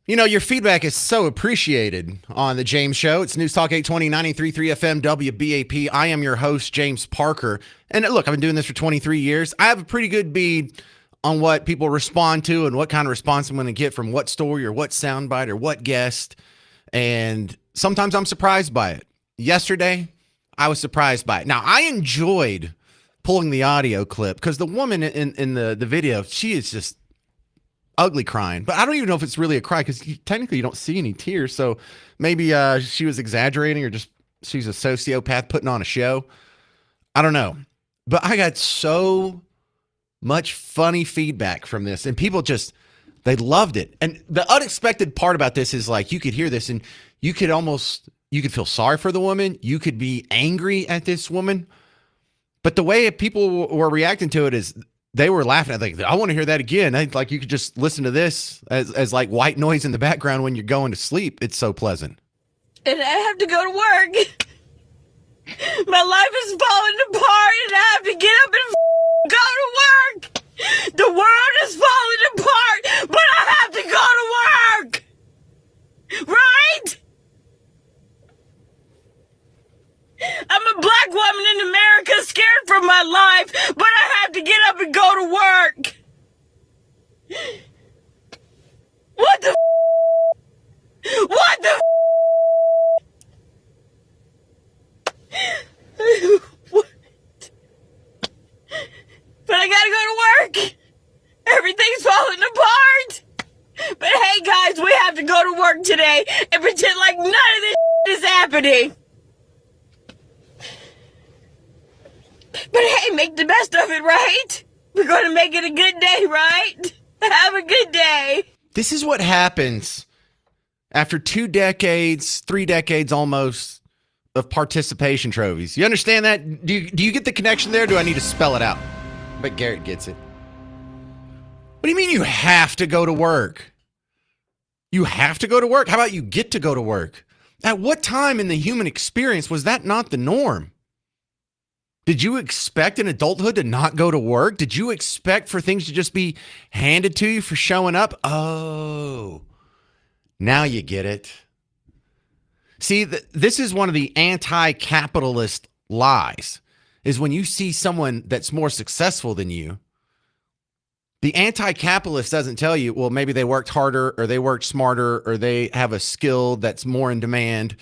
You know, your feedback is so appreciated on the James Show. It's News Talk 820, 93.3 FM, WBAP. I am your host, James Parker. And look, I've been doing this for 23 years. I have a pretty good bead on what people respond to and what kind of response I'm going to get from what story or what soundbite or what guest. And sometimes I'm surprised by it. Yesterday, I was surprised by it. Now, I enjoyed pulling the audio clip because the woman in the video, she is just ugly crying, but I don't even know if it's really a cry because technically you don't see any tears. So maybe she was exaggerating or just she's a sociopath putting on a show. I don't know, but I got so much funny feedback from this and people just, they loved it. And the unexpected part about this is like, you could hear this and you could feel sorry for the woman. You could be angry at this woman, but the way people were reacting to it is they were laughing. I think I want to hear that again. Like you could just listen to this as like white noise in the background when you're going to sleep. It's so pleasant. And I have to go to work. My life is falling apart and I have to get up and go to work. The world is falling apart, but I have to go to work. Right? I'm a black woman in America scared for my life, but I have to get up and go to work. What the What the What? But I gotta go to work. Everything's falling apart. But hey guys, we have to go to work today and pretend like none of this is happening. But hey, make the best of it, right? We're going to make it a good day, right? Have a good day. This is what happens after 2 decades, 3 decades almost of participation trophies. You understand that? Do you get the connection there? Or do I need to spell it out? But Garrett gets it. What do you mean you have to go to work? You have to go to work? How about you get to go to work? At what time in the human experience was that not the norm? Did you expect in adulthood to not go to work? Did you expect for things to just be handed to you for showing up? Oh, now you get it. See, this is one of the anti-capitalist lies, is when you see someone that's more successful than you, the anti-capitalist doesn't tell you, well, maybe they worked harder or they worked smarter or they have a skill that's more in demand,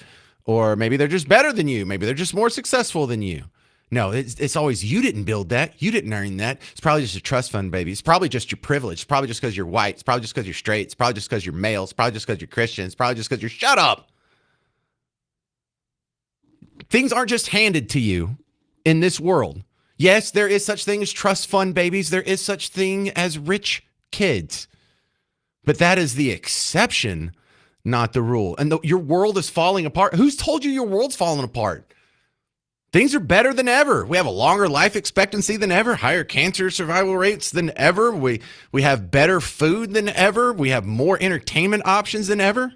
or maybe they're just better than you. Maybe they're just more successful than you. No, it's always, you didn't build that. You didn't earn that. It's probably just a trust fund, baby. It's probably just your privilege. It's probably just because you're white. It's probably just because you're straight. It's probably just because you're male. It's probably just because you're Christian. It's probably just because you're, shut up. Things aren't just handed to you in this world. Yes, there is such thing as trust fund babies. There is such thing as rich kids. But that is the exception, not the rule. And your world is falling apart. Who's told you your world's falling apart? Things are better than ever. We have a longer life expectancy than ever, higher cancer survival rates than ever. We have better food than ever. We have more entertainment options than ever.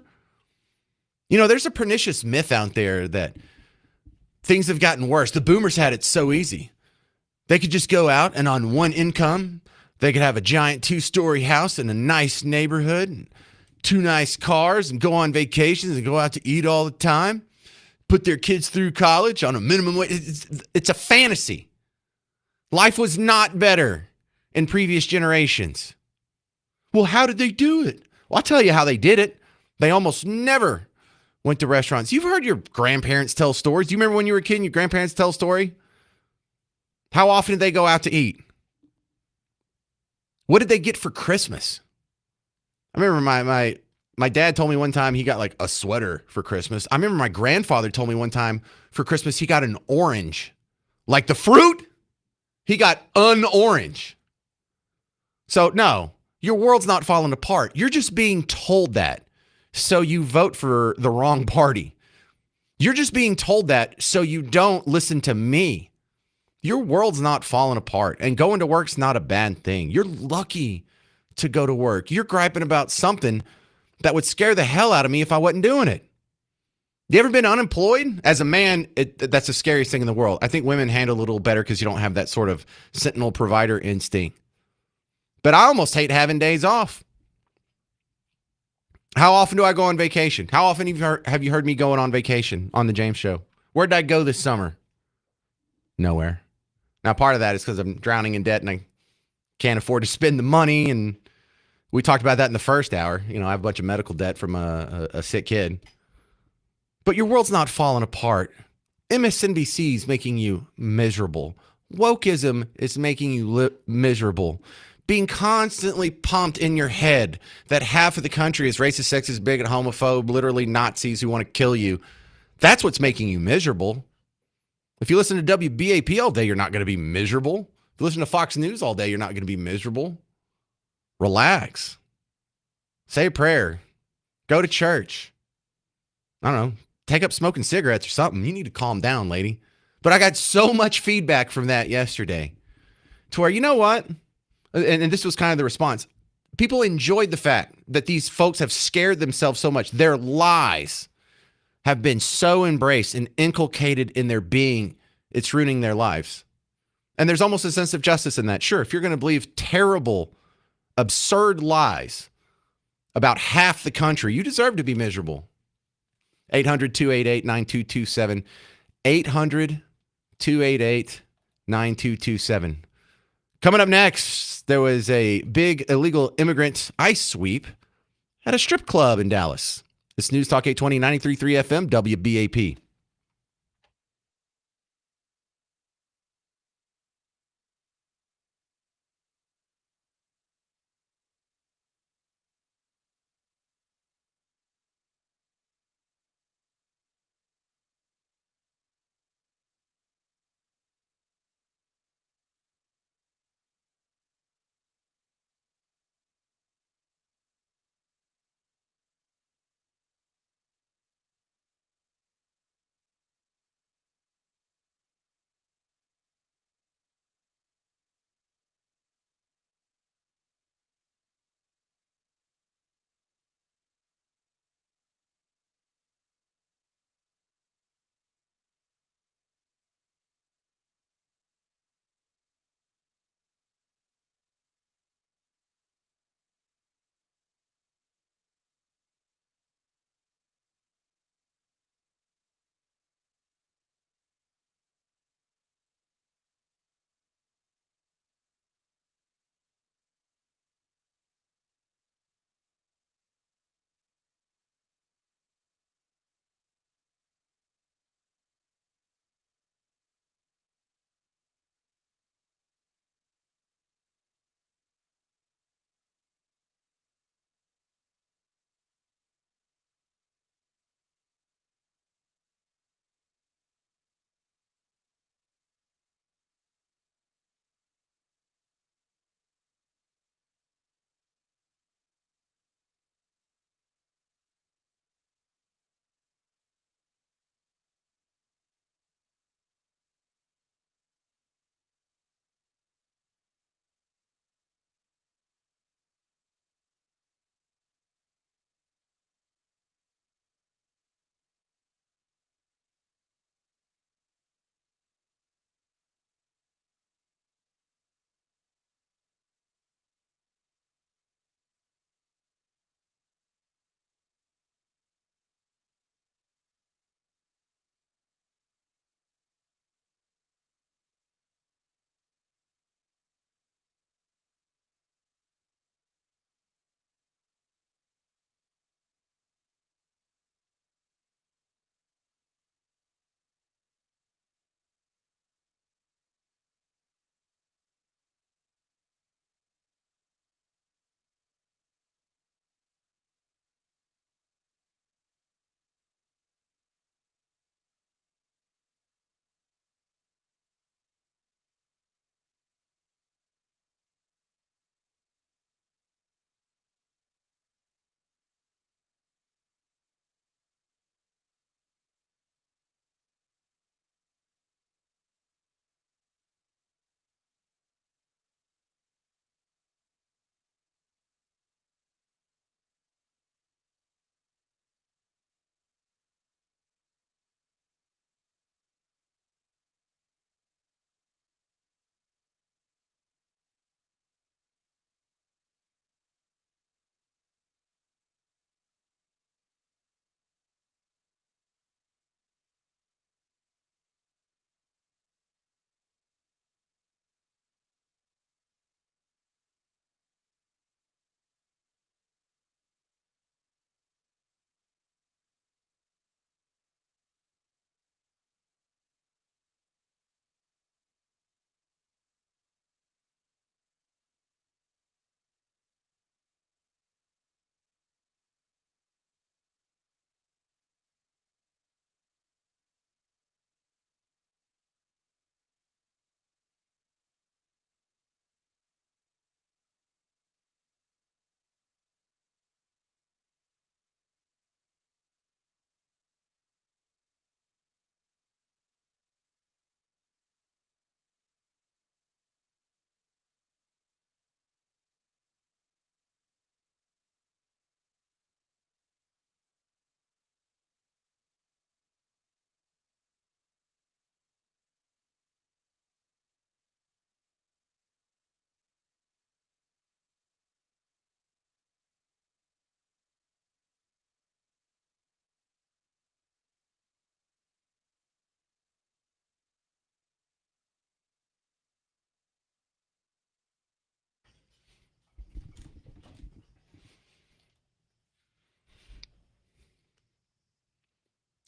You know, there's a pernicious myth out there that things have gotten worse. The boomers had it so easy. They could just go out and on one income, they could have a giant 2-story house in a nice neighborhood, and 2 nice cars, and go on vacations and go out to eat all the time. Put their kids through college on a minimum wage. It's a fantasy. Life was not better in previous generations. Well, how did they do it? Well, I'll tell you how they did it. They almost never went to restaurants. You've heard your grandparents tell stories. Do you remember when you were a kid and your grandparents tell a story? How often did they go out to eat? What did they get for Christmas? I remember my dad told me one time he got like a sweater for Christmas. I remember my grandfather told me one time for Christmas he got an orange. Like the fruit, he got an orange. So no, your world's not falling apart. You're just being told that, so you vote for the wrong party. You're just being told that so you don't listen to me. Your world's not falling apart, and going to work's not a bad thing. You're lucky to go to work. You're griping about something that would scare the hell out of me if I wasn't doing it. You ever been unemployed? As a man, that's the scariest thing in the world. I think women handle it a little better because you don't have that sort of sentinel provider instinct. But I almost hate having days off. How often do I go on vacation? How often have you heard me going on vacation on the James Show? Where did I go this summer? Nowhere. Now, part of that is because I'm drowning in debt and I can't afford to spend the money. And we talked about that in the first hour. I have a bunch of medical debt from a sick kid. But your world's not falling apart. MSNBC is making you miserable. Wokeism is making you miserable. Being constantly pumped in your head that half of the country is racist, sexist, bigot, homophobe, literally Nazis who want to kill you. That's what's making you miserable. If you listen to WBAP all day, you're not going to be miserable. If you listen to Fox News all day, you're not going to be miserable. Relax. Say a prayer. Go to church. I don't know. Take up smoking cigarettes or something. You need to calm down, lady. But I got so much feedback from that yesterday to where, you know what? And this was kind of the response. People enjoyed the fact that these folks have scared themselves so much. Their lies have been so embraced and inculcated in their being, it's ruining their lives. And there's almost a sense of justice in that. Sure, if you're going to believe terrible, absurd lies about half the country, you deserve to be miserable. 800-288-9227. 800-288-9227. Coming up next, there was a big illegal immigrant ICE sweep at a strip club in Dallas. It's News Talk 820, 93.3 FM, WBAP.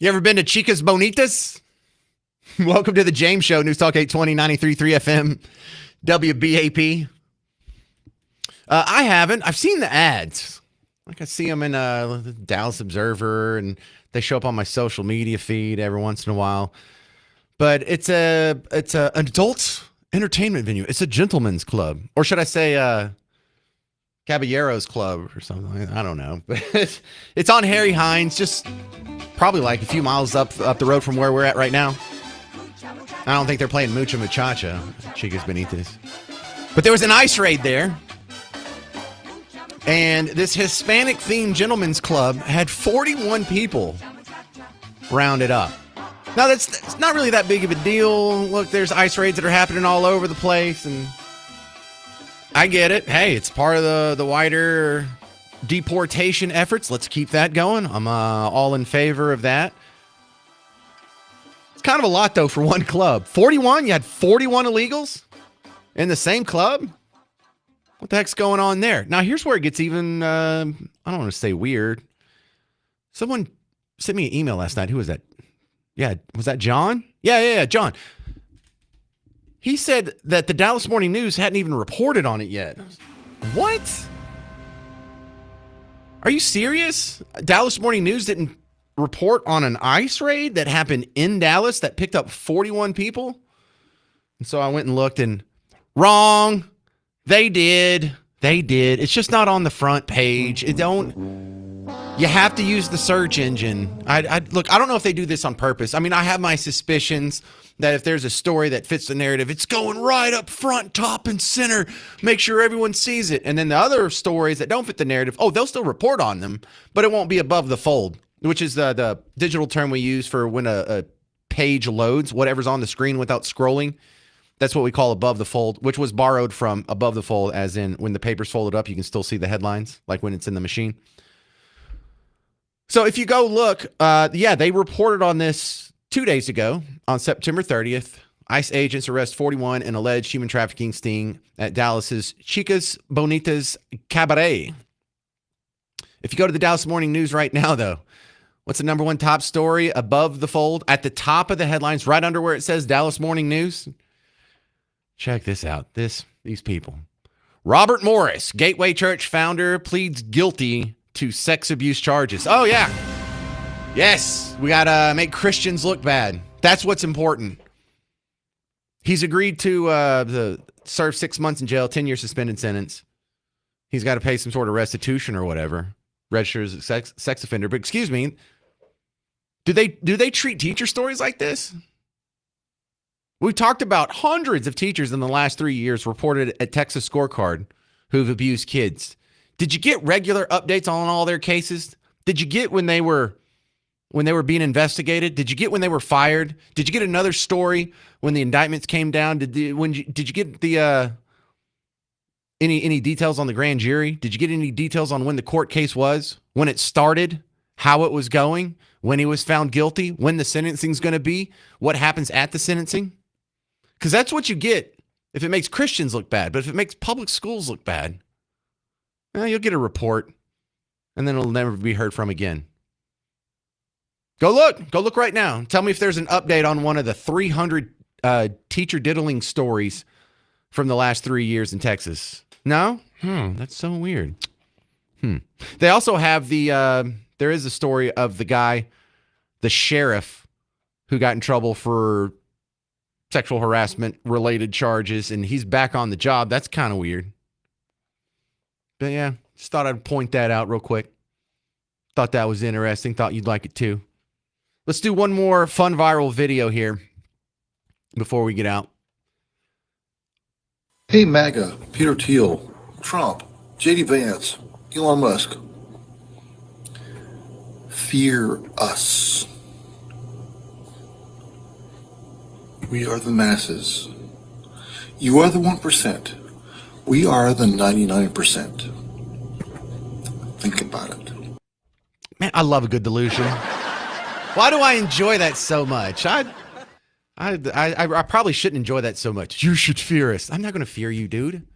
You ever been to Chicas Bonitas? Welcome to the James Show, News Talk 820, 93.3 FM, WBAP. I haven't. I've seen the ads. Like I see them in the Dallas Observer, and they show up on my social media feed every once in a while. But it's an adult entertainment venue. It's a gentleman's club, or should I say, Caballeros Club or something. I don't know, but it's on Harry Hines, just probably like a few miles up the road from where we're at right now. I don't think they're playing Mucha Muchacha, Chicas Bonitas. But there was an ice raid there. And this Hispanic-themed gentleman's club had 41 people rounded up. Now, that's not really that big of a deal. Look, there's ice raids that are happening all over the place, and I get it. Hey, it's part of the wider deportation efforts. Let's keep that going. I'm all in favor of that. It's kind of a lot, though, for one club. 41? You had 41 illegals in the same club? What the heck's going on there? Now, here's where it gets even, I don't want to say weird. Someone sent me an email last night. Who was that? Yeah, was that John? Yeah, John. He said that the Dallas Morning News hadn't even reported on it yet. What? Are you serious? Dallas Morning News didn't report on an ICE raid that happened in Dallas that picked up 41 people? And so I went and looked, and wrong. They did. It's just not on the front page. You have to use the search engine. Look, I don't know if they do this on purpose. I mean, I have my suspicions that if there's a story that fits the narrative, it's going right up front, top and center. Make sure everyone sees it. And then the other stories that don't fit the narrative, they'll still report on them, but it won't be above the fold, which is the digital term we use for when a page loads, whatever's on the screen without scrolling. That's what we call above the fold, which was borrowed from above the fold, as in when the paper's folded up, you can still see the headlines, like when it's in the machine. So if you go look, they reported on this 2 days ago on September 30th. ICE agents arrest 41 in alleged human trafficking sting at Dallas's Chicas Bonitas Cabaret. If you go to the Dallas Morning News right now, though, what's the number one top story above the fold at the top of the headlines, right under where it says Dallas Morning News? Check this out. These people. Robert Morris, Gateway Church founder, pleads guilty to sex abuse charges. Oh, yeah. Yes, we got to make Christians look bad. That's what's important. He's agreed to serve 6 months in jail, 10-year suspended sentence. He's got to pay some sort of restitution or whatever. Register as a sex offender. But excuse me, do they treat teacher stories like this? We talked about hundreds of teachers in the last 3 years reported at Texas Scorecard who've abused kids. Did you get regular updates on all their cases? Did you get when they were being investigated? Did you get when they were fired? Did you get another story when the indictments came down? Did you get the any details on the grand jury? Did you get any details on when the court case was, when it started, how it was going, when he was found guilty, when the sentencing's going to be, what happens at the sentencing? Because that's what you get if it makes Christians look bad. But if it makes public schools look bad, well, you'll get a report, and then it'll never be heard from again. Go look right now. Tell me if there's an update on one of the 300 teacher diddling stories from the last 3 years in Texas. No? That's so weird. They also have there is a story of the guy, the sheriff, who got in trouble for sexual harassment related charges, and he's back on the job. That's kind of weird. But yeah, just thought I'd point that out real quick. Thought that was interesting. Thought you'd like it too. Let's do one more fun viral video here before we get out. Hey MAGA, Peter Thiel, Trump, JD Vance, Elon Musk. Fear us. We are the masses. You are the 1%. We are the 99%. Think about it. Man, I love a good delusion. Why do I enjoy that so much? I probably shouldn't enjoy that so much. You should fear us. I'm not going to fear you, dude.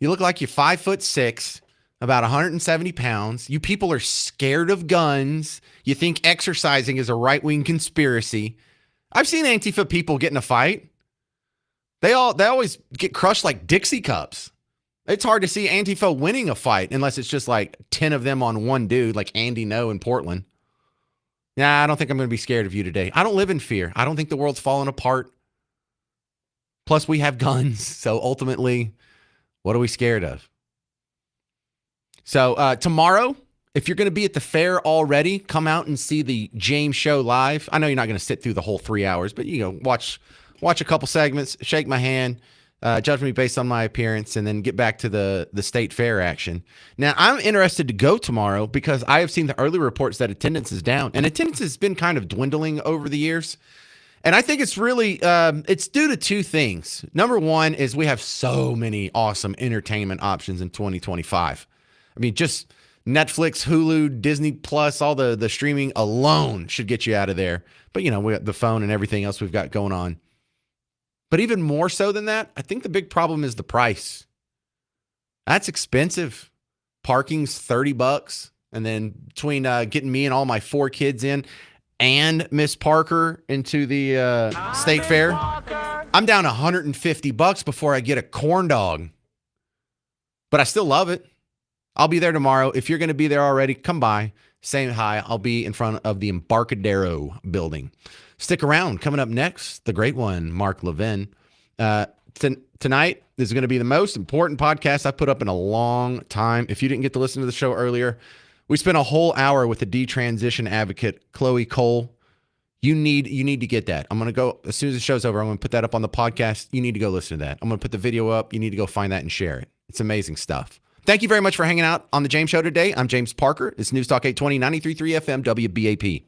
You look like you're 5'6", about 170 pounds. You people are scared of guns. You think exercising is a right-wing conspiracy. I've seen Antifa people get in a fight. They always get crushed like Dixie cups. It's hard to see Antifa winning a fight unless it's just like 10 of them on one dude like Andy No in Portland. Nah, I don't think I'm going to be scared of you today. I don't live in fear. I don't think the world's falling apart. Plus, we have guns. So ultimately, what are we scared of? So tomorrow, if you're going to be at the fair already, come out and see the James Show live. I know you're not going to sit through the whole 3 hours, but watch a couple segments, shake my hand, judge me based on my appearance, and then get back to the state fair action. Now, I'm interested to go tomorrow because I have seen the early reports that attendance is down, and attendance has been kind of dwindling over the years. And I think it's really, it's due to two things. Number one is we have so many awesome entertainment options in 2025. I mean, just Netflix, Hulu, Disney Plus, all the streaming alone should get you out of there. But, we got the phone and everything else we've got going on. But even more so than that, I think the big problem is the price. That's expensive. Parking's $30. And then between getting me and all my 4 kids in and Miss Parker into the state fair, I'm down $150 before I get a corn dog. But I still love it. I'll be there tomorrow. If you're going to be there already, come by, say hi. I'll be in front of the Embarcadero building. Stick around. Coming up next, the great one, Mark Levin. Tonight is going to be the most important podcast I've put up in a long time. If you didn't get to listen to the show earlier, we spent a whole hour with the detransition advocate, Chloe Cole. You need to get that. I'm going to go, as soon as the show's over, I'm going to put that up on the podcast. You need to go listen to that. I'm going to put the video up. You need to go find that and share it. It's amazing stuff. Thank you very much for hanging out on The James Show today. I'm James Parker. It's News Talk 820, 93.3 FM, WBAP.